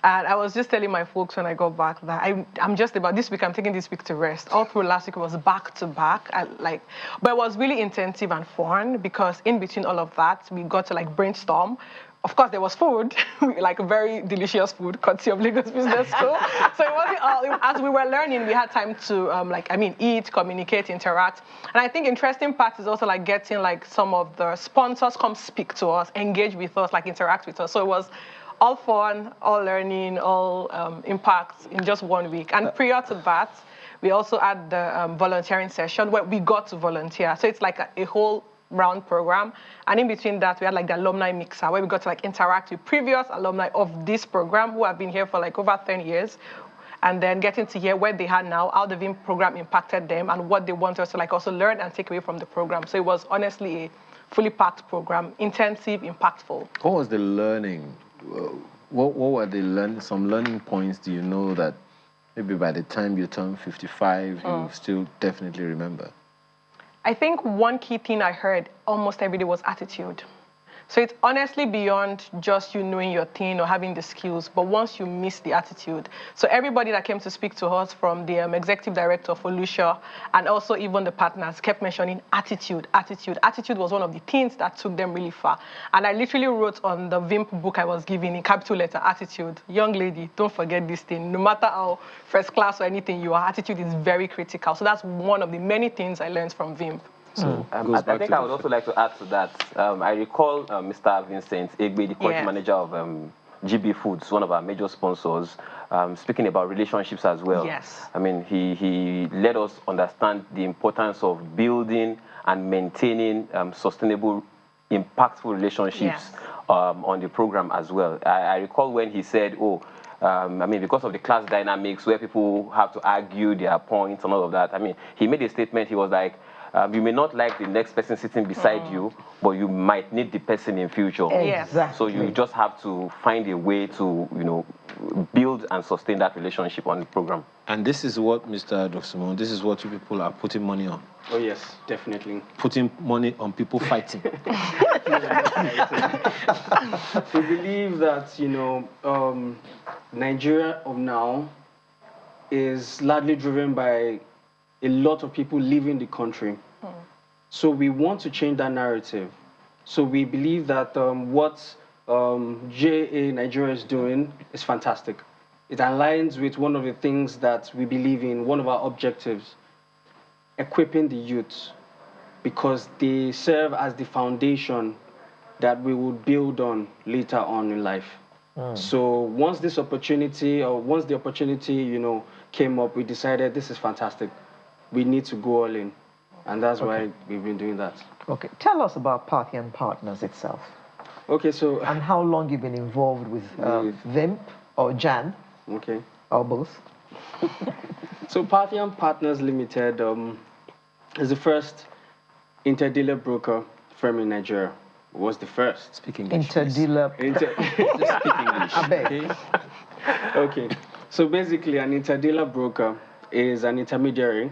And I was just telling my folks when I got back that I'm just about this week, I'm taking this week to rest. All through last week it was back to back. But it was really intensive and fun because in between all of that, we got to like brainstorm. Of course, there was food, like very delicious food, courtesy of Lagos Business School. So it wasn't all, as we were learning, we had time to, eat, communicate, interact. And I think interesting part is also like getting like some of the sponsors come speak to us, engage with us, like interact with us. So it was all fun, all learning, all impact in just 1 week. And prior to that, we also had the volunteering session where we got to volunteer. So it's like a whole round program, and in between that we had like the alumni mixer where we got to like interact with previous alumni of this program who have been here for like over 10 years, and then getting to hear where they are now, how the VIMP program impacted them, and what they want us to like also learn and take away from the program. So it was honestly a fully packed program, intensive, impactful. What was the learning? What were some learning points do you know that maybe by the time you turn 55 you still definitely remember? I think one key thing I heard almost every day was attitude. So it's honestly beyond just you knowing your thing or having the skills, but once you miss the attitude. So everybody that came to speak to us, from the executive director for Lucia and also even the partners, kept mentioning attitude, attitude. Attitude was one of the things that took them really far. And I literally wrote on the VIMP book I was given in capital letter, attitude. Young lady, don't forget this thing. No matter how first class or anything you are, attitude is very critical. So that's one of the many things I learned from VIMP. So I think I would also like to add to that. I recall Mr. Vincent Egbe, the quality manager of GB Foods, one of our major sponsors, speaking about relationships as well. Yes. I mean, he let us understand the importance of building and maintaining sustainable, impactful relationships on the program as well. I recall when he said, because of the class dynamics where people have to argue their points and all of that, he made a statement. He was like, you may not like the next person sitting beside you, but you might need the person in future. Exactly. So you just have to find a way to, build and sustain that relationship on the program. And this is what, Mr. Doximon, this is what you people are putting money on. Oh, yes, definitely. Putting money on people fighting. We believe that, Nigeria of now is largely driven by a lot of people leaving the country. So we want to change that narrative. So we believe that what JA Nigeria is doing is fantastic. It aligns with one of the things that we believe in, one of our objectives, equipping the youth, because they serve as the foundation that we will build on later on in life. So once the opportunity came up, we decided this is fantastic. We need to go all in. And that's why we've been doing that. Okay. Tell us about Parthian Partners itself. Okay, so... And how long you've been involved with VIMP or JAN? Okay. Or both? So Parthian Partners Limited is the first inter-dealer broker firm in Nigeria. It was the first. Speak English. Inter-dealer... Just speak English. I beg. Okay. So basically, an inter-dealer broker is an intermediary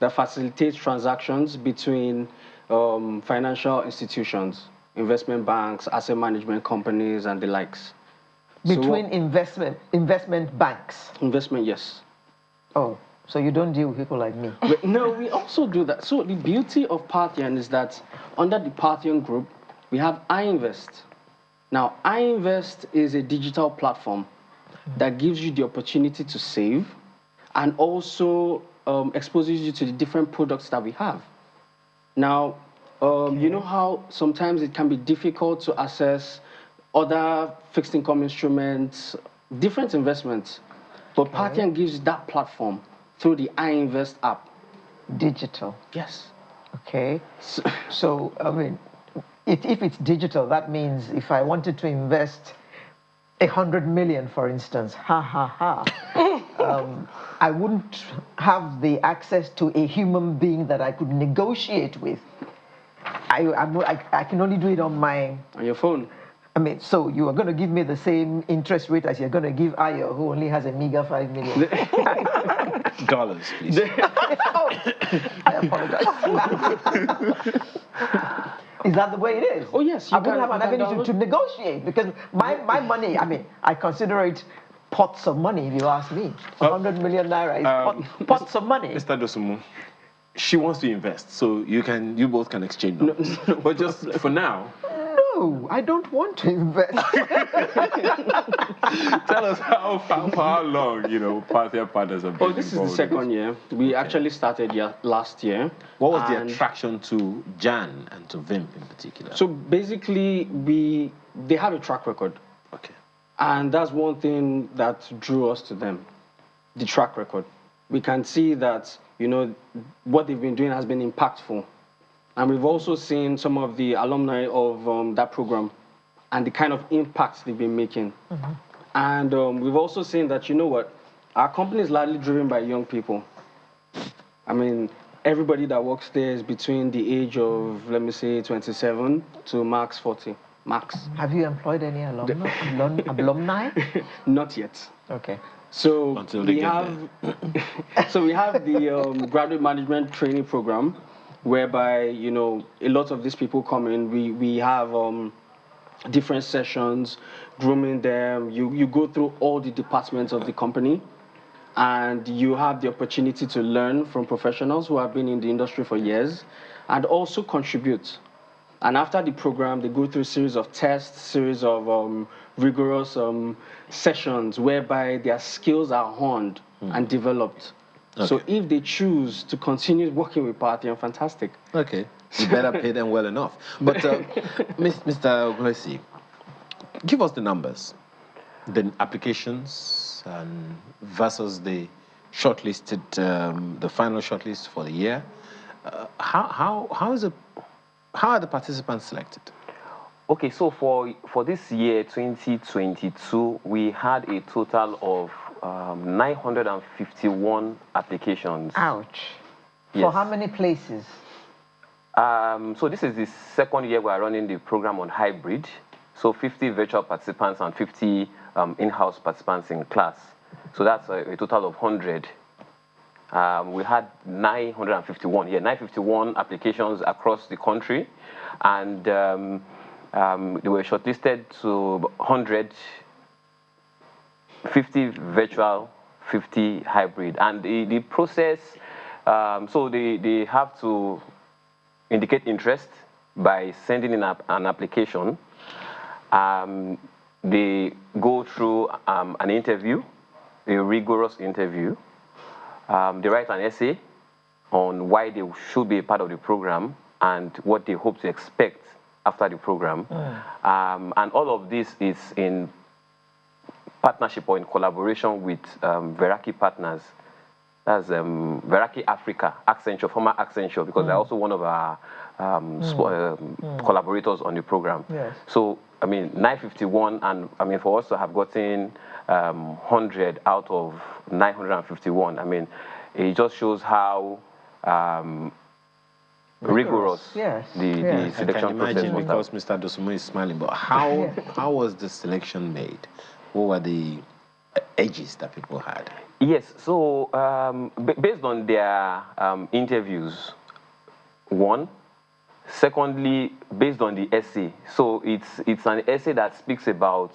that facilitates transactions between financial institutions, investment banks, asset management companies, and the likes. Between investment banks? Investment, yes. Oh, so you don't deal with people like me? No, we also do that. So the beauty of Parthian is that under the Parthian group, we have iInvest. Now, iInvest is a digital platform that gives you the opportunity to save and also exposes you to the different products that we have. Now, you know how sometimes it can be difficult to access other fixed income instruments different investments. But Parthian gives you that platform through the iInvest app. Digital. Yes. Okay. So I mean, if it's digital, that means if I wanted to invest 100 million, for instance, I wouldn't have the access to a human being that I could negotiate with. I can only do it on your phone. I mean, so you are going to give me the same interest rate as you're going to give Ayo, who only has a meager 5 million. Dollars, please. I apologize. Is that the way it is? Oh, yes. I wouldn't have an avenue to negotiate because my money, I mean, I consider it pots of money, if you ask me. 100 million naira is pots of money. Mr. Dosumu, she wants to invest, so you both can exchange numbers. But just for now. No, I don't want to invest. Tell us how long, Parthian Partners have been Oh, this is the second year. We actually started last year. What was the attraction to Jan and to Vimp in particular? So basically, they have a track record. Okay. And that's one thing that drew us to them, the track record. We can see that, what they've been doing has been impactful. And we've also seen some of the alumni of that program and the kind of impacts they've been making. Mm-hmm. And we've also seen that, our company is largely driven by young people. I mean, everybody that works there is between the age of, let me say, 27 to max 40. Max. Have you employed any alumni? Not yet. Okay. So until they get so we have the graduate management training program, whereby a lot of these people come in. We have different sessions, grooming them. You go through all the departments of the company, and you have the opportunity to learn from professionals who have been in the industry for years, and also contribute. And after the program, they go through a series of tests, series of rigorous sessions whereby their skills are honed and developed. Okay. So if they choose to continue working with Parthian, fantastic. Okay, you better pay them well enough. But Mr. Oglesi, give us the numbers, the applications versus the shortlisted, the final shortlist for the year. How are the participants selected? Okay, so for this year, 2022, we had a total of 951 applications. Ouch. Yes. For how many places? So this is the second year we are running the program on hybrid. So 50 virtual participants and 50 in-house participants in class. So that's a total of 100. We had 951 applications across the country, and they were shortlisted to 100, 50 virtual, 50 hybrid. And the process, so they have to indicate interest by sending in an application. They go through an interview, a rigorous interview. They write an essay on why they should be a part of the program and what they hope to expect after the program. And all of this is in partnership or in collaboration with Veraki partners. That's Veraki Africa, Accenture, former Accenture, because they're also one of our collaborators on the program. Yes. So, I mean, 951, and I mean, for us to have gotten 100 out of 951, I mean, it just shows how rigorous yes. the selection process was. Because Mr. Dosumu is smiling, but how was the selection made? What were the edges that people had? Yes, so based on their interviews, one. Secondly, based on the essay. So it's an essay that speaks about,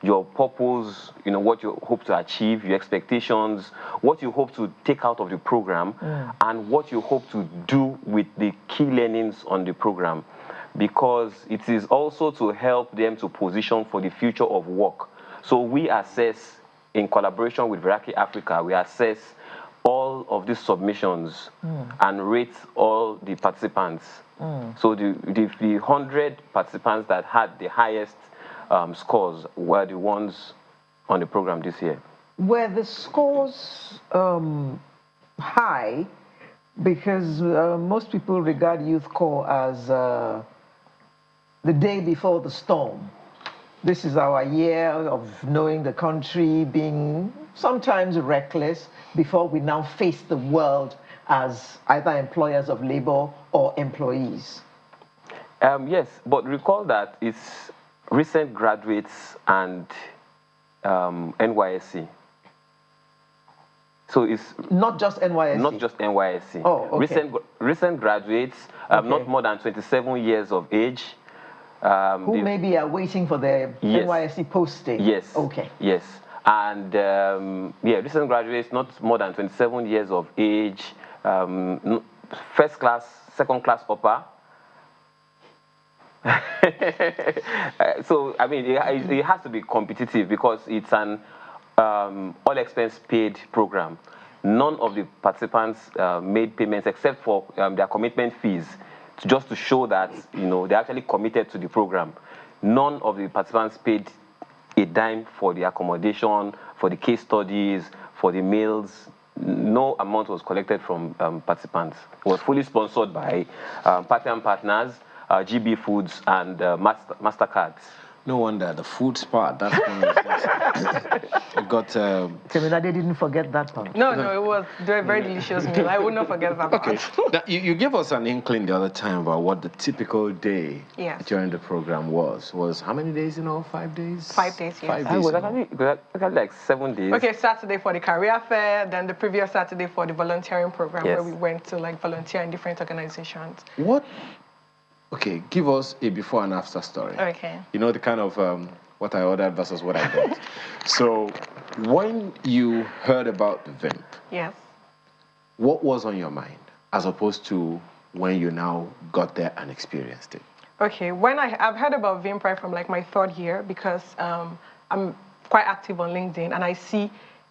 your purpose, what you hope to achieve, your expectations, what you hope to take out of the program, and what you hope to do with the key learnings on the program. Because it is also to help them to position for the future of work. So we assess, in collaboration with Veraki Africa, we assess all of these submissions and rate all the participants. So the 100 participants that had the highest scores were the ones on the program this year. Were the scores high? Because most people regard Youth Corps as the day before the storm. This is our year of knowing the country, being sometimes reckless before we now face the world as either employers of labor or employees. Yes, but recall that it's recent graduates and NYSC. So it's not just NYSC. Not just NYSC. Oh, okay. Recent graduates, okay. Not more than 27 years of age. Who maybe are waiting for their NYSC posting. Yes. Okay. Yes. And recent graduates, not more than 27 years of age, first class, second class upper. So, I mean, it has to be competitive because it's an all expense paid program. None of the participants made payments except for their commitment fees, just to show that they're actually committed to the program. None of the participants paid a dime for the accommodation, for the case studies, for the meals. No amount was collected from participants. It was fully sponsored by Partner Partners, GB Foods, and MasterCards. No wonder the food part. That's one of the got. Temina, they didn't forget that part. No, it was a very delicious meal. I would not forget that part. Okay, you gave us an inkling the other time about what the typical day during the program was. Was how many days? 5 days. 5 days. Yes. 5 days. It was actually like 7 days. Okay, Saturday for the career fair, then the previous Saturday for the volunteering program, where we went to volunteer in different organizations. What? Okay, give us a before and after story. Okay. The kind of what I ordered versus what I got. So, when you heard about VIMP, yes, what was on your mind as opposed to when you now got there and experienced it? Okay, when I've heard about VIMP right from my third year because I'm quite active on LinkedIn and I see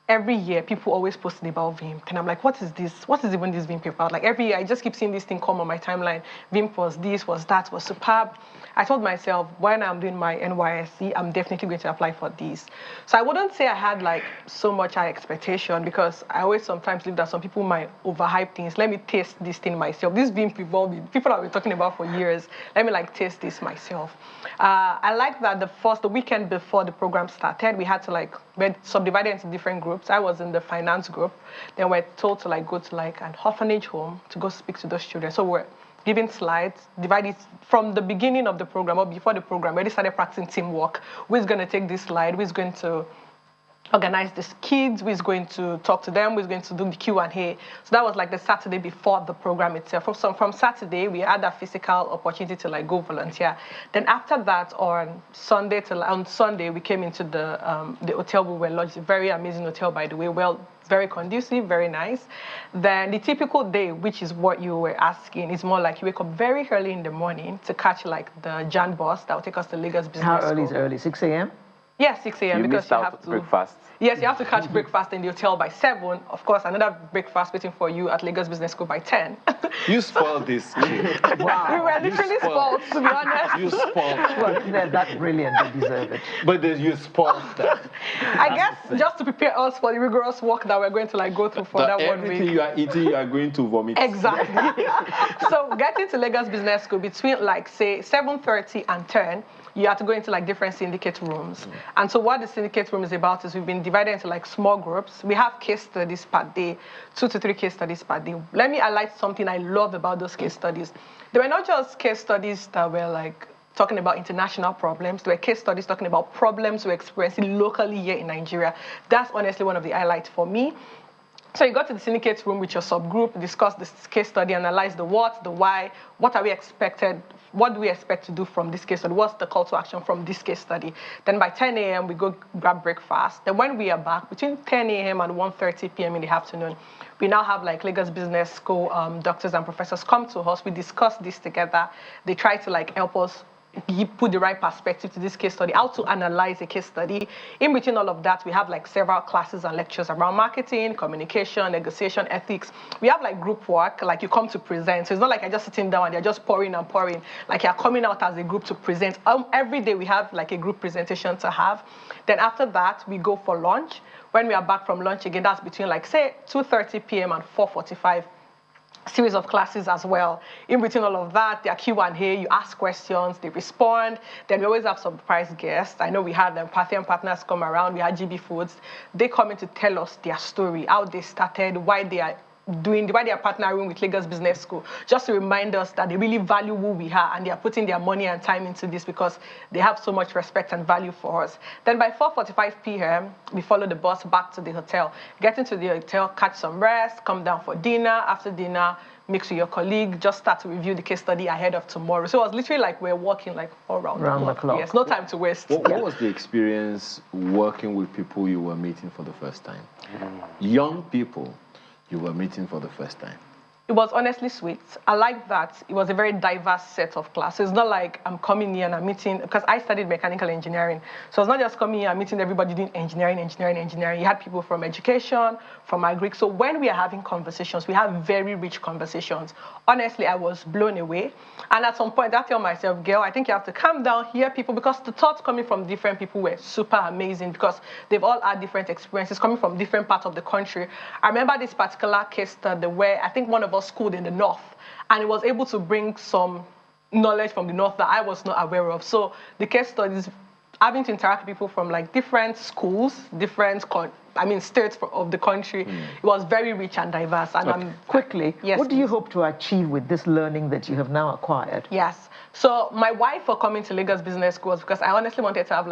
every year people always posting about VIMP and I'm like, what is this? What is even this VIMP about? Every year I just keep seeing this thing come on my timeline. VIMP was this, was that, was superb. I told myself when I'm doing my NYSC, I'm definitely going to apply for this. So I wouldn't say I had so much high expectation because I always sometimes believe that some people might overhype things. Let me taste this thing myself. This VIMP evolved. People have been talking about for years. Let me taste this myself. I like that the weekend before the program started, we had to we're subdivided into different groups. I was in the finance group. Then we're told to go to an orphanage home to go speak to those children. So we're given slides, divided from the beginning of the program or before the program. We already started practicing teamwork. Who's going to take this slide? Who's going to organize these kids? Who's going to talk to them? Who's going to do the Q&A? So that was the Saturday before the program itself. From Saturday, we had that physical opportunity to go volunteer. Then after that, on Sunday, we came into the hotel we were lodged. Very amazing hotel, by the way. Well, very conducive, very nice. Then the typical day, which is what you were asking, is more you wake up very early in the morning to catch the Jan bus that will take us to Lagos Business School. How early is early? 6 a.m.? Yes, 6 a.m. because you have to breakfast. Yes, you have to catch breakfast in the hotel by 7. Of course, another breakfast waiting for you at Lagos Business School by 10. You spoiled this kid. Wow. We were literally spoiled, to be honest. You spoiled. Well, if they're that brilliant, they deserve it. But you spoiled that. I guess just to prepare us for the rigorous work that we're going to go through for that 1 week. Everything you are eating, you are going to vomit. Exactly. So getting to Lagos Business School between say 7:30 and 10, you have to go into different syndicate rooms. And so what the syndicate room is about is we've been divided into small groups. We have case studies per day, 2 to 3 case studies per day. Let me highlight something I love about those case studies. They were not just case studies that were talking about international problems. There were case studies talking about problems we're experiencing locally here in Nigeria. That's honestly one of the highlights for me. So you go to the syndicate room with your subgroup, discuss this case study, analyze the what, the why, what do we expect to do from this case study, what's the call to action from this case study. Then by 10 a.m. we go grab breakfast. Then when we are back, between 10 a.m. and 1:30 p.m. in the afternoon, we now have Lagos Business School doctors and professors come to us. We discuss this together. They try to help us put the right perspective to this case study, how to analyze a case study. In between all of that, we have like several classes and lectures around marketing, communication, negotiation, ethics. We have like group work, like you come to present. So it's not like you're just sitting down and you're just pouring and pouring. Like you're coming out as a group to present. Every day we have like a group presentation to have. Then after that, we go for lunch. When we are back from lunch again, that's between like say 2:30 p.m. and 4:45. Series of classes as well. In between all of that, there are Q&A, you ask questions, they respond. Then we always have surprise guests. I know we had Parthian partners come around, we had GB Foods. They come in to tell us their story, how they started, why they are partnering with Lagos Business School, just to remind us that they really value who we are and they are putting their money and time into this because they have so much respect and value for us. Then by 4:45 p.m., we follow the bus back to the hotel. Get into the hotel, catch some rest, come down for dinner. After dinner, mix with your colleague, just start to review the case study ahead of tomorrow. So it was literally like we're working like all around the clock. Yes, no time to waste. What was the experience working with people you were meeting for the first time? Young people you were meeting for the first time? It was honestly sweet. I like that it was a very diverse set of classes. It's not like I'm coming here and I'm meeting, because I studied mechanical engineering. So it's not just coming here and meeting everybody doing engineering. You had people from education, from agri. So when we are having conversations, we have very rich conversations. Honestly, I was blown away. And at some point, I tell myself, girl, I think you have to calm down, hear people, because the thoughts coming from different people were super amazing because they've all had different experiences coming from different parts of the country. I remember this particular case study where I think one of us schooled in the north, and it was able to bring some knowledge from the north that I was not aware of. So the case studies, having to interact with people from like different schools, different states of the country, it was very rich and diverse. And quickly, yes, what do you hope to achieve with this learning that you have now acquired? Yes. So my why for coming to Lagos Business School was because I honestly wanted to have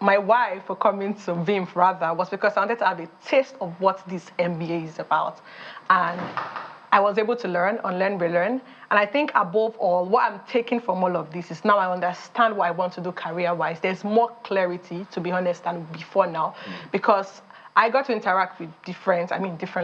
my why for coming to VIMP rather was because I wanted to have a taste of what this MBA is about. And I was able to learn, unlearn, relearn. And I think above all, what I'm taking from all of this is now I understand what I want to do career-wise. There's more clarity, to be honest, than before now, because I got to interact with different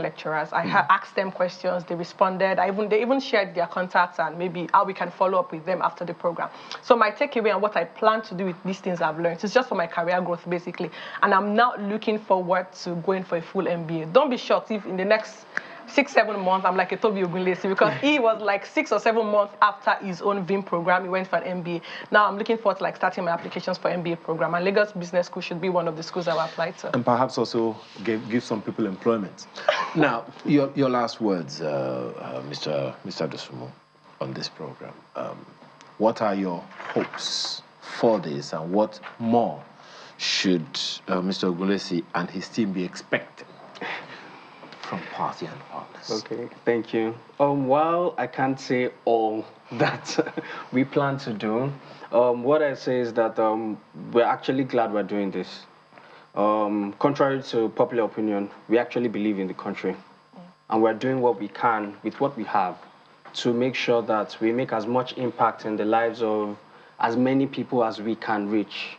lecturers. I asked them questions, they responded. They even shared their contacts and maybe how we can follow up with them after the program. So my takeaway and what I plan to do with these things I've learned is just for my career growth, basically. And I'm now looking forward to going for a full MBA. Don't be shocked if in the next 6-7 months, I'm like a Toby Ogunlesi, because he was like 6 or 7 months after his own VIM program, he went for an MBA. Now I'm looking forward to like starting my applications for MBA program, and Lagos Business School should be one of the schools I will apply to. And perhaps also give some people employment. Now, your last words, Mr. Dosumu, on this program. What are your hopes for this, and what more should Mr. Ogunlesi and his team be expecting from Parthian partners? Okay, thank you. While I can't say all that we plan to do, what I say is that we're actually glad we're doing this. Contrary to popular opinion, we actually believe in the country. And we're doing what we can with what we have to make sure that we make as much impact in the lives of as many people as we can reach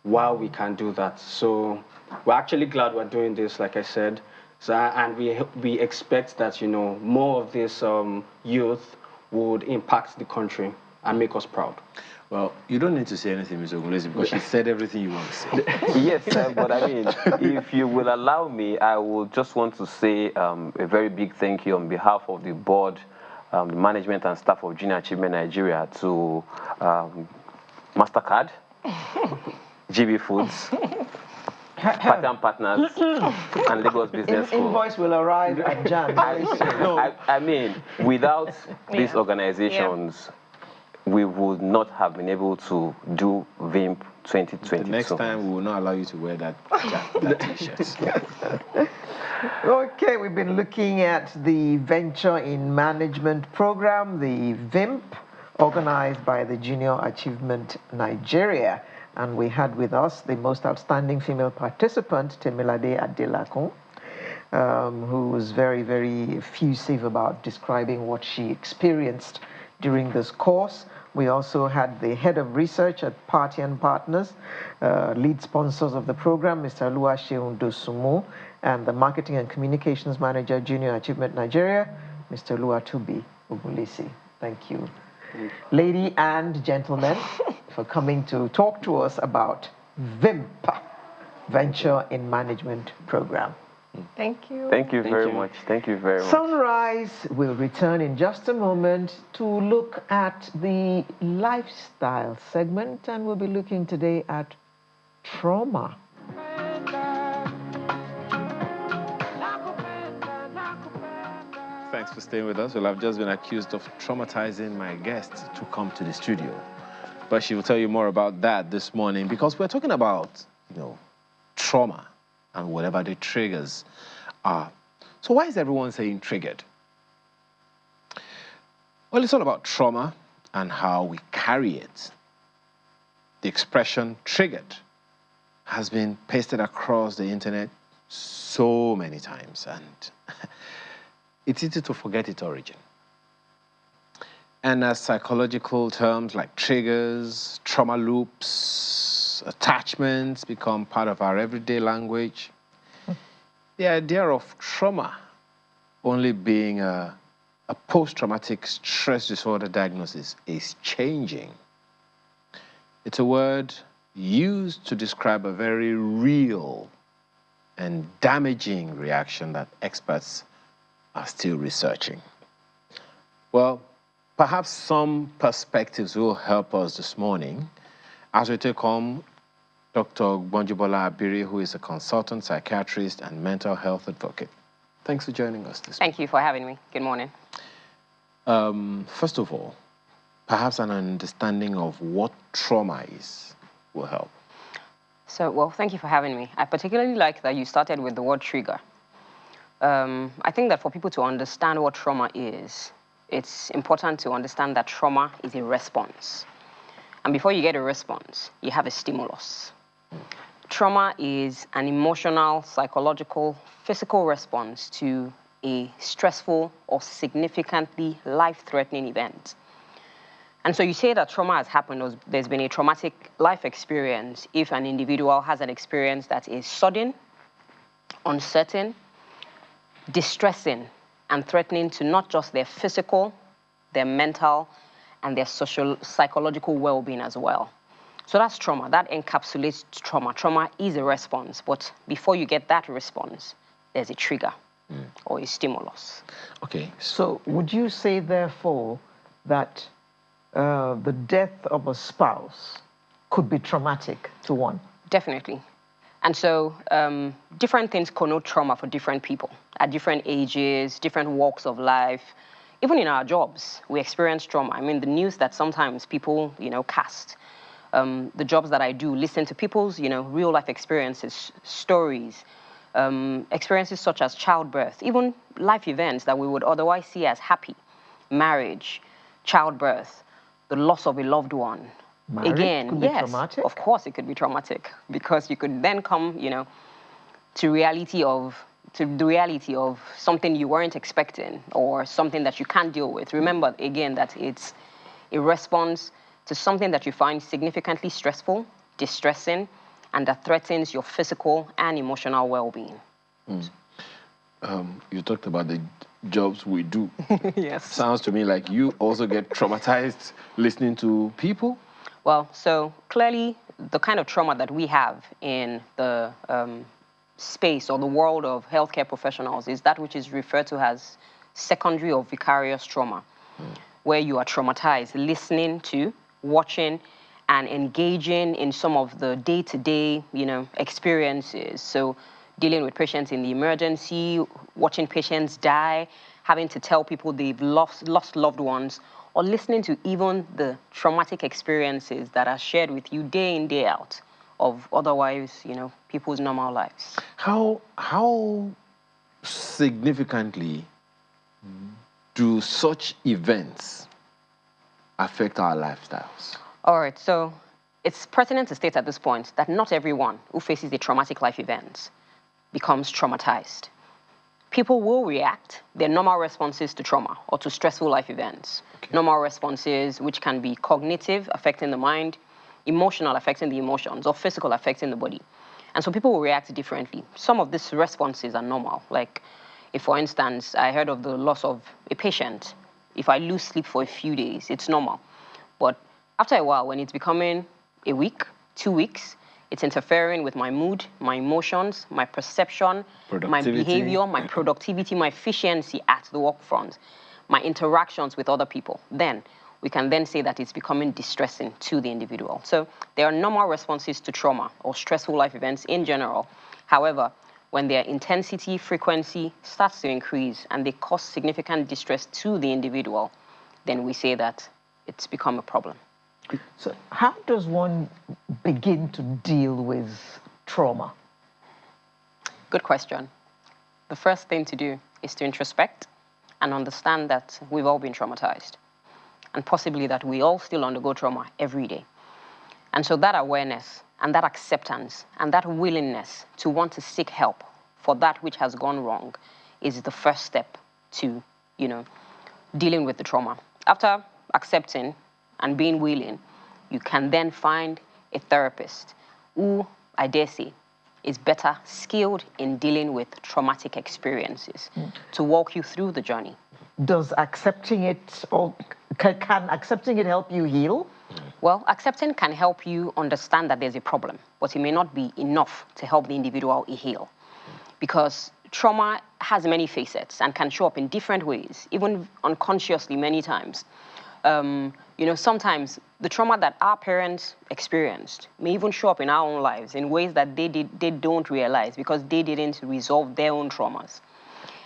while we can do that. So we're actually glad we're doing this, like I said. So, and we expect that, more of this youth would impact the country and make us proud. Well, you don't need to say anything, Mr. Ogunlesi, because she said everything you want to say. Yes, but I mean, if you will allow me, I will just want to say a very big thank you on behalf of the board, the management and staff of Junior Achievement Nigeria to MasterCard, GB Foods, Parthian partners, and Lagos Business School. Invoice will arrive at Jan. I mean, without these organizations, we would not have been able to do VIMP 2022. The next time, we will not allow you to wear that T-shirt. Okay, we've been looking at the Venture in Management program, the VIMP, organized by the Junior Achievement Nigeria. And we had with us the most outstanding female participant, Temilade Adelakun, who was very, very effusive about describing what she experienced during this course. We also had the head of research at Parthian Partners, lead sponsors of the program, Mr. Oluwaseun Dosumu, and the marketing and communications manager, Junior Achievement Nigeria, Mr. Oluwatobi Ogunlesi. Thank you. Lady and gentlemen, for coming to talk to us about VIMP, Venture in Management Program. Thank you. Thank you very much. Thank you very much. Sunrise will return in just a moment to look at the lifestyle segment, and we'll be looking today at trauma. Thanks for staying with us. Well, I've just been accused of traumatizing my guest to come to the studio. But she will tell you more about that this morning, because we're talking about, trauma and whatever the triggers are. So why is everyone saying triggered? Well, it's all about trauma and how we carry it. The expression triggered has been pasted across the internet so many times, and it's easy to forget its origin. And as psychological terms like triggers, trauma loops, attachments become part of our everyday language, the idea of trauma only being a post-traumatic stress disorder diagnosis is changing. It's a word used to describe a very real and damaging reaction that experts are still researching. Well, perhaps some perspectives will help us this morning as we take on Dr. Bonjibola Abiri, who is a consultant psychiatrist and mental health advocate. Thanks for joining us this morning. Thank you for having me. Good morning. First of all, perhaps an understanding of what trauma is will help. So, well, thank you for having me. I particularly like that you started with the word trigger. I think that for people to understand what trauma is, it's important to understand that trauma is a response. And before you get a response, you have a stimulus. Trauma is an emotional, psychological, physical response to a stressful or significantly life-threatening event. And so you say that trauma has happened, or there's been a traumatic life experience if an individual has an experience that is sudden, uncertain, distressing, and threatening to not just their physical, their mental, and their social, psychological well-being as well. So that's trauma. That encapsulates trauma. Trauma is a response, but before you get that response, there's a trigger or a stimulus. Okay. So would you say, therefore, that the death of a spouse could be traumatic to one? Definitely. And so different things connote trauma for different people at different ages, different walks of life. Even in our jobs, we experience trauma. I mean, the news that sometimes people, cast, the jobs that I do, listen to people's, real life experiences, stories, experiences such as childbirth, even life events that we would otherwise see as happy, marriage, childbirth, the loss of a loved one. Marriage Again, could be yes, traumatic? of course it could be traumatic, because you could then come, to the reality of something you weren't expecting or something that you can't deal with. Remember, again, that it's a response to something that you find significantly stressful, distressing, and that threatens your physical and emotional well-being. You talked about the jobs we do. Yes. Sounds to me like you also get traumatized listening to people. Well, so clearly the kind of trauma that we have in the space or the world of healthcare professionals is that which is referred to as secondary or vicarious trauma, where you are traumatized listening to, watching, and engaging in some of the day-to-day, experiences. So dealing with patients in the emergency, watching patients die, having to tell people they've lost loved ones, or listening to even the traumatic experiences that are shared with you day in, day out of otherwise, people's normal lives. How significantly do such events affect our lifestyles? All right, so it's pertinent to state at this point that not everyone who faces a traumatic life event becomes traumatized. People will react their normal responses to trauma or to stressful life events. Okay. Normal responses, which can be cognitive, affecting the mind, emotional, affecting the emotions, or physical, affecting the body. And so people will react differently. Some of these responses are normal. Like, if, for instance, I heard of the loss of a patient If I lose sleep for a few days, it's normal. But after a while, when it's becoming a week, 2 weeks, it's interfering with my mood, my emotions, my perception, my behavior, my productivity, my efficiency at the work front, my interactions with other people. Then we can then say that it's becoming distressing to the individual. So there are normal responses to trauma or stressful life events in general. However, when their intensity, frequency starts to increase and they cause significant distress to the individual, then we say that it's become a problem. So how does one begin to deal with trauma? Good question. The first thing to do is to introspect and understand that we've all been traumatized, and possibly that we all still undergo trauma every day. And so that awareness and that acceptance and that willingness to want to seek help for that which has gone wrong is the first step to, dealing with the trauma. After accepting and being willing, you can then find a therapist who, I dare say, is better skilled in dealing with traumatic experiences to walk you through the journey. Does accepting it, or can accepting it help you heal? Well, accepting can help you understand that there's a problem, but it may not be enough to help the individual heal. Because trauma has many facets and can show up in different ways, even unconsciously many times. Sometimes the trauma that our parents experienced may even show up in our own lives in ways that they don't realize because they didn't resolve their own traumas.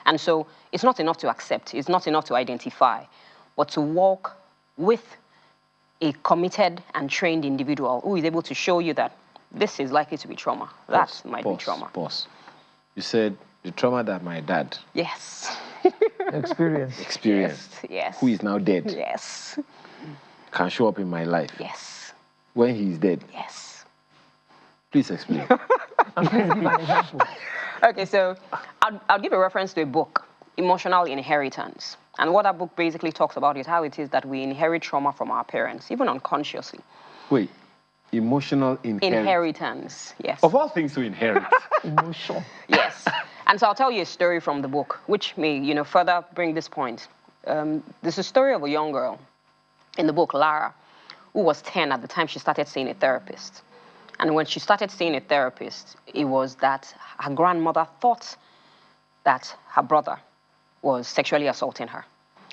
And so it's not enough to accept, it's not enough to identify, but to walk with a committed and trained individual who is able to show you that this is likely to be trauma. That might be trauma. Boss, you said the trauma that my dad Yes. Experienced. Yes. who is now dead, Yes. can show up in my life. Yes. When he's dead. Yes. Please explain. And please give an example. Okay, so I'll give a reference to a book, Emotional Inheritance. And what that book basically talks about is how it is that we inherit trauma from our parents, even unconsciously. Wait, emotional Inheritance, yes. Of all things to inherit. Emotion. Yes. And so I'll tell you a story from the book, which may, further bring this point. There's a story of a young girl in the book, Lara, who was 10 at the time she started seeing a therapist. And when she started seeing a therapist, it was that her grandmother thought that her brother was sexually assaulting her.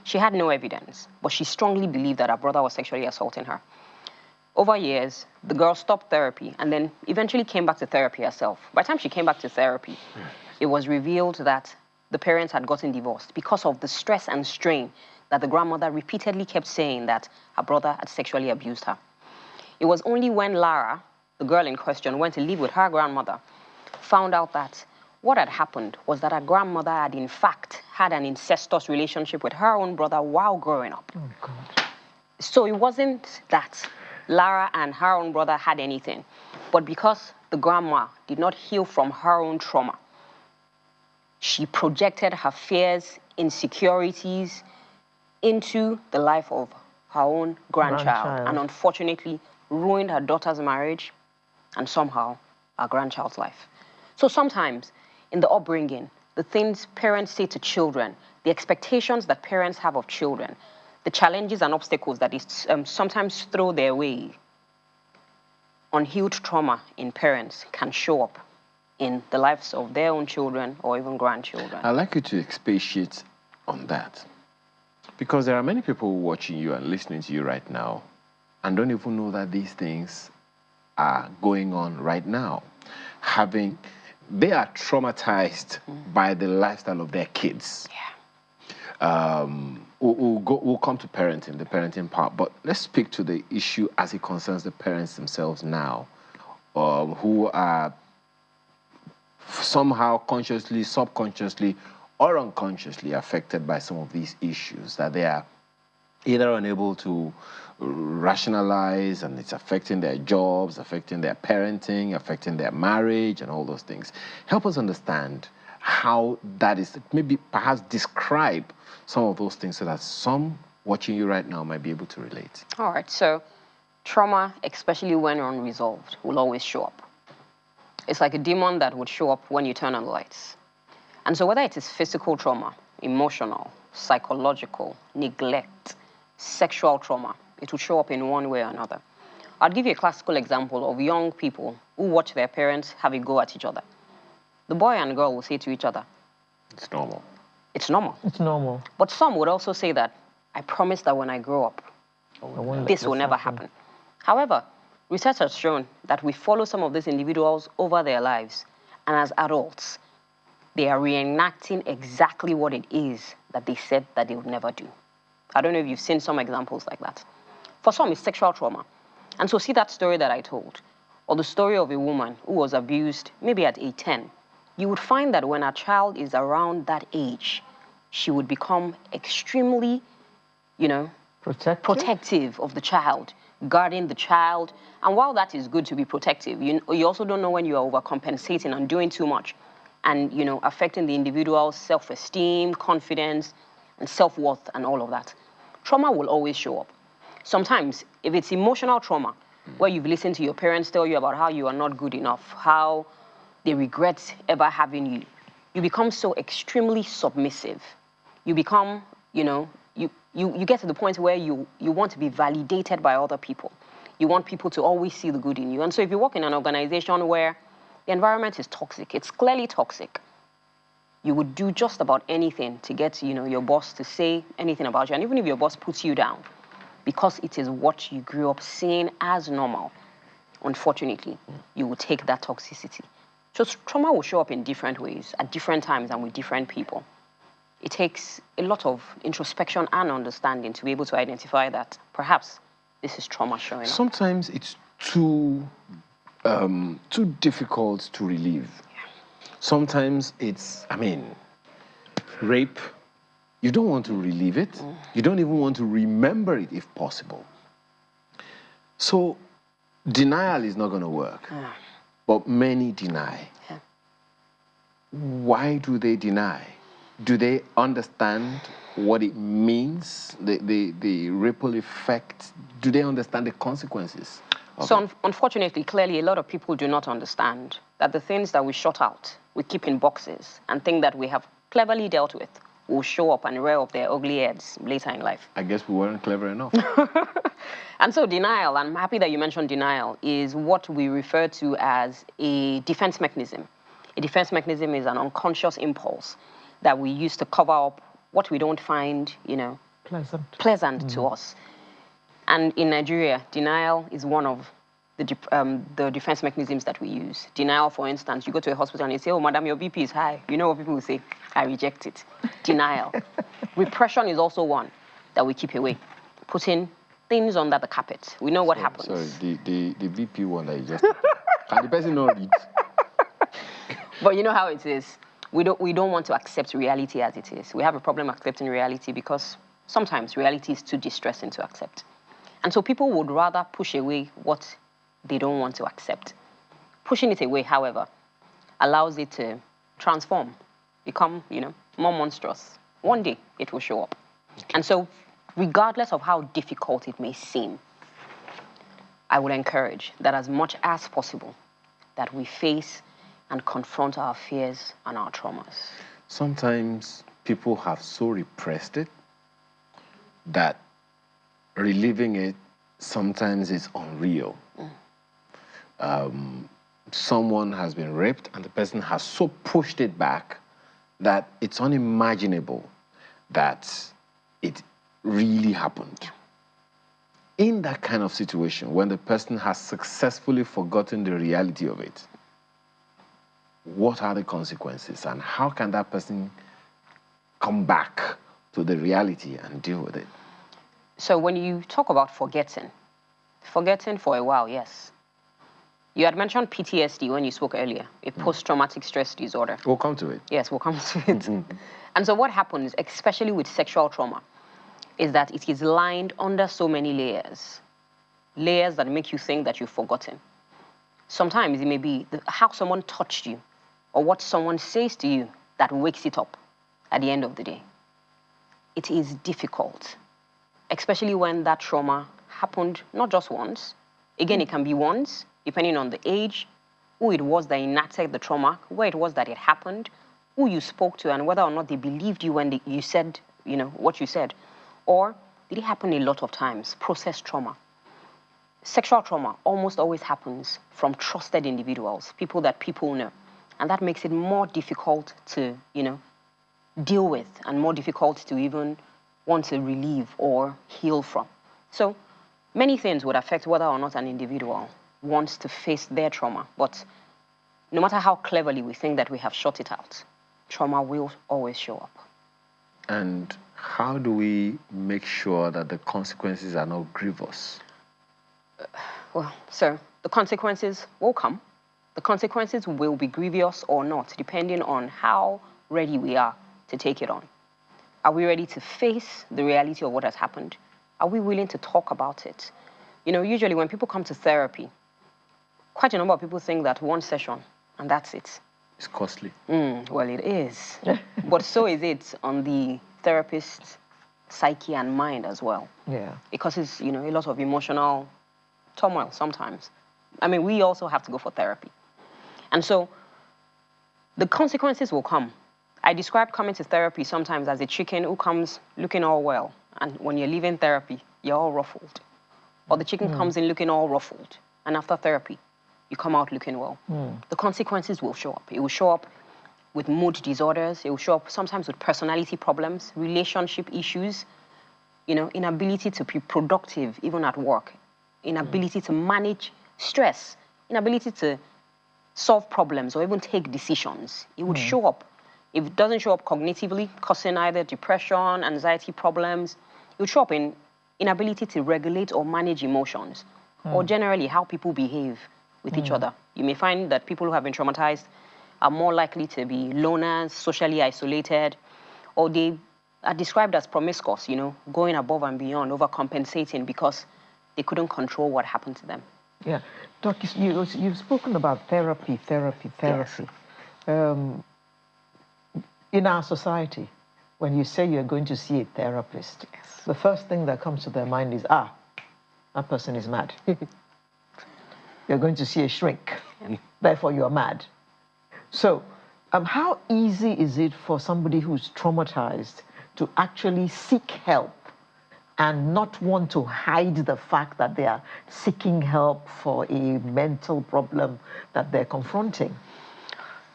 She had no evidence, but she strongly believed that her brother was sexually assaulting her. Over years, the girl stopped therapy and then eventually came back to therapy herself. By the time she came back to therapy, it was revealed that the parents had gotten divorced because of the stress and strain that the grandmother repeatedly kept saying that her brother had sexually abused her. It was only when Lara, the girl in question, went to live with her grandmother, found out that what had happened was that her grandmother had in fact had an incestuous relationship with her own brother while growing up. Oh, God. So it wasn't that Lara and her own brother had anything, but because the grandma did not heal from her own trauma, she projected her fears, insecurities into the life of her own grandchild. And unfortunately ruined her daughter's marriage and somehow her grandchild's life. So sometimes in the upbringing, the things parents say to children, the expectations that parents have of children, the challenges and obstacles that is sometimes throw their way, unhealed trauma in parents can show up in the lives of their own children or even grandchildren. I'd like you to expatiate on that. Because there are many people watching you and listening to you right now and don't even know that these things are going on right now. They are traumatized by the lifestyle of their kids. Yeah. We'll come to parenting, the parenting part, but let's speak to the issue as it concerns the parents themselves now, who are somehow consciously, subconsciously, or unconsciously affected by some of these issues that they are either unable to rationalize, and it's affecting their jobs, affecting their parenting, affecting their marriage, and all those things. Help us understand how that is, maybe perhaps describe some of those things so that some watching you right now might be able to relate. All right, so trauma, especially when unresolved, will always show up. It's like a demon that would show up when you turn on the lights. And so whether it is physical trauma, emotional, psychological, neglect, sexual trauma. It will show up in one way or another. I'll give you a classical example of young people who watch their parents have a go at each other. The boy and girl will say to each other, It's normal. it's normal. It's normal. But some would also say that, I promise that when I grow up, this will never happen. However, research has shown that we follow some of these individuals over their lives, and as adults, they are reenacting exactly what it is that they said that they would never do. I don't know if you've seen some examples like that. For some, it's sexual trauma. And so see that story that I told, or the story of a woman who was abused maybe at age 10. You would find that when a child is around that age, she would become extremely, protective of the child, guarding the child. And while that is good to be protective, you also don't know when you are overcompensating and doing too much and, affecting the individual's self-esteem, confidence, and self-worth and all of that. Trauma will always show up. Sometimes, if it's emotional trauma, where you've listened to your parents tell you about how you are not good enough, how they regret ever having you, you become so extremely submissive. You become, you get to the point where you want to be validated by other people. You want people to always see the good in you. And so if you work in an organization where the environment is toxic, it's clearly toxic, you would do just about anything to get, your boss to say anything about you. And even if your boss puts you down, because it is what you grew up seeing as normal, unfortunately, you will take that toxicity. So trauma will show up in different ways, at different times and with different people. It takes a lot of introspection and understanding to be able to identify that perhaps this is trauma showing up. Sometimes it's too difficult to relieve. Yeah. Sometimes it's, rape. You don't want to relieve it. You don't even want to remember it if possible. So denial is not going to work. But many deny. Yeah. Why do they deny? Do they understand what it means, the ripple effect? Do they understand the consequences? So unfortunately, clearly, a lot of people do not understand that the things that we shut out, we keep in boxes and think that we have cleverly dealt with will show up and rear up their ugly heads later in life. I guess we weren't clever enough. And so denial, I'm happy that you mentioned denial, is what we refer to as a defense mechanism. A defense mechanism is an unconscious impulse that we use to cover up what we don't find, pleasant to us. And in Nigeria, denial is one of the defense mechanisms that we use. Denial, for instance, you go to a hospital and you say, oh, madam, your BP is high. You know what people will say? I reject it. Denial. Repression is also one that we keep away. Putting things under the carpet. We know what happens. Sorry, the BP one that you just... Can the person not read? But you know how it is. We don't want to accept reality as it is. We have a problem accepting reality because sometimes reality is too distressing to accept. And so people would rather push away what they don't want to accept. Pushing it away, however, allows it to transform, become, more monstrous. One day, it will show up. Okay. And so, regardless of how difficult it may seem, I would encourage that as much as possible, that we face and confront our fears and our traumas. Sometimes people have so repressed it that reliving it sometimes is unreal. Someone has been raped and the person has so pushed it back that it's unimaginable that it really happened. In that kind of situation, when the person has successfully forgotten the reality of it, what are the consequences and how can that person come back to the reality and deal with it? So when you talk about forgetting for a while, yes. You had mentioned PTSD when you spoke earlier, a post-traumatic stress disorder. We'll come to it. Yes, we'll come to it. And so what happens, especially with sexual trauma, is that it is lined under so many layers. Layers that make you think that you've forgotten. Sometimes it may be how someone touched you or what someone says to you that wakes it up at the end of the day. It is difficult, especially when that trauma happened not just once. Again, it can be once, depending on the age, who it was that enacted the trauma, where it was that it happened, who you spoke to and whether or not they believed you when you said, what you said. Or did it happen a lot of times? Process trauma. Sexual trauma almost always happens from trusted individuals, people that people know. And that makes it more difficult to, deal with and more difficult to even want to relieve or heal from. So many things would affect whether or not an individual wants to face their trauma. But no matter how cleverly we think that we have shut it out, trauma will always show up. And how do we make sure that the consequences are not grievous? Well, so the consequences will come. The consequences will be grievous or not, depending on how ready we are to take it on. Are we ready to face the reality of what has happened? Are we willing to talk about it? Usually when people come to therapy, quite a number of people think that one session and that's it. It's costly. Well, it is. But so is it on the therapist's psyche and mind as well. Yeah. Because it's, a lot of emotional turmoil sometimes. I mean, we also have to go for therapy. And so the consequences will come. I describe coming to therapy sometimes as a chicken who comes looking all well. And when you're leaving therapy, you're all ruffled. Or the chicken comes in looking all ruffled. And after therapy, you come out looking well. The consequences will show up. It will show up with mood disorders. It will show up sometimes with personality problems, relationship issues, inability to be productive even at work, inability to manage stress, inability to solve problems or even take decisions. It would show up. If it doesn't show up cognitively, causing either depression, anxiety problems, it would show up in inability to regulate or manage emotions, or generally how people behave with each other. You may find that people who have been traumatized are more likely to be loners, socially isolated, or they are described as promiscuous, going above and beyond, overcompensating because they couldn't control what happened to them. Yeah. Doc, you've spoken about therapy. Yes. In our society, when you say you're going to see a therapist, the first thing that comes to their mind is, that person is mad. You're going to see a shrink, therefore you're mad. So how easy is it for somebody who's traumatized to actually seek help and not want to hide the fact that they are seeking help for a mental problem that they're confronting?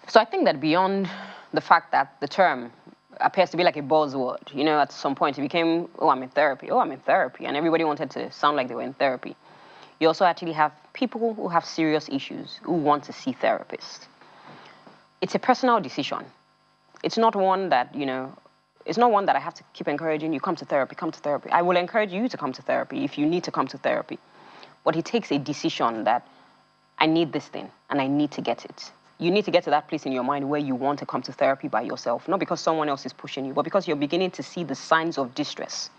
So I think that beyond the fact that the term appears to be like a buzzword, at some point it became, I'm in therapy, and everybody wanted to sound like they were in therapy. You also actually have people who have serious issues who want to see therapists. It's a personal decision. It's not one that, it's not one that I have to keep encouraging you, come to therapy. I will encourage you to come to therapy if you need to come to therapy. But it takes a decision that I need this thing and I need to get it. You need to get to that place in your mind where you want to come to therapy by yourself, not because someone else is pushing you, but because you're beginning to see the signs of distress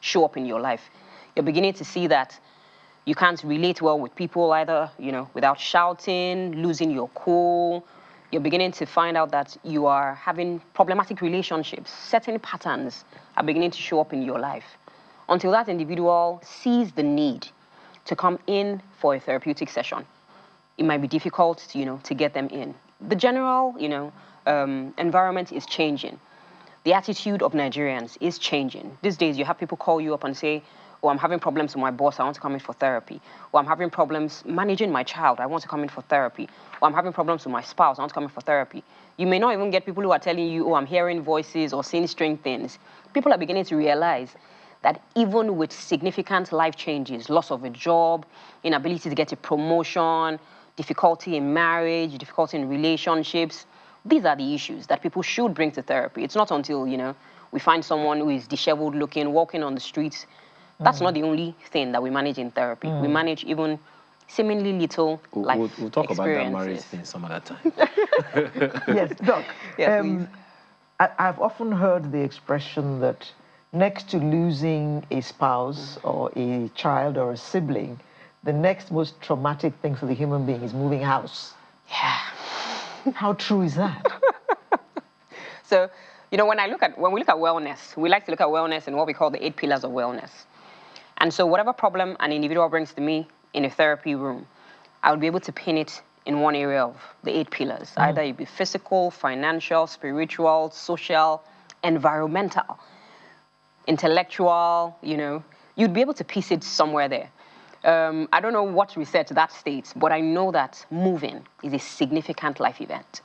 show up in your life. You're beginning to see that you can't relate well with people either, without shouting, losing your cool. You're beginning to find out that you are having problematic relationships. Certain patterns are beginning to show up in your life. Until that individual sees the need to come in for a therapeutic session, it might be difficult, to get them in. The general, environment is changing. The attitude of Nigerians is changing. These days, you have people call you up and say, I'm having problems with my boss, I want to come in for therapy. Or I'm having problems managing my child, I want to come in for therapy. Or I'm having problems with my spouse, I want to come in for therapy. You may not even get people who are telling you, I'm hearing voices or seeing strange things. People are beginning to realize that even with significant life changes, loss of a job, inability to get a promotion, difficulty in marriage, difficulty in relationships, these are the issues that people should bring to therapy. It's not until, we find someone who is disheveled looking, walking on the streets. That's not the only thing that we manage in therapy. We manage even seemingly little life We'll talk about that marriage thing some other time. Yes, Doc. Yes, I've often heard the expression that next to losing a spouse or a child or a sibling, the next most traumatic thing for the human being is moving house. Yeah. How true is that? So, when we look at wellness, we like to look at wellness in what we call the 8 pillars of wellness. And so whatever problem an individual brings to me in a therapy room, I would be able to pin it in one area of the 8 pillars. Either it be physical, financial, spiritual, social, environmental, intellectual, you'd be able to piece it somewhere there. I don't know what research that states, but I know that moving is a significant life event,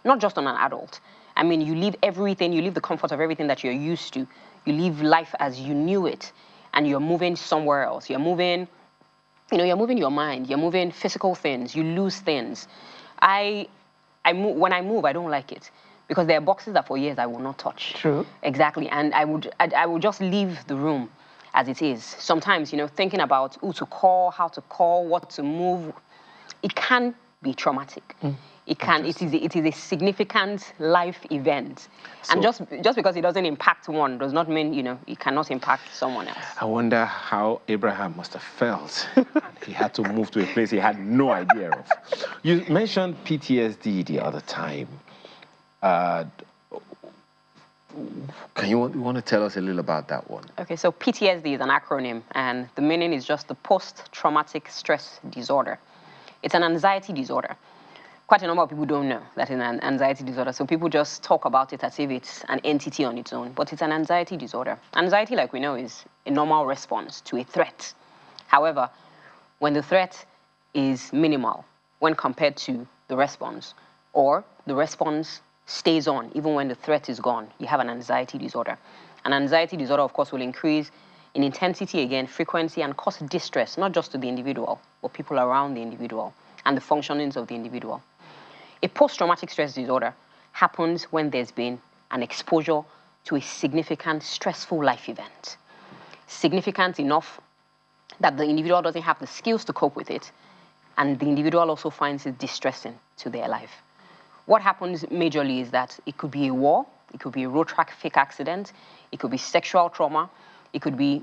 not just on an adult. I mean, you leave everything, you leave the comfort of everything that you're used to. You live life as you knew it, and you're moving somewhere else. You're moving, you're moving your mind. You're moving physical things. You lose things. When I move, I don't like it because there are boxes that for years I will not touch. True. Exactly, and I would just leave the room as it is. Sometimes, thinking about who to call, how to call, what to move, it can be traumatic. It can. It is a significant life event, and just because it doesn't impact one does not mean it cannot impact someone else. I wonder how Abraham must have felt. He had to move to a place he had no idea of. You mentioned PTSD the other time. You want to tell us a little about that one? Okay, so PTSD is an acronym, and the meaning is just the post-traumatic stress disorder. It's an anxiety disorder. Quite a number of people don't know that it's an anxiety disorder, so people just talk about it as if it's an entity on its own, but it's an anxiety disorder. Anxiety, like we know, is a normal response to a threat. However, when the threat is minimal when compared to the response, or the response stays on even when the threat is gone, you have an anxiety disorder. An anxiety disorder, of course, will increase in intensity, again, frequency, and cause distress, not just to the individual, but people around the individual and the functionings of the individual. A post-traumatic stress disorder happens when there's been an exposure to a significant stressful life event. Significant enough that the individual doesn't have the skills to cope with it, and the individual also finds it distressing to their life. What happens majorly is that it could be a war, it could be a road traffic accident, it could be sexual trauma, it could be,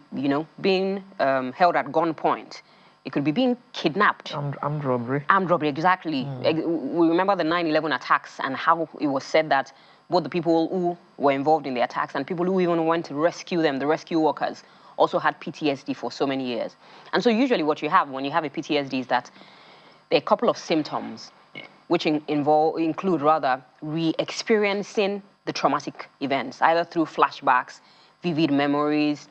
being held at gunpoint. It could be being kidnapped. Armed robbery. Armed robbery, exactly. We remember the 9/11 attacks and how it was said that both the people who were involved in the attacks and people who even went to rescue them, the rescue workers, also had PTSD for so many years. And so usually what you have when you have a PTSD is that there are a couple of symptoms which include re-experiencing the traumatic events, either through flashbacks, vivid memories.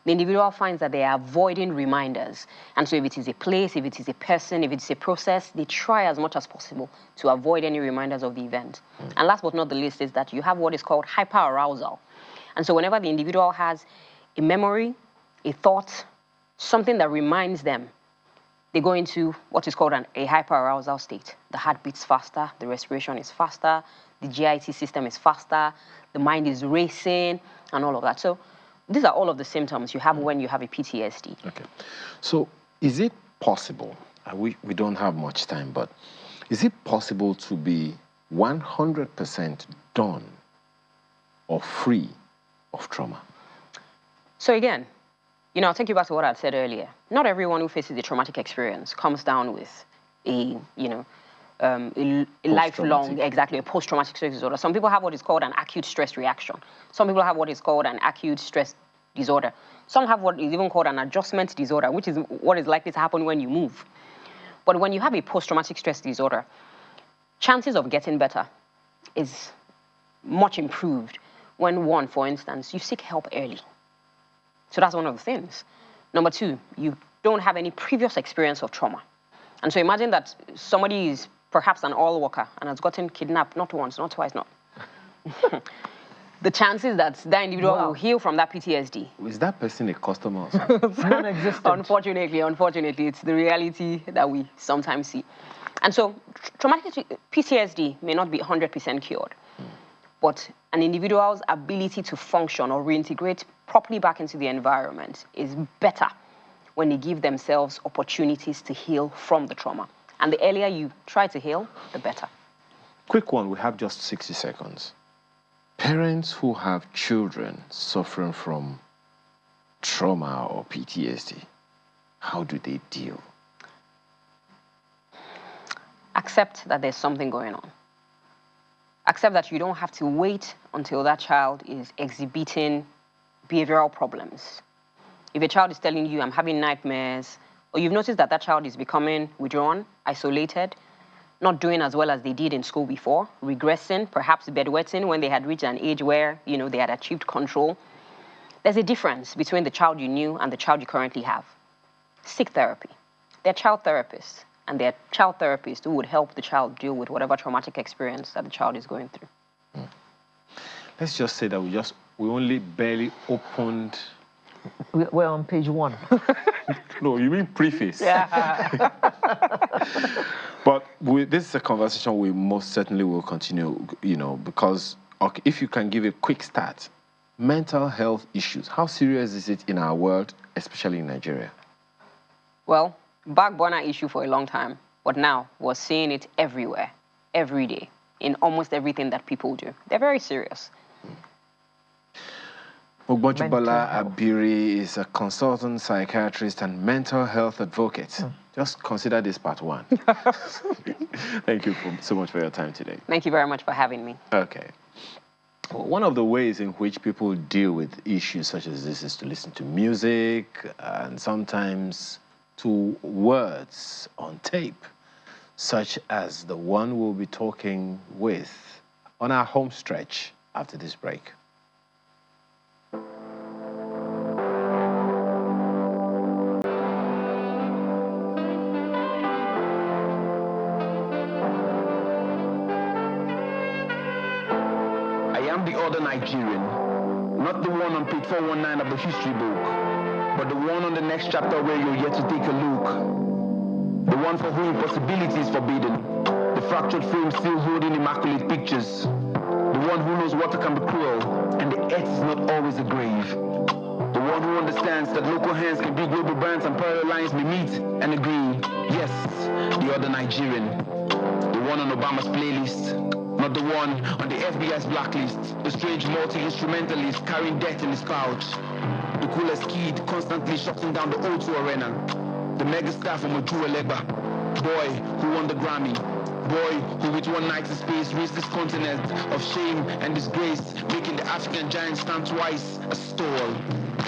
The individual finds that they are avoiding reminders. And so if it is a place, if it is a person, if it's a process, they try as much as possible to avoid any reminders of the event. And last but not the least is that you have what is called hyperarousal. And so whenever the individual has a memory, a thought, something that reminds them, they go into what is called a hyperarousal state. The heart beats faster, the respiration is faster, the GIT system is faster, the mind is racing, and all of that. So these are all of the symptoms you have when you have a PTSD. Okay. So is it possible, we don't have much time, but is it possible to be 100% done or free of trauma? So again, I'll take you back to what I said earlier. Not everyone who faces a traumatic experience comes down with a lifelong, exactly, a post-traumatic stress disorder. Some people have what is called an acute stress reaction. Some people have what is called an acute stress disorder. Some have what is even called an adjustment disorder, which is what is likely to happen when you move. But when you have a post-traumatic stress disorder, chances of getting better is much improved when, one, for instance, you seek help early. So that's one of the things. Number two, you don't have any previous experience of trauma. And so imagine that somebody is perhaps an oil worker and has gotten kidnapped, not once, not twice, not. The chances that that individual will heal from that PTSD. Is that person a customer or something? Non-existent. Unfortunately, it's the reality that we sometimes see. And so traumatic PTSD may not be 100% cured, but an individual's ability to function or reintegrate properly back into the environment is better when they give themselves opportunities to heal from the trauma. And the earlier you try to heal, the better. Quick one, we have just 60 seconds. Parents who have children suffering from trauma or PTSD, how do they deal? Accept that there's something going on. Accept that you don't have to wait until that child is exhibiting behavioral problems. If a child is telling you, I'm having nightmares, or you've noticed that that child is becoming withdrawn, isolated, not doing as well as they did in school before, regressing, perhaps bedwetting when they had reached an age where, they had achieved control. There's a difference between the child you knew and the child you currently have. Seek therapy. They're child therapists, and they're child therapists who would help the child deal with whatever traumatic experience that the child is going through. Let's just say that we only barely opened. We're on page 1. No, you mean preface. Yeah. But this is a conversation we most certainly will continue, because if you can give a quick start, mental health issues, how serious is it in our world, especially in Nigeria? Well, back burner issue for a long time, but now we're seeing it everywhere, every day, in almost everything that people do. They're very serious. Ogbonchubala Abiri is a consultant psychiatrist and mental health advocate. Just consider this part 1. Thank you so much for your time today. Thank you very much for having me. Okay. Well, one of the ways in which people deal with issues such as this is to listen to music and sometimes to words on tape, such as the one we'll be talking with on our home stretch after this break. The other Nigerian, not the one on page 419 of the history book, but the one on the next chapter where you're yet to take a look. The one for whom impossibility is forbidden, the fractured frame still holding immaculate pictures, the one who knows water can be cruel and the earth is not always a grave, the one who understands that local hands can be global brands and parallel lines may meet and agree. Yes, the other Nigerian, the one on Obama's playlist, not the one on the FBI's blacklist, the strange multi-instrumentalist carrying death in his pouch, the coolest kid constantly shutting down the O2 Arena, the megastar from Oju Elegba, boy who won the Grammy, boy who with one night in space reached this continent of shame and disgrace, making the African giant stand twice a stall,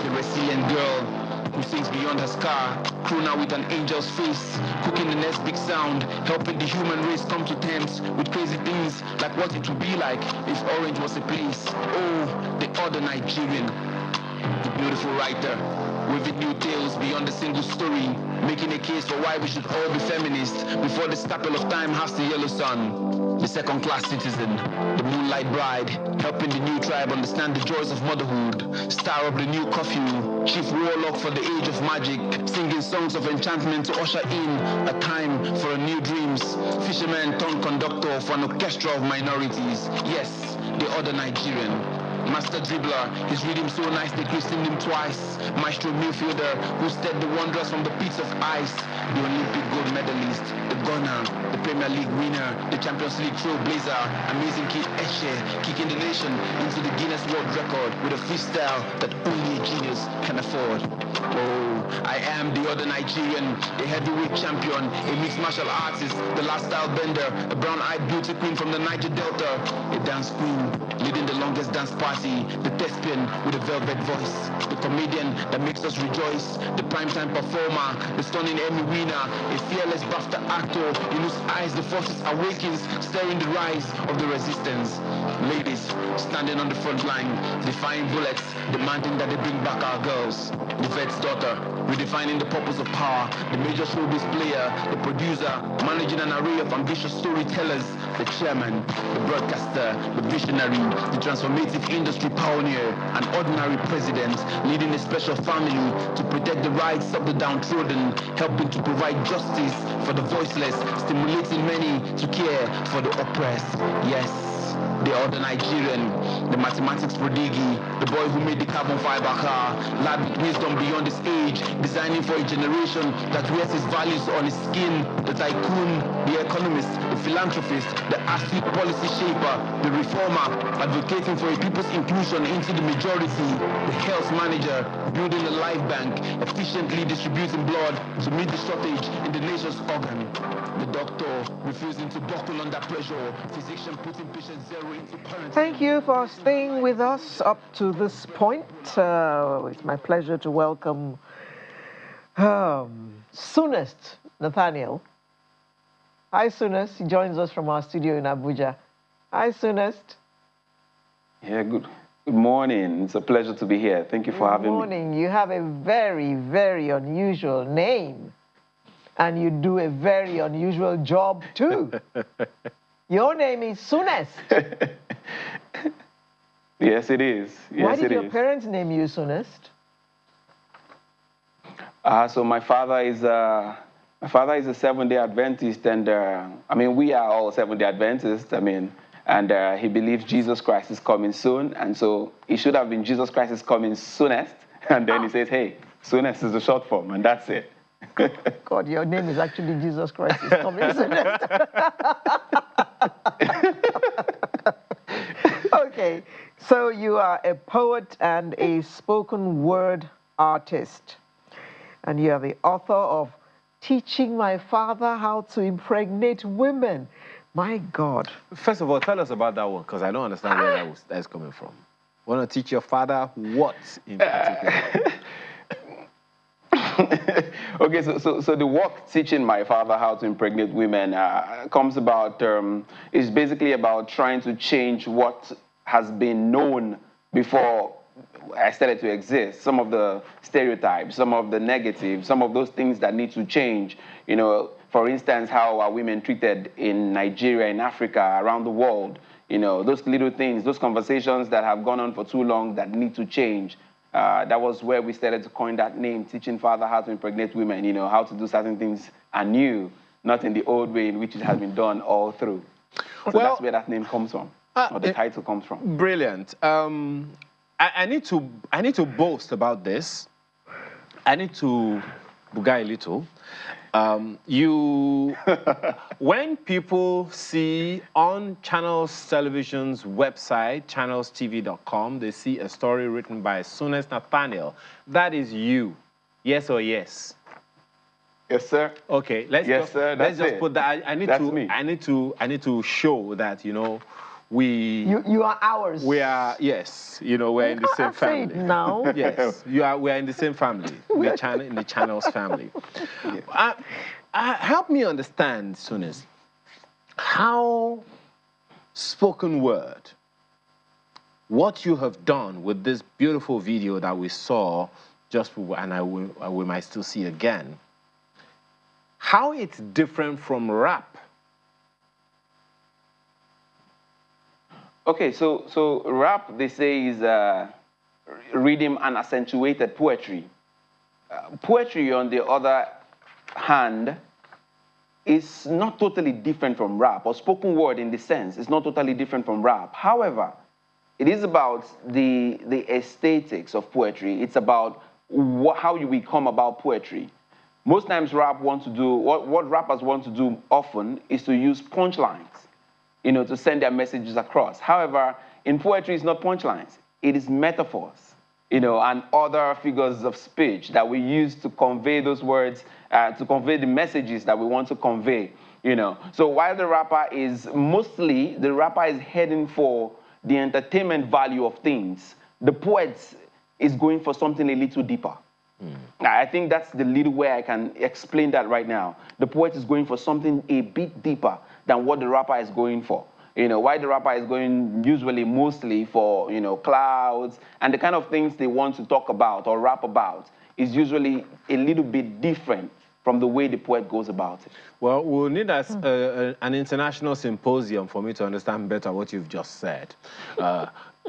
the resilient girl who sings beyond her scar, crooner with an angel's face, cooking the next big sound, helping the human race come to terms with crazy things like what it would be like if Orange was a place. Oh, the other Nigerian, the beautiful writer, weaving new tales beyond a single story, making a case for why we should all be feminists before the scalpel of time has the yellow sun. The second-class citizen, the moonlight bride, helping the new tribe understand the joys of motherhood, star of the new curfew, chief warlock for the age of magic, singing songs of enchantment to usher in a time for new dreams, fisherman turned conductor for an orchestra of minorities. Yes, the other Nigerian. Master dribbler, his rhythm so nice they christened him twice. Maestro midfielder, who stirred the wanderers from the pits of ice. The Olympic gold medalist, the gunner, the Premier League winner, the Champions League trailblazer, amazing kid Eshe, kicking the nation into the Guinness World Record with a freestyle that only a genius can afford. Oh, I am the other Nigerian, a heavyweight champion, a mixed martial artist, the last style bender, a brown-eyed beauty queen from the Niger Delta, a dance queen, leading the longest dance party, the thespian with a velvet voice, the comedian that makes us rejoice, the primetime performer, the stunning Emmy winner, a fearless BAFTA actor in whose eyes the forces awakens, stirring the rise of the resistance. Ladies standing on the front line, defying bullets, demanding that they bring back our girls. The vet's daughter, redefining the purpose of power, the major showbiz player, the producer, managing an array of ambitious storytellers, the chairman, the broadcaster, the visionary, the transformative industry pioneer, an ordinary president, leading a special family to protect the rights of the downtrodden, helping to provide justice for the voiceless, stimulating many to care for the oppressed. Yes, the other Nigerian, the mathematics prodigy, the boy who made the carbon fiber car, lad with wisdom beyond his age, designing for a generation that wears his values on his skin, the tycoon, the economist, the philanthropist, the astute policy shaper, the reformer, advocating for a people's inclusion into the majority, the health manager, building a life bank, efficiently distributing blood to meet the shortage in the nation's organ, the doctor refusing to buckle under pressure, physician putting patient zero into parents. Thank you for staying with us up to this point. It's my pleasure to welcome soonest Nathaniel Hi, Soonest. He joins us from our studio in Abuja. Hi, Soonest. Yeah, good morning. It's a pleasure to be here. Thank you for having me. Good morning. You have a very, very unusual name. And you do a very unusual job, too. Your name is Soonest. Yes, it is. Yes, Why did your parents name you Soonest? So my father is a Seventh-day Adventist, and I mean, we are all Seventh-day Adventists. I mean, and he believes Jesus Christ is coming soon, and so it should have been Jesus Christ is coming soonest, and then he says, hey, soonest is the short form, and that's it. God, your name is actually Jesus Christ is coming soonest. Okay, so you are a poet and a spoken word artist, and you are the author of Teaching My Father How to Impregnate Women. My God. First of all, tell us about that one, because I don't understand where that's coming from. Want to teach your father what in particular? Okay, so the work Teaching My Father How to Impregnate Women comes about, is basically about trying to change what has been known before I started to exist. Some of the stereotypes, some of the negatives, some of those things that need to change. You know, for instance, how are women treated in Nigeria, in Africa, around the world? You know, those little things, those conversations that have gone on for too long that need to change. That was where we started to coin that name, Teaching Father How to Impregnate Women, you know, how to do certain things anew, not in the old way in which it has been done all through. So well, that's where that name comes from, or the title comes from. Brilliant. I need to boast about this. I need to buga a little. When people see on Channels Television's website, channelstv.com, they see a story written by Soonest Nathaniel. That is you. Yes or yes? Yes, sir. Okay, let's just put that. I need to show that, you know, you are ours. We are, yes, you know, we're in the same family. Now. Yes, we're in the same family, in the Channels family. Yeah. Help me understand, Soonest, how spoken word, what you have done with this beautiful video that we saw just, and we might still see again, how it's different from rap. Okay, so rap, they say, is rhythm and accentuated poetry. Poetry, on the other hand, is not totally different from rap, or spoken word in the sense is not totally different from rap. However, it is about the aesthetics of poetry. It's about how we come about poetry. Most times rap wants to do, what rappers want to do often is to use punchlines, you know, to send their messages across. However, in poetry, it's not punchlines. It is metaphors, you know, and other figures of speech that we use to convey those words, to convey the messages that we want to convey, you know. So while the rapper is heading for the entertainment value of things, the poet is going for something a little deeper. I think that's the little way I can explain that right now. The poet is going for something a bit deeper than what the rapper is going for. You know, why the rapper is going usually mostly for, you know, clouds and the kind of things they want to talk about or rap about is usually a little bit different from the way the poet goes about it. Well, we'll need an international symposium for me to understand better what you've just said.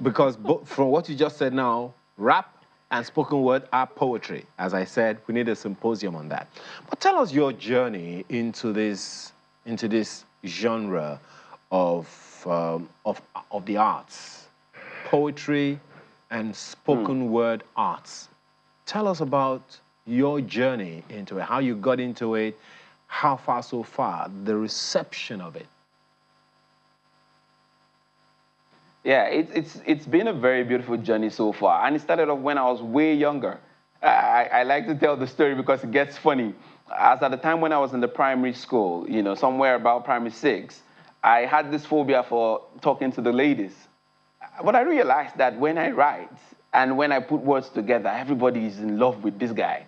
Because from what you just said now, rap and spoken word are poetry. As I said, we need a symposium on that. But tell us your journey into this genre of the arts, poetry and spoken word arts. Tell us about your journey into it, how you got into it, how far so far, the reception of it. Yeah, it's been a very beautiful journey so far. And it started off when I was way younger. I like to tell the story because it gets funny. As at the time when I was in the primary school, you know, somewhere about primary 6, I had this phobia for talking to the ladies. But I realized that when I write and when I put words together, everybody is in love with this guy.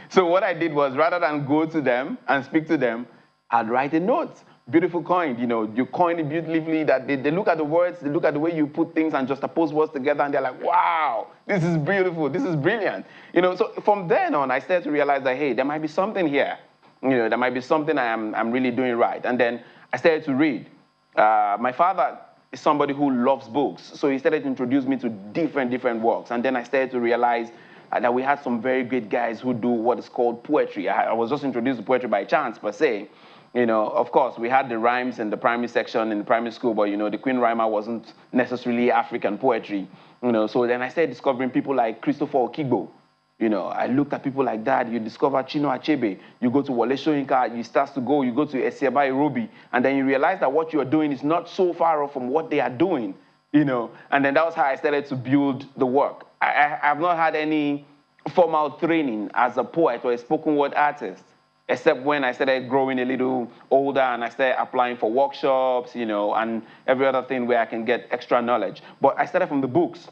So what I did was, rather than go to them and speak to them, I'd write a note. beautiful coined. You know, you coin it beautifully. That they look at the words, they look at the way you put things and just oppose words together, and they're like, wow, this is beautiful, this is brilliant. You know, so from then on, I started to realize that, hey, there might be something here. You know, there might be something I'm really doing right. And then I started to read. My father is somebody who loves books, so he started to introduce me to different works. And then I started to realize that we had some very great guys who do what is called poetry. I was just introduced to poetry by chance, per se. You know, of course, we had the rhymes in the primary section in the primary school, but, you know, the Queen Rhymer wasn't necessarily African poetry. You know, so then I started discovering people like Christopher Okigbo. You know, I looked at people like that. You discover Chino Achebe. You go to Wole Soyinka. You go to Esiaba Irobi. And then you realize that what you're doing is not so far off from what they are doing, you know. And then that was how I started to build the work. I've not had any formal training as a poet or a spoken word artist, except when I started growing a little older and I started applying for workshops, you know, and every other thing where I can get extra knowledge. But I started from the books.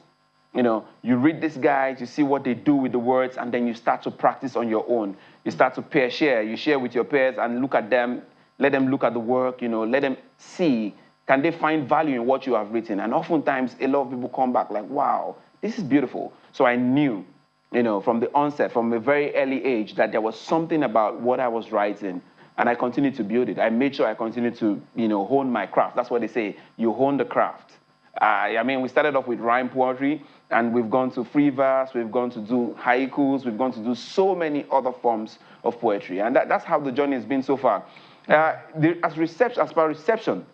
You know, you read these guys, you see what they do with the words, and then you start to practice on your own. You start to pair share. You share with your peers and look at them, let them look at the work, you know, let them see, can they find value in what you have written? And oftentimes, a lot of people come back like, wow, this is beautiful. So I knew, you know, from the onset, from a very early age, that there was something about what I was writing, and I continued to build it. I made sure I continued to, you know, hone my craft. That's what they say, you hone the craft. I mean, we started off with rhyme poetry, and we've gone to free verse, we've gone to do haikus, we've gone to do so many other forms of poetry. And that's how the journey has been so far. As per reception,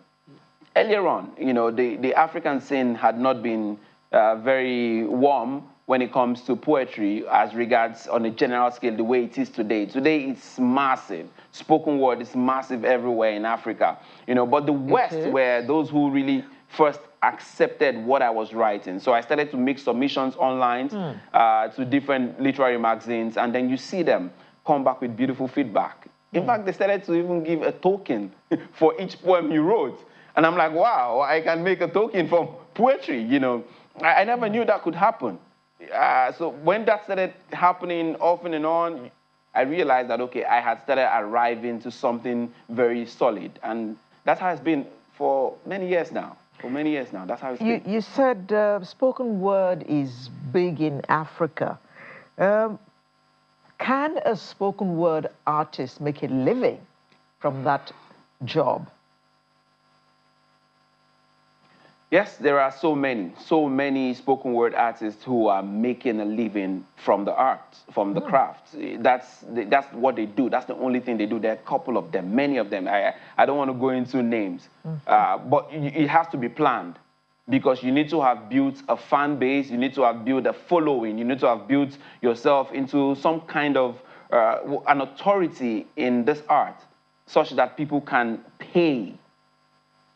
earlier on, you know, the African scene had not been very warm when it comes to poetry as regards on a general scale the way it is today. Today it's massive. Spoken word is massive everywhere in Africa. You know, but the West were those who really first accepted what I was writing. So I started to make submissions online to different literary magazines, and then you see them come back with beautiful feedback. In fact, they started to even give a token for each poem you wrote. And I'm like, wow, I can make a token from poetry, you know. I never knew that could happen. So when that started happening off and on, I realized that, okay, I had started arriving to something very solid. And that's how it's been for many years now. For many years now, that's how it's been. You said spoken word is big in Africa. Can a spoken word artist make a living from that job? Yes, there are so many spoken word artists who are making a living from the art, from the craft. That's what they do. That's the only thing they do. There are a couple of them, many of them. I don't want to go into names, but it has to be planned, because you need to have built a fan base, you need to have built a following, you need to have built yourself into some kind of an authority in this art, such that people can pay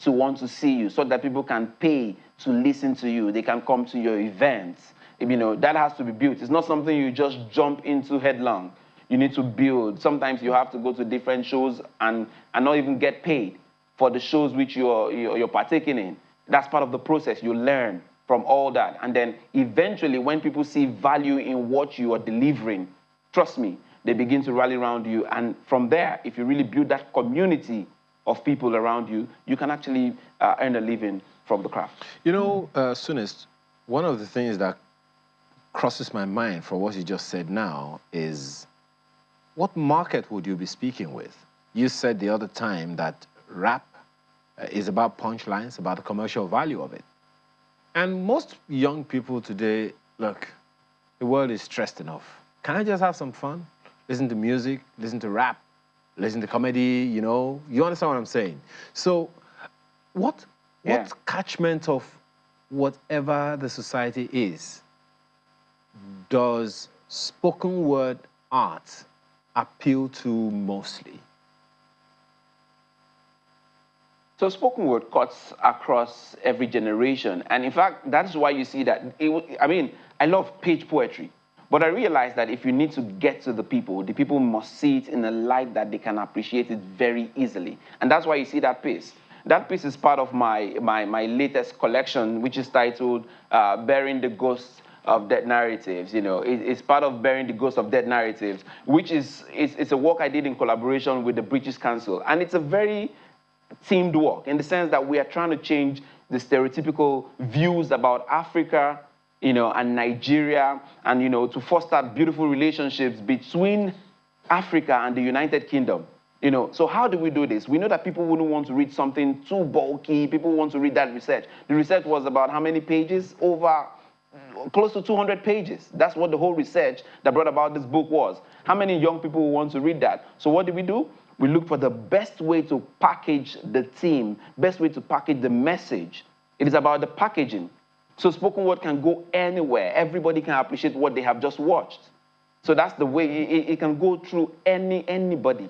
to want to see you, so that people can pay to listen to you. They can come to your events. You know, that has to be built. It's not something you just jump into headlong. You need to build. Sometimes you have to go to different shows and not even get paid for the shows which you're partaking in. That's part of the process. You learn from all that. And then eventually, when people see value in what you are delivering, trust me, they begin to rally around you. And from there, if you really build that community of people around you, you can actually earn a living from the craft. You know, Soonest, one of the things that crosses my mind from what you just said now is, what market would you be speaking with? You said the other time that rap is about punchlines, about the commercial value of it. And most young people today, look, the world is stressed enough. Can I just have some fun? Listen to music, listen to rap, listen to comedy, you know? You understand what I'm saying? So what catchment of whatever the society is does spoken word art appeal to mostly? So spoken word cuts across every generation. And in fact, that's why you see that, I mean, I love page poetry. But I realized that if you need to get to the people must see it in a light that they can appreciate it very easily. And that's why you see that piece. That piece is part of my latest collection, which is titled Bearing the Ghosts of Dead Narratives. You know, it's part of Bearing the Ghosts of Dead Narratives, which is it's a work I did in collaboration with the British Council. And it's a very teamed work in the sense that we are trying to change the stereotypical views about Africa, and Nigeria, and, to foster beautiful relationships between Africa and the United Kingdom. So how do we do this? We know that people wouldn't want to read something too bulky. People want to read that research. The research was about how many pages? Over close to 200 pages. That's what the whole research that brought about this book was. How many young people want to read that? So what did we do? We looked for the best way to package the theme, best way to package the message. It is about the packaging. So spoken word can go anywhere. Everybody can appreciate what they have just watched. So that's the way it can go through anybody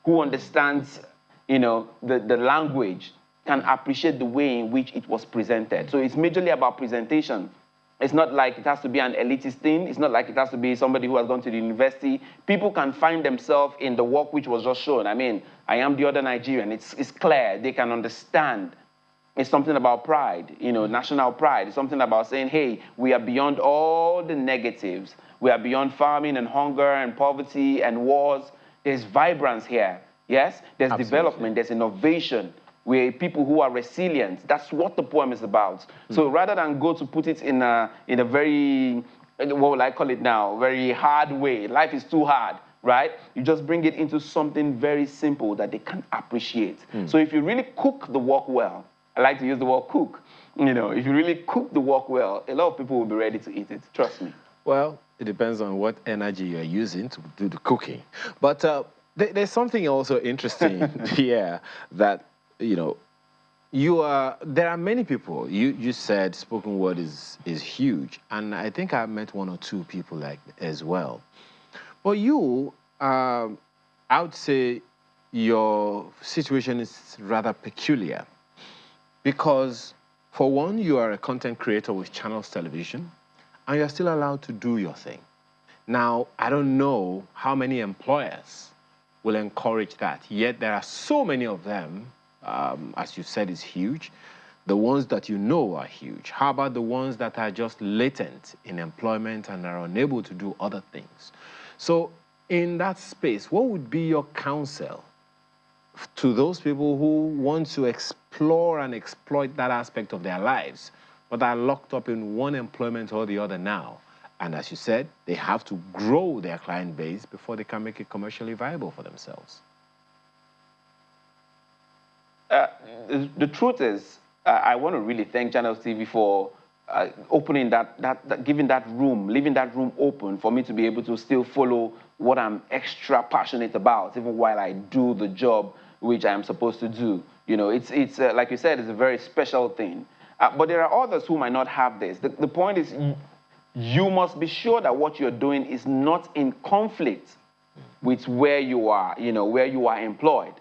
who understands, the language can appreciate the way in which it was presented. So it's majorly about presentation. It's not like it has to be an elitist thing. It's not like it has to be somebody who has gone to the university. People can find themselves in the work which was just shown. I mean, I am the other Nigerian. It's clear. They can understand. It's something about pride, national pride. It's something about saying, hey, we are beyond all the negatives. We are beyond famine and hunger and poverty and wars. There's vibrance here, yes? There's Absolutely. Development, there's innovation. We're people who are resilient. That's what the poem is about. So rather than go to put it in a very, what will I call it now, very hard way, life is too hard, right? You just bring it into something very simple that they can appreciate. So if you really cook the work well, I like to use the word cook, if you really cook the work well, a lot of people will be ready to eat it, trust me. Well, it depends on what energy you're using to do the cooking. But there's something also interesting here that, there are many people. You said spoken word is huge, and I think I met one or two people like as well. But you, I would say your situation is rather peculiar because, for one, you are a content creator with Channels Television, and you're still allowed to do your thing. Now, I don't know how many employers will encourage that, yet there are so many of them. As you said, is huge. The ones that you know are huge. How about the ones that are just latent in employment and are unable to do other things? So in that space, what would be your counsel to those people who want to explore and exploit that aspect of their lives, but are locked up in one employment or the other now? And as you said, they have to grow their client base before they can make it commercially viable for themselves. The truth is, I want to really thank Channels TV for opening giving that room, leaving that room open for me to be able to still follow what I'm extra passionate about, even while I do the job which I'm supposed to do. It's like you said, it's a very special thing. But there are others who might not have this. The point is, you must be sure that what you're doing is not in conflict with where you are, where you are employed.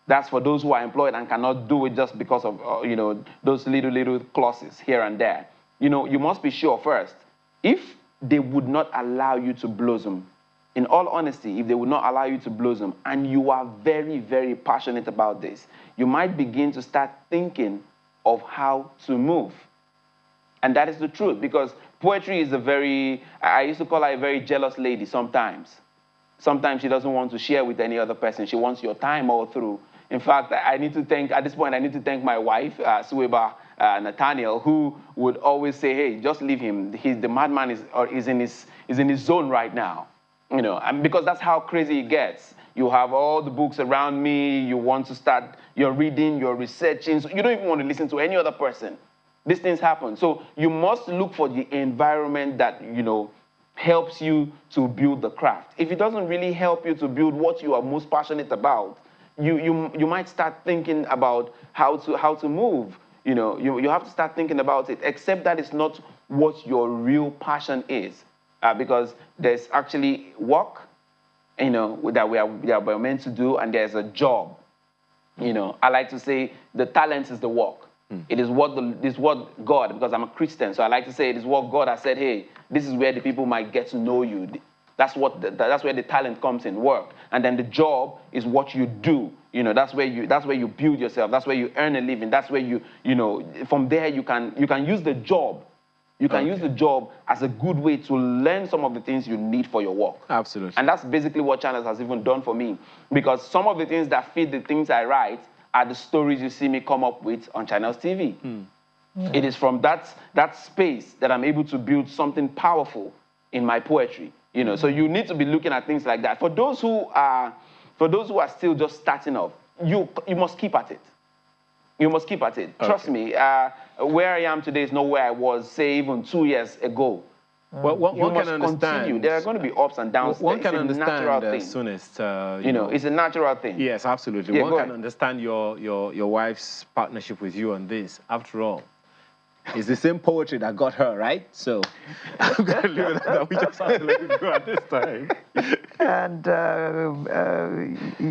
That's for those who are employed and cannot do it just because of, those little clauses here and there. You must be sure first, if they would not allow you to blossom, in all honesty, if they would not allow you to blossom, and you are very, very passionate about this, you might begin to start thinking of how to move. And that is the truth, because poetry is I used to call her a very jealous lady sometimes. Sometimes she doesn't want to share with any other person. She wants your time all through. In fact, at this point, I need to thank my wife, Suweba Nathaniel, who would always say, hey, just leave him. The madman is in his zone right now. And because that's how crazy it gets. You have all the books around me. You want to start your reading, your researching. So you don't even want to listen to any other person. These things happen. So you must look for the environment that, helps you to build the craft. If it doesn't really help you to build what you are most passionate about, you might start thinking about how to move. You have to start thinking about it, except that it's not what your real passion is, because there's actually work, that we are meant to do, and there's a job. I like to say the talent is the work. It is what God, because I'm a Christian, so I like to say it is what God has said, hey, this is where the people might get to know you. That's where the talent comes in, work. And then the job is what you do. That's where you build yourself. That's where you earn a living. That's where from there you can use the job. You can use the job as a good way to learn some of the things you need for your work. Absolutely. And that's basically what Channels has even done for me. Because some of the things that feed the things I write are the stories you see me come up with on Channels TV. It is from that space that I'm able to build something powerful in my poetry. You know, so you need to be looking at things like that. For those who are still just starting off, you must keep at it. You must keep at it. Okay. Trust me, where I am today is not where I was, say, even 2 years ago. Well, one can understand. Continue. There are going to be ups and downs. One can understand, Soonest, you know, it's a natural thing. Yes, absolutely. Yeah, one can understand your wife's partnership with you on this. After all, it's the same poetry that got her, right? So I'm going to leave it at that. We just have to let it go at this time. And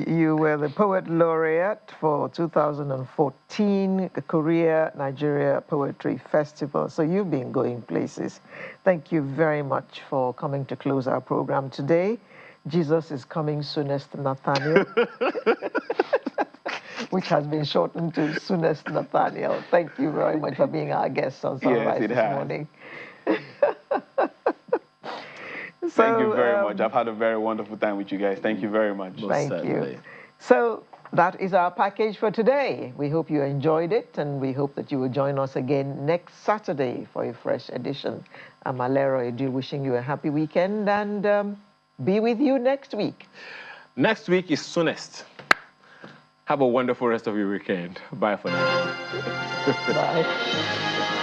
you were the Poet Laureate for 2014 Korea Nigeria Poetry Festival. So you've been going places. Thank you very much for coming to close our program today. Jesus is coming soonest, Nathaniel. Which has been shortened to Soonest Nathaniel. Thank you very much for being our guest on Sunrise this morning. Thank you very much. I've had a very wonderful time with you guys. Thank you very much. Thank you. So that is our package for today. We hope you enjoyed it, and we hope that you will join us again next Saturday for a fresh edition. I'm Alero Edu, wishing you a happy weekend, and be with you next week. Next week is Soonest. Have a wonderful rest of your weekend. Bye for now. Bye.